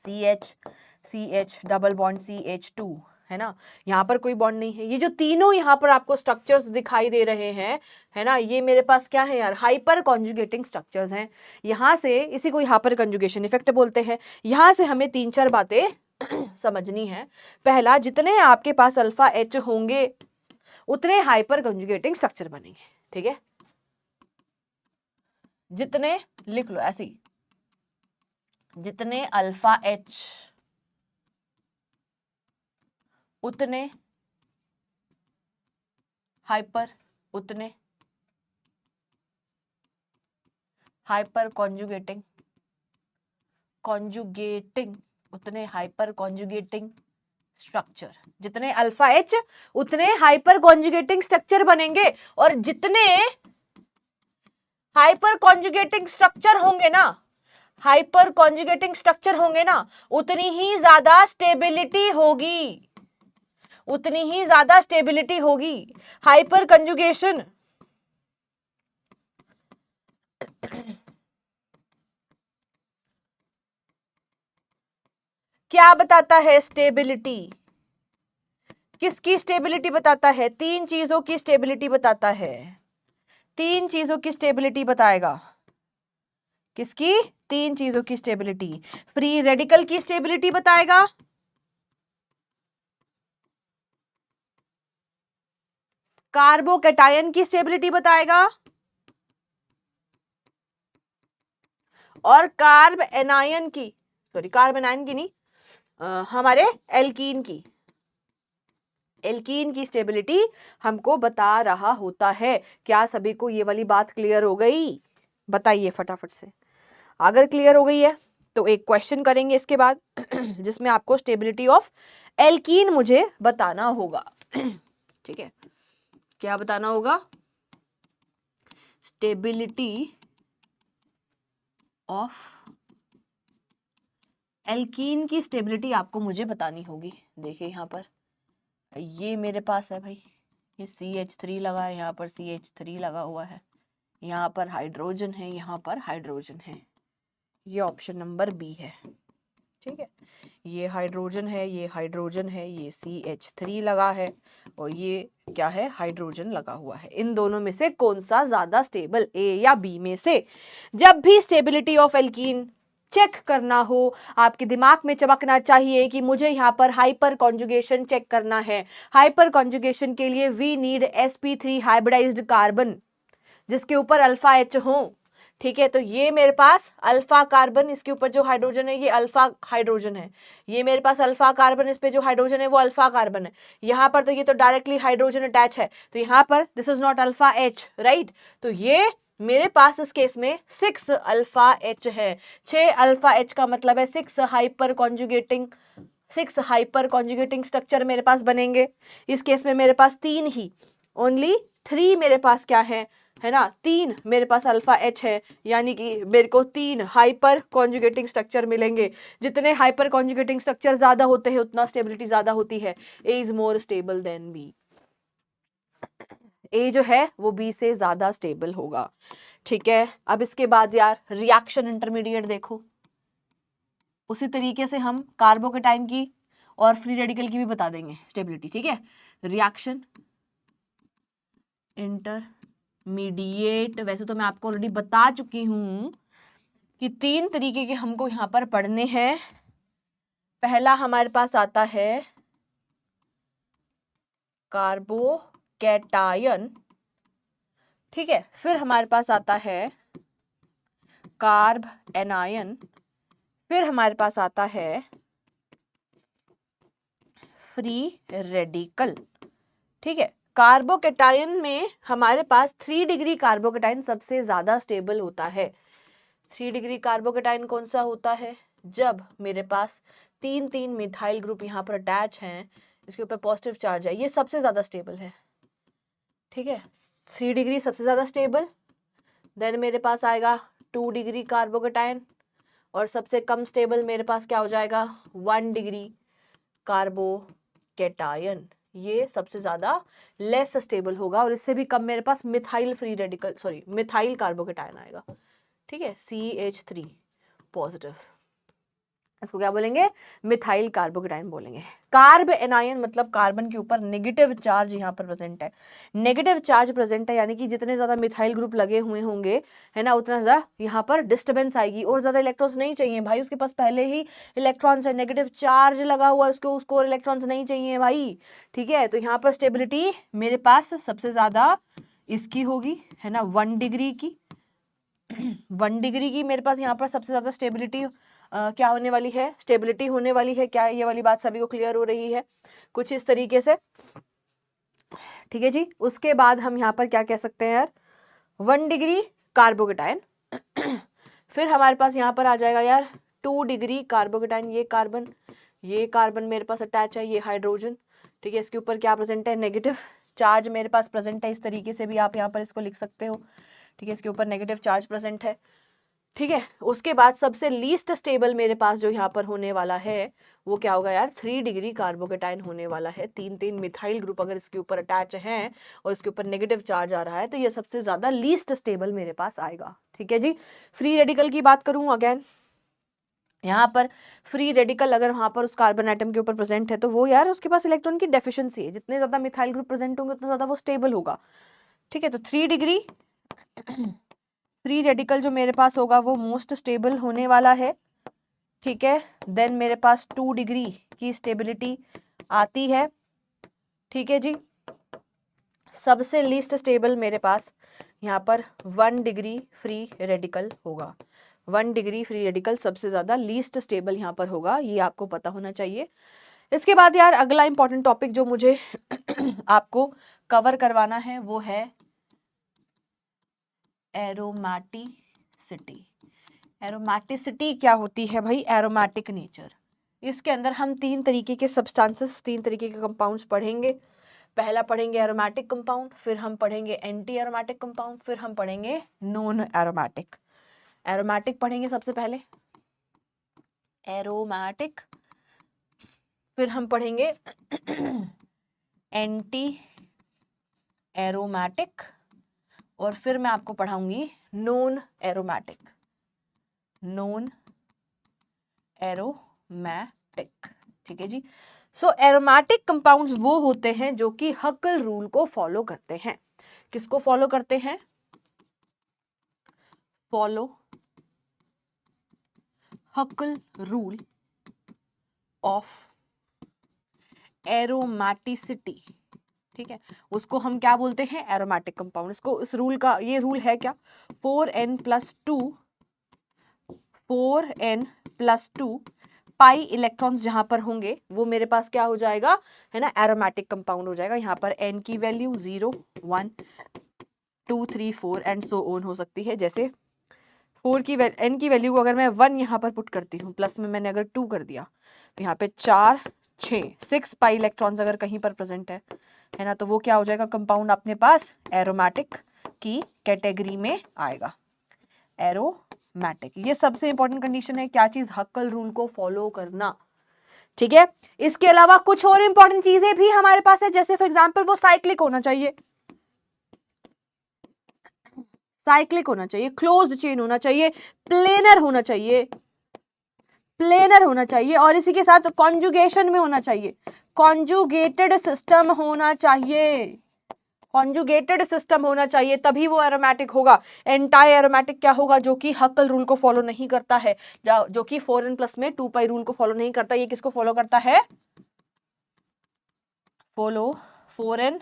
CH double bond CH2, है ना, यहाँ पर कोई बॉन्ड नहीं है। ये जो तीनों यहाँ पर आपको स्ट्रक्चर्स दिखाई दे रहे हैं, है ना, ये मेरे पास क्या है यार? हाइपर कॉन्जुगेटिंग स्ट्रक्चर्स हैं। यहाँ से इसी को हाइपर कॉन्जुगेशन इफेक्ट बोलते हैं। यहाँ से हमें 3-4 बातें समझनी है। पहला, जितने आपके पास अल्फा H होंगे उतने हाइपर कॉन्जुगेटिंग स्ट्रक्चर बनेंगे, ठीक है। जितने, लिख लो ऐसे ही, जितने अल्फा H उतने हाइपर, उतने हाइपर कॉन्जुगेटिंग उतने हाइपर कॉन्जुगेटिंग स्ट्रक्चर। जितने अल्फा H उतने हाइपर कॉन्जुगेटिंग स्ट्रक्चर बनेंगे, और जितने हाइपर कॉन्जुगेटिंग स्ट्रक्चर होंगे ना, हाइपर कॉन्जुगेटिंग स्ट्रक्चर होंगे ना, उतनी ही ज्यादा स्टेबिलिटी होगी, उतनी ही ज्यादा स्टेबिलिटी होगी। हाइपर कंजुगेशन क्या बताता है स्टेबिलिटी, किसकी स्टेबिलिटी बताता है, तीन चीजों की स्टेबिलिटी बताता है, तीन चीजों की स्टेबिलिटी बताएगा, किसकी, तीन चीजों की स्टेबिलिटी, फ्री रेडिकल की स्टेबिलिटी बताएगा, कार्बोकैटायन की स्टेबिलिटी बताएगा, और कार्ब एनायन की, सॉरी कार्ब एनायन की नहीं, हमारे एल्कीन की, एल्कीन की स्टेबिलिटी हमको बता रहा होता है। क्या सभी को ये वाली बात क्लियर हो गई, बताइए फटाफट से। अगर क्लियर हो गई है तो एक क्वेश्चन करेंगे इसके बाद जिसमें आपको स्टेबिलिटी ऑफ एल्कीन मुझे बताना होगा। ठीक है, क्या बताना होगा, स्टेबिलिटी ऑफ एल्कीन की स्टेबिलिटी आपको मुझे बतानी होगी। देखिए यहाँ पर ये मेरे पास है भाई, ये CH3 लगा है, यहाँ पर CH3 लगा हुआ है, यहाँ पर हाइड्रोजन है, यहाँ पर हाइड्रोजन है, ये ऑप्शन नंबर बी है। ठीक है, ये हाइड्रोजन है, ये हाइड्रोजन है, ये CH3 लगा है, और ये क्या है, हाइड्रोजन लगा हुआ है। इन दोनों में से कौन सा ज्यादा स्टेबल, ए या बी में से। जब भी स्टेबिलिटी ऑफ एल्कीन चेक करना हो, आपके दिमाग में चमकना चाहिए कि मुझे यहाँ पर हाइपर कॉन्जुगेशन चेक करना है। हाइपर कॉन्जुगेशन के लिए we need sp3 hybridised carbon जिसके ऊपर अल्फा H हो। ठीक है, तो ये मेरे पास अल्फा कार्बन, इसके ऊपर जो हाइड्रोजन है ये अल्फा हाइड्रोजन है, ये मेरे पास अल्फा कार्बन, इस पे जो हाइड्रोजन है वो अल्फा कार्बन है। यहाँ पर तो ये तो डायरेक्टली हाइड्रोजन अटैच है, तो यहाँ पर this is not alpha H, right. तो ये मेरे पास इस केस में 6 अल्फा H है। 6 अल्फा H का मतलब है 6 हाइपर कॉन्जुगेटिंग स्ट्रक्चर मेरे पास बनेंगे। इस केस में मेरे पास 3 ही, ओनली 3 मेरे पास क्या है ना, 3 मेरे पास अल्फा H है, यानी कि मेरे को 3 हाइपर कॉन्जुगेटिंग स्ट्रक्चर मिलेंगे। जितने हाइपर कॉन्जुगेटिंग स्ट्रक्चर ज्यादा होते हैं उतना स्टेबिलिटी ज्यादा होती है। A is more stable than B, A जो है वो बी से ज्यादा स्टेबल होगा। ठीक है, अब इसके बाद यार रिएक्शन इंटरमीडिएट देखो, उसी तरीके से हम कार्बोकेटाइन की और फ्री रेडिकल की भी बता देंगे स्टेबिलिटी। ठीक है, रिएक्शन इंटरमीडिएट, वैसे तो मैं आपको ऑलरेडी बता चुकी हूं कि 3 तरीके के हमको यहाँ पर पढ़ने हैं। पहला हमारे पास आता है कार्बोकैटायन, ठीक है, फिर हमारे पास आता है कार्ब एनायन, फिर हमारे पास आता है फ्री रेडिकल। ठीक है, कार्बोकैटायन में हमारे पास 3 डिग्री कार्बोकैटायन सबसे ज्यादा स्टेबल होता है। 3 डिग्री कार्बोकैटायन कौन सा होता है, जब मेरे पास 3 मिथाइल ग्रुप यहाँ पर अटैच हैं, इसके ऊपर पॉजिटिव चार्ज है, ये सबसे ज्यादा स्टेबल है। ठीक है, 3 डिग्री सबसे ज्यादा स्टेबल, देन मेरे पास आएगा 2 डिग्री कार्बोकैटायन, और सबसे कम स्टेबल मेरे पास क्या हो जाएगा 1 डिग्री कार्बोकैटायन, ये सबसे ज्यादा लेस स्टेबल होगा, और इससे भी कम मेरे पास methyl free radical, sorry methyl carbocation आएगा। ठीक है, CH3 पॉजिटिव, इसको क्या बोलेंगे, मिथाइल कार्बोकैटायन बोलेंगे। कार्ब एनायन मतलब कार्बन के ऊपर नेगेटिव चार्ज यहाँ पर प्रेजेंट है, नेगेटिव चार्ज प्रेजेंट है, यानी कि जितने ज्यादा मिथाइल ग्रुप लगे हुए होंगे, है ना, उतना ज्यादा यहाँ पर डिस्टर्बेंस आएगी, और ज्यादा इलेक्ट्रॉन्स नहीं चाहिए भाई, उसके पास पहले ही इलेक्ट्रॉन्स है, नेगेटिव चार्ज लगा हुआ है, उसको इलेक्ट्रॉन्स नहीं चाहिए भाई। ठीक है, तो यहाँ पर स्टेबिलिटी मेरे पास सबसे ज्यादा इसकी होगी, है ना, 1 डिग्री की। 1 डिग्री की मेरे पास यहाँ पर सबसे ज्यादा स्टेबिलिटी क्या होने वाली है, स्टेबिलिटी होने वाली है। क्या ये वाली बात सभी को क्लियर हो रही है, कुछ इस तरीके से। ठीक है जी, उसके बाद हम यहाँ पर क्या कह सकते हैं यार, 1 डिग्री कार्बोकैटायन फिर हमारे पास यहाँ पर आ जाएगा यार 2 डिग्री कार्बोकैटायन, ये कार्बन मेरे पास अटैच है, ये हाइड्रोजन। ठीक है, इसके ऊपर क्या प्रेजेंट है, नेगेटिव चार्ज मेरे पास प्रेजेंट है, इस तरीके से भी आप यहाँ पर इसको लिख सकते हो। ठीक है, इसके ऊपर नेगेटिव चार्ज प्रेजेंट है। ठीक है, उसके बाद सबसे लीस्ट स्टेबल मेरे पास जो यहाँ पर होने वाला है वो क्या होगा यार, 3 डिग्री कार्बोकैटायन होने वाला है। 3 मिथाइल ग्रुप अगर इसके ऊपर अटैच हैं और इसके ऊपर नेगेटिव चार्ज आ रहा है, तो ये सबसे ज्यादा लीस्ट स्टेबल मेरे पास आएगा। ठीक है जी, फ्री रेडिकल की बात करूं अगेन, यहाँ पर फ्री रेडिकल अगर वहाँ पर उस कार्बन एटम के ऊपर प्रेजेंट है तो वो यार उसके पास इलेक्ट्रॉन की डेफिशिएंसी है, जितने ज़्यादा मिथाइल ग्रुप प्रेजेंट होंगे उतना ज़्यादा वो स्टेबल होगा। ठीक है, तो 3 डिग्री फ्री रेडिकल जो मेरे पास होगा वो मोस्ट स्टेबल होने वाला है। ठीक है, देन मेरे पास 2 डिग्री की स्टेबिलिटी आती है। ठीक है जी, सबसे लीस्ट स्टेबल मेरे पास यहाँ पर 1 डिग्री फ्री रेडिकल होगा। 1 डिग्री फ्री रेडिकल सबसे ज़्यादा लीस्ट स्टेबल यहाँ पर होगा, ये आपको पता होना चाहिए। इसके बाद यार अगला इंपॉर्टेंट टॉपिक जो मुझे आपको कवर करवाना है वो है एरोमेटिसिटी। एरोमेटिसिटी क्या होती है भाई? Aromatic nature. इसके अंदर हम 3 तरीके के सब्सटेंसेस, 3 तरीके के कंपाउंड्स पढ़ेंगे। पहला पढ़ेंगे एरोमेटिक कंपाउंड, फिर हम पढ़ेंगे एंटी एरोमेटिक कंपाउंड, फिर हम पढ़ेंगे नॉन एरोमेटिक। एरोमेटिक पढ़ेंगे सबसे पहले, एरोमेटिक, फिर हम पढ़ेंगे एंटी एरोमेटिक, और फिर मैं आपको पढ़ाऊंगी नॉन एरोमेटिक। नॉन एरोमेटिक, ठीक है जी। सो एरोमेटिक कंपाउंड्स वो होते हैं जो कि हक्केल रूल को फॉलो करते हैं। किसको फॉलो करते हैं? Follow Huckel rule of aromaticity. ठीक है, उसको हम क्या बोलते हैं? Aromatic compound. इसको, इस रूल का, ये रूल है क्या? 4n+2 पाई इलेक्ट्रॉन्स जहां पर होंगे वो मेरे पास क्या हो जाएगा, है ना, एरोमेटिक कंपाउंड हो जाएगा। यहाँ पर n की वैल्यू 0, 1, 2, 3, 4 एंड सो ऑन हो सकती है। जैसे n की वैल्यू को अगर मैं 1 यहाँ पर पुट करती हूँ, प्लस में मैंने अगर 2 कर दिया, तो यहाँ पे 4, 6 पाई इलेक्ट्रॉन्स अगर कहीं पर प्रेजेंट है ना, तो वो क्या हो जाएगा? कंपाउंड अपने पास एरोमेटिक की कैटेगरी में आएगा। एरोमेटिक, ये सबसे इंपॉर्टेंट कंडीशन है। क्या चीज? हक्केल रूल को फॉलो करना। ठीक है, इसके अलावा कुछ और इंपॉर्टेंट चीजें भी हमारे पास है, जैसे फॉर एग्जांपल वो साइक्लिक होना चाहिए, साइक्लिक होना चाहिए, क्लोज्ड चेन होना चाहिए, प्लेनर होना चाहिए, प्लेनर होना चाहिए, और इसी के साथ कॉन्जुगेशन में होना चाहिए, कॉन्जुगेटेड सिस्टम होना चाहिए, कॉन्जुगेटेड सिस्टम होना चाहिए, तभी वो एरोमेटिक होगा। एंटाई एरोमेटिक क्या होगा? जो कि हक्केल रूल को फॉलो नहीं करता है, जो कि 4n+ में 2 पाई रूल को फॉलो नहीं करता। ये किसको फॉलो करता है? फॉलो 4n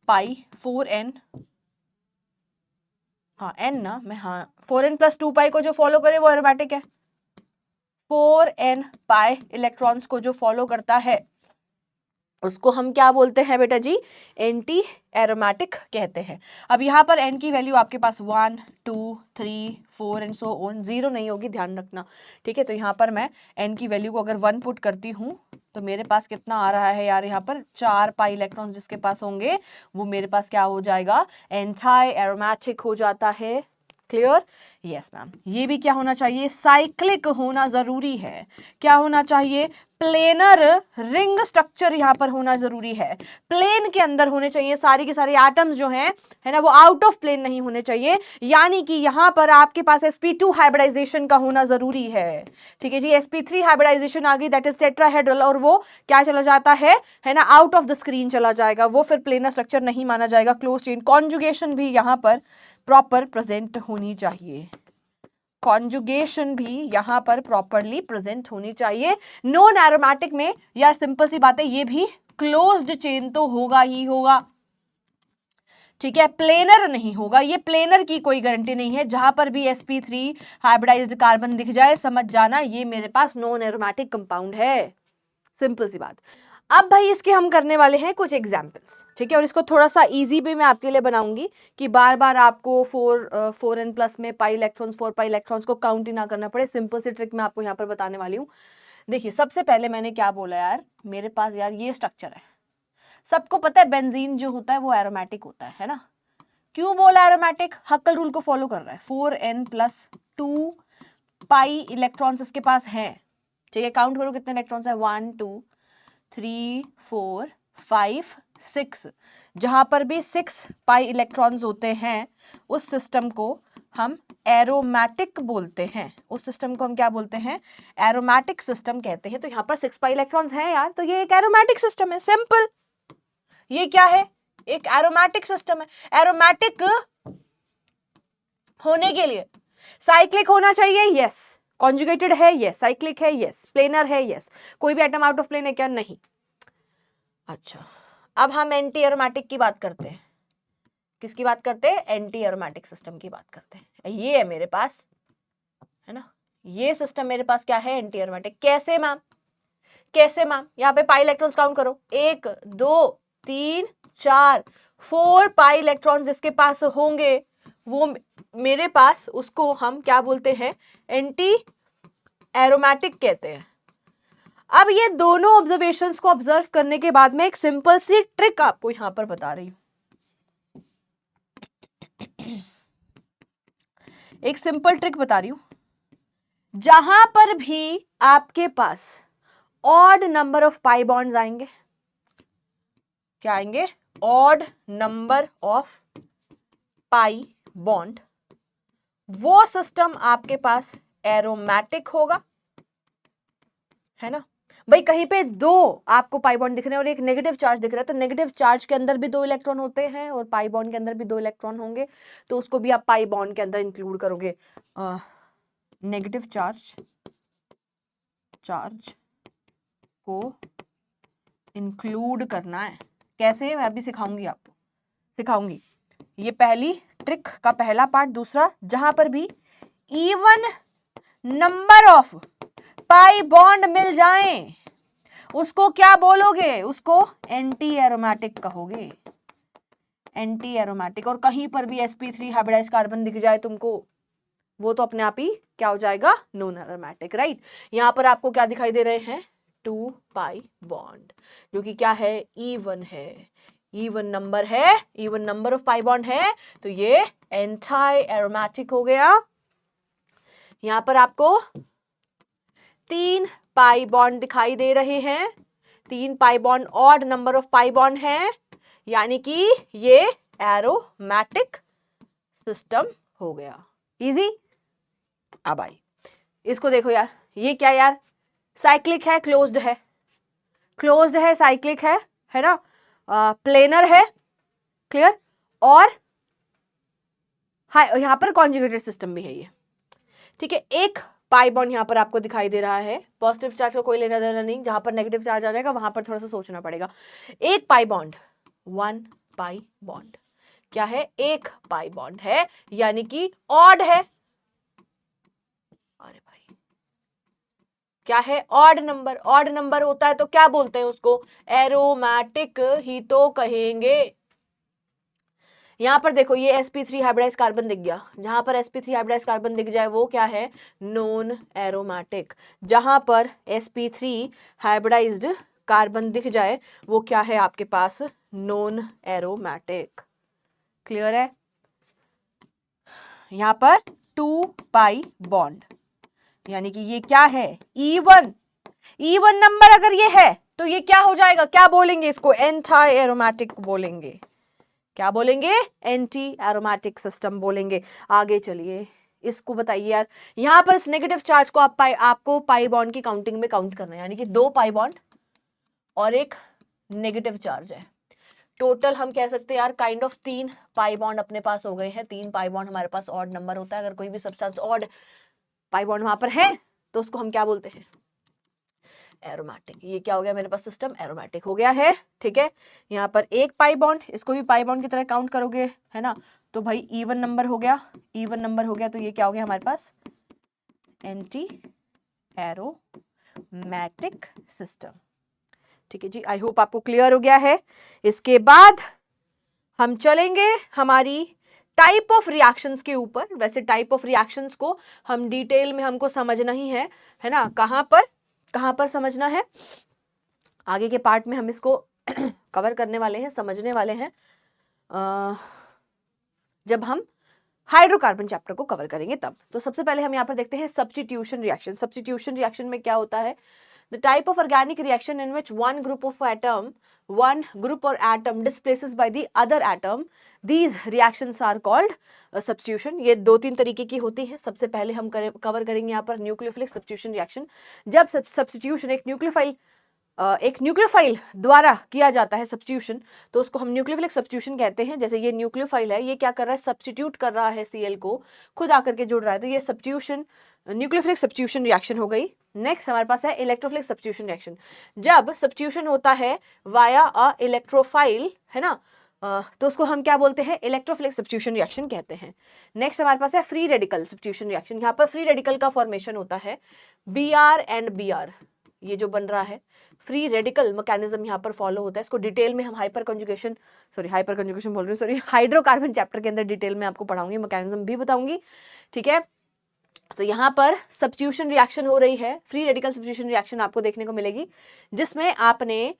पाई, 4n, हाँ n ना, मैं, हाँ 4n+2 पाई को जो फॉलो करे वो एरोमेटिक है। 4n पाई इलेक्ट्रॉन्स को जो फॉलो करता है उसको हम क्या बोलते हैं बेटा जी? एंटी एरोमेटिक कहते हैं। अब यहाँ पर n की वैल्यू आपके पास 1, 2, 3, 4 एंड सो ऑन, 0 नहीं होगी, ध्यान रखना। ठीक है, तो यहाँ पर मैं n की वैल्यू को अगर 1 पुट करती हूँ तो मेरे पास कितना आ रहा है यार? यहाँ पर 4 पाई इलेक्ट्रॉन्स जिसके पास होंगे वो मेरे पास क्या हो जाएगा? एंटी एरोमेटिक हो जाता है। क्लियर? Yes ma'am. ये भी क्या होना चाहिए? साइक्लिक होना जरूरी है। क्या होना चाहिए? प्लेनर रिंग स्ट्रक्चर यहाँ पर होना जरूरी है। प्लेन के अंदर होने चाहिए सारी के सारे एटम्स जो हैं, है ना, वो आउट ऑफ प्लेन नहीं होने चाहिए। यानी कि यहाँ पर आपके पास sp2 हाइब्रिडाइजेशन का होना जरूरी है। ठीक है जी, sp3 हाइब्रिडाइजेशन आ गई, दैट इज टेट्राहेड्रल, और वो क्या चला जाता है ना, आउट ऑफ द स्क्रीन चला जाएगा, वो फिर प्लेनर स्ट्रक्चर नहीं माना जाएगा। क्लोज चेन कॉन्जुगेशन भी यहाँ पर प्रॉपर प्रेजेंट होनी चाहिए, कॉन्जुगेशन भी यहाँ पर प्रॉपरली प्रेजेंट होनी चाहिए। नॉन एरोमेटिक में यार सिंपल सी बात है, ये भी क्लोज्ड चेन तो होगा ही होगा। ठीक है, प्लेनर नहीं होगा, ये प्लेनर की कोई गारंटी नहीं है। जहां पर भी sp3 हाइब्रिडाइज्ड कार्बन दिख जाए समझ जाना ये मेरे पास नॉन एरोमेटिक कंपाउंड है। सिंपल सी बात। अब भाई इसके हम करने वाले हैं कुछ एग्जाम्पल्स। ठीक है, और इसको थोड़ा सा इजी भी मैं आपके लिए बनाऊंगी कि बार बार आपको 4n+ में पाई इलेक्ट्रॉन्स, 4 पाई इलेक्ट्रॉन्स को काउंट ही ना करना पड़े। सिंपल सी ट्रिक मैं आपको यहाँ पर बताने वाली हूँ। देखिए, सबसे पहले मैंने क्या बोला यार, मेरे पास यार ये स्ट्रक्चर है। सबको पता है बेंजीन जो होता है वो एरोमेटिक होता है ना। क्यों बोला एरोमेटिक? हक्केल रूल को फॉलो कर रहा है। 4n+2 पाई इलेक्ट्रॉन्स इसके पास हैं। ठीक है, काउंट करो कितने इलेक्ट्रॉन्स है? 1, 2, 3, 4, 5, 6। जहां पर भी 6 पाई इलेक्ट्रॉन्स होते हैं उस सिस्टम को हम एरोमेटिक बोलते हैं, उस सिस्टम को हम क्या बोलते हैं, एरोमेटिक सिस्टम कहते हैं। तो यहाँ पर 6 पाई इलेक्ट्रॉन्स हैं यार, तो ये एक एरोमेटिक सिस्टम है, सिंपल। ये क्या है, एक एरोमेटिक सिस्टम है। एरोमेटिक होने के लिए साइक्लिक होना चाहिए, यस। कॉन्जुगेटेड है, यस। साइक्लिक है, यस। प्लेनर है, यस। कोई भी एटम आउट ऑफ प्लेन है क्या, नहीं। अच्छा, अब हम एंटी एरोमेटिक की बात करते हैं। किसकी बात करते हैं, एंटी एरोमेटिक सिस्टम की बात करते हैं। ये है मेरे पास, है ना, ये सिस्टम मेरे पास क्या है, एंटी एरोमेटिक। कैसे मैम, कैसे मैम, यहाँ पे पाई इलेक्ट्रॉन्स काउंट करो, 1 2 3 4 4 पाई इलेक्ट्रॉन्स जिसके पास होंगे वो मेरे पास, उसको हम क्या बोलते हैं, एंटी एरोमेटिक कहते हैं। अब ये दोनों ऑब्जर्वेशंस को ऑब्जर्व करने के बाद में एक सिंपल सी ट्रिक आपको यहां पर बता रही हूं। एक सिंपल ट्रिक बता रही हूं, जहां पर भी आपके पास odd number of pi bonds आएंगे, क्या आएंगे, odd number of pi bond, वो सिस्टम आपके पास एरोमेटिक होगा, है ना। भाई कहीं पे 2 आपको पाई बॉन्ड दिख रहे हैं और एक नेगेटिव चार्ज दिख रहा है, तो नेगेटिव चार्ज के अंदर भी 2 इलेक्ट्रॉन होते हैं और पाई बॉन्ड के अंदर भी 2 इलेक्ट्रॉन होंगे, तो उसको भी आप पाई बॉन्ड के अंदर इंक्लूड करोगे। नेगेटिव चार्ज को इंक्लूड करना है, कैसे, मैं अभी सिखाऊंगी आपको, सिखाऊंगी। ये पहली ट्रिक का पहला पार्ट। दूसरा, जहां पर भी even number of pi bond मिल जाएं, उसको क्या बोलोगे, उसको एंटी एरोमेटिक कहोगे, एंटी एरोमेटिक। और कहीं पर भी sp3 हाइब्रिडाइज्ड कार्बन दिख जाए तुमको, वो तो अपने आप ही क्या हो जाएगा, नॉन एरोमेटिक, राइट। यहां पर आपको क्या दिखाई दे रहे हैं, 2 पाई बॉन्ड, जो कि क्या है, इवन है, इवन नंबर है, even number of pi bond है, तो ये एंटी एरोमेटिक हो गया। यहां पर आपको 3 पाई बॉन्ड दिखाई दे रहे हैं, 3 pi bond odd number of pi bond है, यानी कि ये एरोमेटिक सिस्टम हो गया। इजी। अब आई, इसको देखो यार, ये क्या यार, साइक्लिक है, क्लोज्ड है, क्लोज्ड है, साइक्लिक है ना, प्लेनर है, क्लियर, और यहां पर कॉन्जुगेटेड सिस्टम भी है ये, ठीक है। एक पाई बॉन्ड यहां पर आपको दिखाई दे रहा है, पॉजिटिव चार्ज का कोई लेना देना नहीं, जहां पर नेगेटिव चार्ज आ जाएगा वहां पर थोड़ा सा सोचना पड़ेगा। एक पाई बॉन्ड, 1 पाई बॉन्ड, क्या है, एक पाई बॉन्ड है, यानी कि ऑड है। अरे भाई क्या है, ऑड नंबर, ऑड नंबर होता है तो क्या बोलते हैं उसको, एरोमेटिक ही तो कहेंगे। यहां पर देखो, ये sp3 हाइब्रिडाइज्ड कार्बन दिख गया, जहां पर sp3 हाइब्रिडाइज्ड कार्बन दिख जाए वो क्या है, नॉन एरोमेटिक। जहां पर sp3 हाइब्रिडाइज्ड कार्बन दिख जाए वो क्या है आपके पास, नॉन एरोमेटिक। क्लियर है। यहां पर 2 पाई बॉन्ड, यानी कि ये क्या है, इवन, इवन नंबर अगर ये है तो ये क्या हो जाएगा, क्या बोलेंगे इसको, एंटी एरोमेटिक बोलेंगे। क्या बोलेंगे, एंटी एरोमेटिक सिस्टम बोलेंगे। आगे चलिए, इसको बताइए यार, यहां पर इस नेगेटिव चार्ज को आपको पाई बॉन्ड की काउंटिंग में काउंट करना है, यानी कि 2 पाई बॉन्ड और एक नेगेटिव चार्ज है, टोटल हम कह सकते हैं यार काइंड ऑफ 3 पाई बॉन्ड अपने पास हो गए हैं। 3 पाई बॉन्ड हमारे पास ऑड नंबर होता है, अगर कोई भी सब्सटेंस ऑड पाई बॉन्ड वहां पर है तो उसको हम क्या बोलते हैं, एरोमेटिक। ये क्या हो गया मेरे पास, सिस्टम एरोमेटिक हो गया है, ठीक है। यहाँ पर एक पाई बॉन्ड, इसको भी पाई बॉन्ड की तरह काउंट करोगे, है ना, तो भाई इवन नंबर हो गया, इवन नंबर हो गया, तो ये क्या हो गया हमारे पास, एंटी एरोमेटिक सिस्टम। ठीक है जी, आई होप आपको क्लियर हो गया है। इसके बाद हम चलेंगे हमारी टाइप ऑफ रिएक्शंस के ऊपर। वैसे टाइप ऑफ रिएक्शंस को हम डिटेल में हमको समझना ही है ना, कहाँ पर समझना है, आगे के पार्ट में हम इसको कवर करने वाले हैं, समझने वाले हैं, जब हम हाइड्रोकार्बन चैप्टर को कवर करेंगे तब। तो सबसे पहले हम यहाँ पर देखते हैं सब्स्टिट्यूशन रिएक्शन। सब्स्टिट्यूशन रिएक्शन में क्या होता है, the type of organic reaction in which one group और atom displaces by the other atom, these reactions are called substitution. ये 2-3 तरीके की होती है। सबसे पहले हम कवर करेंगे यहाँ पर न्यूक्लियोफिलिक सब्स्टिट्यूशन रिएक्शन। जब सब्स्टिट्यूशन एक न्यूक्लियोफाइल द्वारा किया जाता है सब्स्टिट्यूशन, तो उसको हम न्यूक्लियोफिलिक सब्स्टिट्यूशन कहते हैं। जैसे ये न्यूक्लियोफाइल है, ये क्या कर रहा है, सब्स्टिट्यूट कर रहा है Cl को, खुद आकर के जुड़ रहा है, तो ये सब्स्टिट्यूशन न्यूक्लियोफिलिक सब्स्टिट्यूशन रिएक्शन हो गई। नेक्स्ट हमारे पास है इलेक्ट्रोफिलिक सब्स्टिट्यूशन रिएक्शन। जब सब्स्टिट्यूशन होता है वाया अ इलेक्ट्रोफाइल, है ना, तो उसको हम क्या बोलते हैं, इलेक्ट्रोफिलिक सब्स्टिट्यूशन रिएक्शन कहते हैं। नेक्स्ट हमारे पास है फ्री रेडिकल सब्स्टिट्यूशन रिएक्शन। यहाँ पर फ्री रेडिकल का फॉर्मेशन होता है Br एंड Br, ये जो बन रहा है फ्री रेडिकल मैकेनिज्म यहाँ पर फॉलो होता है। इसको डिटेल में हम हाइड्रोकार्बन चैप्टर के अंदर डिटेल में आपको पढ़ाऊंगी, मैकेनिज्म भी बताऊंगी, ठीक है। तो यहाँ पर सब्स्टिट्यूशन रिएक्शन हो रही है, फ्री रेडिकल सब्स्टिट्यूशन रिएक्शन आपको देखने को मिलेगी, जिसमें आपने,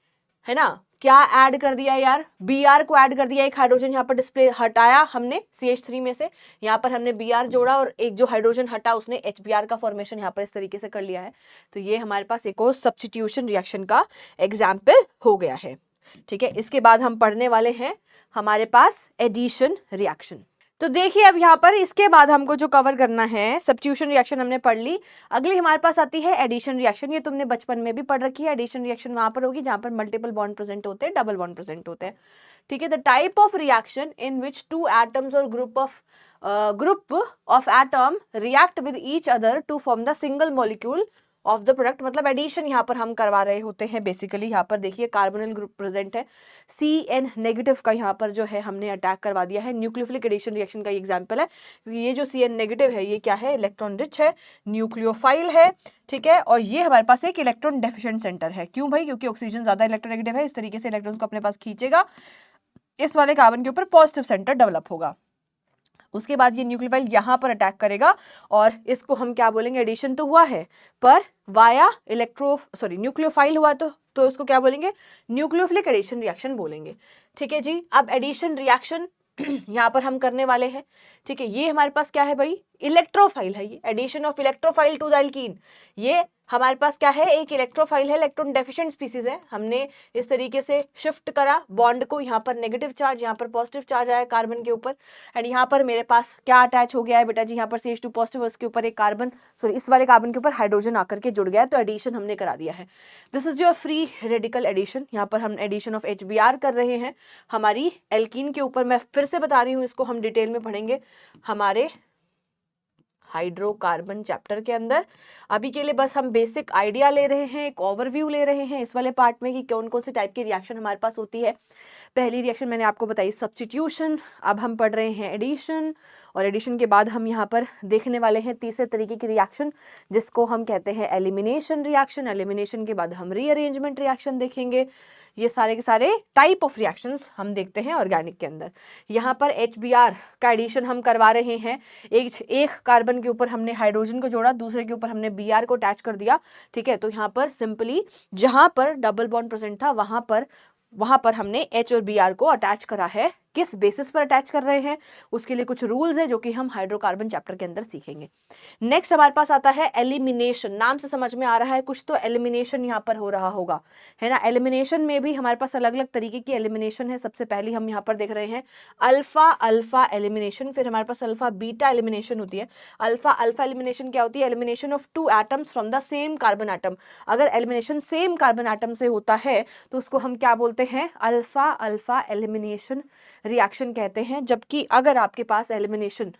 है ना, क्या ऐड कर दिया यार, Br को ऐड कर दिया, एक हाइड्रोजन यहाँ पर डिस्प्ले हटाया हमने CH3 में से, यहाँ पर हमने Br जोड़ा और एक जो हाइड्रोजन हटा उसने HBr का फॉर्मेशन यहाँ पर इस तरीके से कर लिया है। तो ये हमारे पास एक और सब्स्टिट्यूशन रिएक्शन का एग्जाम्पल हो गया है, ठीक है। इसके बाद हम पढ़ने वाले हैं हमारे पास एडिशन रिएक्शन। तो देखिए अब यहाँ पर इसके बाद हमको जो कवर करना है, सब्स्टिट्यूशन रिएक्शन हमने पढ़ ली, अगली हमारे पास आती है एडिशन रिएक्शन। ये तुमने बचपन में भी पढ़ रखी है। एडिशन रिएक्शन वहां पर होगी जहां पर मल्टीपल बॉन्ड प्रेजेंट होते हैं, डबल बॉन्ड प्रेजेंट होते हैं, ठीक है। The type of reaction in which 2 atoms और group of atom react with each other to form the single molecule of the product. मतलब एडिशन यहाँ पर हम करवा रहे होते हैं बेसिकली। यहाँ पर देखिए कार्बोनिल ग्रुप प्रेजेंट है, Cn नेगेटिव का यहाँ पर जो है हमने अटैक करवा दिया है। न्यूक्लियोफिलिक एडिशन रिएक्शन का एग्जांपल है, क्योंकि ये जो Cn नेगेटिव है ये क्या है, इलेक्ट्रॉन रिच है, न्यूक्लियोफाइल है, ठीक है। और ये हमारे पास एक इलेक्ट्रॉन डेफिशिएंट सेंटर है। क्यों भाई, क्योंकि ऑक्सीजन ज्यादा इलेक्ट्रोनेगेटिव है, इस तरीके से इलेक्ट्रॉन को अपने पास खींचेगा, इस वाले कार्बन के ऊपर पॉजिटिव सेंटर डेवलप होगा। उसके बाद ये न्यूक्लियोफाइल यहाँ पर अटैक करेगा और इसको हम क्या बोलेंगे, एडिशन तो हुआ है पर वाया न्यूक्लियोफाइल हुआ, तो इसको क्या बोलेंगे, न्यूक्लियोफिलिक एडिशन रिएक्शन बोलेंगे, ठीक है जी। अब एडिशन रिएक्शन यहाँ पर हम करने वाले हैं, ठीक है। ये हमारे पास क्या है भाई, इलेक्ट्रोफाइल है, ये addition of electrophile to the alkene. ये हमारे पास क्या है, एक इलेक्ट्रोफाइल है, इलेक्ट्रॉन डेफिशिएंट स्पीसीज है। हमने इस तरीके से शिफ्ट करा बॉन्ड को, यहाँ पर नेगेटिव चार्ज, यहाँ पर पॉजिटिव चार्ज आया कार्बन के ऊपर, एंड यहाँ पर मेरे पास क्या अटैच हो गया है बेटा जी, यहाँ पर CH2 पॉजिटिव, उसके ऊपर एक कार्बन, इस वाले कार्बन के ऊपर हाइड्रोजन आकर के जुड़ गया है, तो एडिशन हमने करा दिया है। This is your free radical addition. यहाँ पर हम एडिशन ऑफ HBr कर रहे हैं हमारी एल्कीन के ऊपर। मैं फिर से बता रही हूँ, इसको हम डिटेल में पढ़ेंगे हमारे हाइड्रोकार्बन चैप्टर के अंदर। अभी के लिए बस हम बेसिक आइडिया ले रहे हैं, एक ओवरव्यू ले रहे हैं इस वाले पार्ट में कि कौन कौन से टाइप की रिएक्शन हमारे पास होती है। पहली रिएक्शन मैंने आपको बताई सब्स्टिट्यूशन, अब हम पढ़ रहे हैं एडिशन, और एडिशन के बाद हम यहाँ पर देखने वाले हैं तीसरे तरीके की रिएक्शन जिसको हम कहते हैं एलिमिनेशन रिएक्शन। एलिमिनेशन के बाद हम रीअरेंजमेंट रिएक्शन देखेंगे। ये सारे के सारे टाइप ऑफ रिएक्शंस हम देखते हैं ऑर्गेनिक के अंदर। यहाँ पर HBr का एडिशन हम करवा रहे हैं, एक कार्बन के ऊपर हमने हाइड्रोजन को जोड़ा, दूसरे के ऊपर हमने Br को अटैच कर दिया, ठीक है। तो यहाँ पर सिंपली जहाँ पर डबल बॉन्ड प्रेजेंट था वहाँ पर हमने H और Br को अटैच करा है। किस बेसिस पर अटैच कर रहे हैं उसके लिए कुछ रूल्स है जो कि हम हाइड्रोकार्बन चैप्टर के अंदर सीखेंगे। नेक्स्ट हमारे पास आता है एलिमिनेशन। नाम से समझ में आ रहा है कुछ तो एलिमिनेशन यहाँ पर हो रहा होगा, है ना। एलिमिनेशन में भी हमारे पास अलग अलग तरीके की एलिमिनेशन है। सबसे पहली हम यहाँ पर देख रहे हैं अल्फा अल्फा एलिमिनेशन, फिर हमारे पास अल्फा बीटा एलिमिनेशन होती है। अल्फा अल्फा एलिमिनेशन क्या होती है, elimination of 2 atoms from the same carbon atom. अगर एलिमिनेशन सेम कार्बन एटम से होता है तो उसको हम क्या बोलते हैं, अल्फा अल्फा एलिमिनेशन रिएक्शन कहते हैं। जबकि अगर आपके पास एलिमिनेशन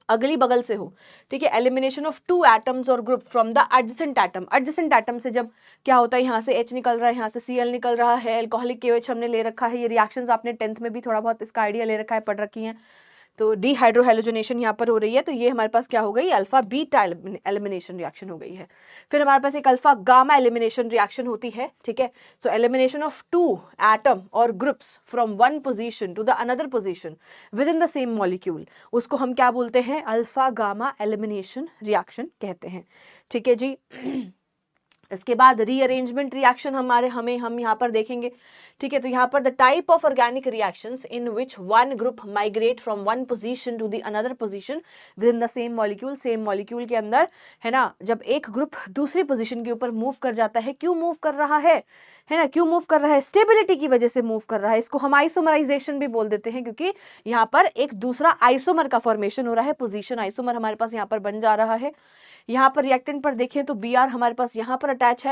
अगली बगल से हो, ठीक है, एलिमिनेशन ऑफ 2 एटम्स और group from the adjacent atom. Adjacent atom से जब क्या होता है, यहाँ से H निकल रहा है, यहाँ से Cl निकल रहा है, अल्कोहलिक KOH हमने ले रखा है। ये रिएक्शंस आपने 10th में भी थोड़ा बहुत इसका आइडिया ले रखा है, पढ़ रखी हैं। तो डिहाइड्रोहेलोजनेशन यहाँ पर हो रही है, तो ये हमारे पास क्या हो गई, अल्फा बीटा एलिमिनेशन रिएक्शन हो गई है। फिर हमारे पास एक अल्फा गामा एलिमिनेशन रिएक्शन होती है, ठीक है। सो एलिमिनेशन ऑफ 2 एटम और groups from one position to the another position within the same molecule, उसको हम क्या बोलते हैं, अल्फा गामा एलिमिनेशन रिएक्शन कहते हैं, ठीक है जी। इसके बाद रीअरेंजमेंट रिएक्शन हम यहाँ पर देखेंगे, ठीक है। तो यहाँ पर the type of organic reactions in which one group migrate from one position to the another position within the same molecule के अंदर, है ना, जब एक ग्रुप दूसरी पोजीशन के ऊपर मूव कर जाता है, क्यों मूव कर रहा है ना, क्यों मूव कर रहा है, स्टेबिलिटी की वजह से मूव कर रहा है। इसको हम आइसोमराइजेशन भी बोल देते हैं, क्योंकि यहाँ पर एक दूसरा आइसोमर का फॉर्मेशन हो रहा है, पोजीशन आइसोमर हमारे पास यहाँ पर बन जा रहा है। यहाँ पर रिएक्टेंट पर देखें तो Br हमारे पास यहाँ पर अटैच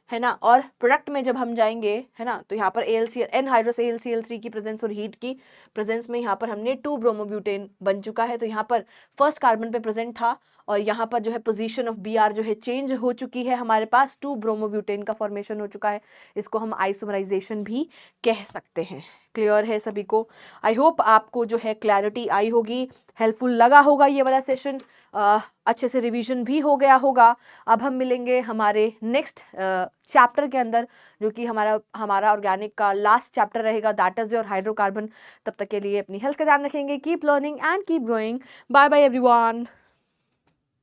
है ना, और प्रोडक्ट में जब हम जाएंगे, है ना, तो यहाँ पर AlCl एनहाइड्रस AlCl3 की प्रेजेंस और हीट की प्रेजेंस में यहाँ पर हमने 2 ब्रोमोब्यूटेन बन चुका है। तो यहाँ पर फर्स्ट कार्बन पे प्रेजेंट था और यहाँ पर जो है पोजीशन ऑफ Br जो है चेंज हो चुकी है, हमारे पास 2 ब्रोमोब्यूटेन का फॉर्मेशन हो चुका है। इसको हम आइसोमराइजेशन भी कह सकते हैं। क्लियर है सभी को? आई होप आपको जो है क्लैरिटी आई होगी, हेल्पफुल लगा होगा ये वाला सेशन, अच्छे से रिवीजन भी हो गया होगा। अब हम मिलेंगे हमारे नेक्स्ट चैप्टर के अंदर, जो कि हमारा ऑर्गेनिक का लास्ट चैप्टर रहेगा, दैट इज योर हाइड्रोकार्बन। तब तक के लिए अपनी हेल्थ का ध्यान रखेंगे। Keep learning and keep growing. Bye bye everyone.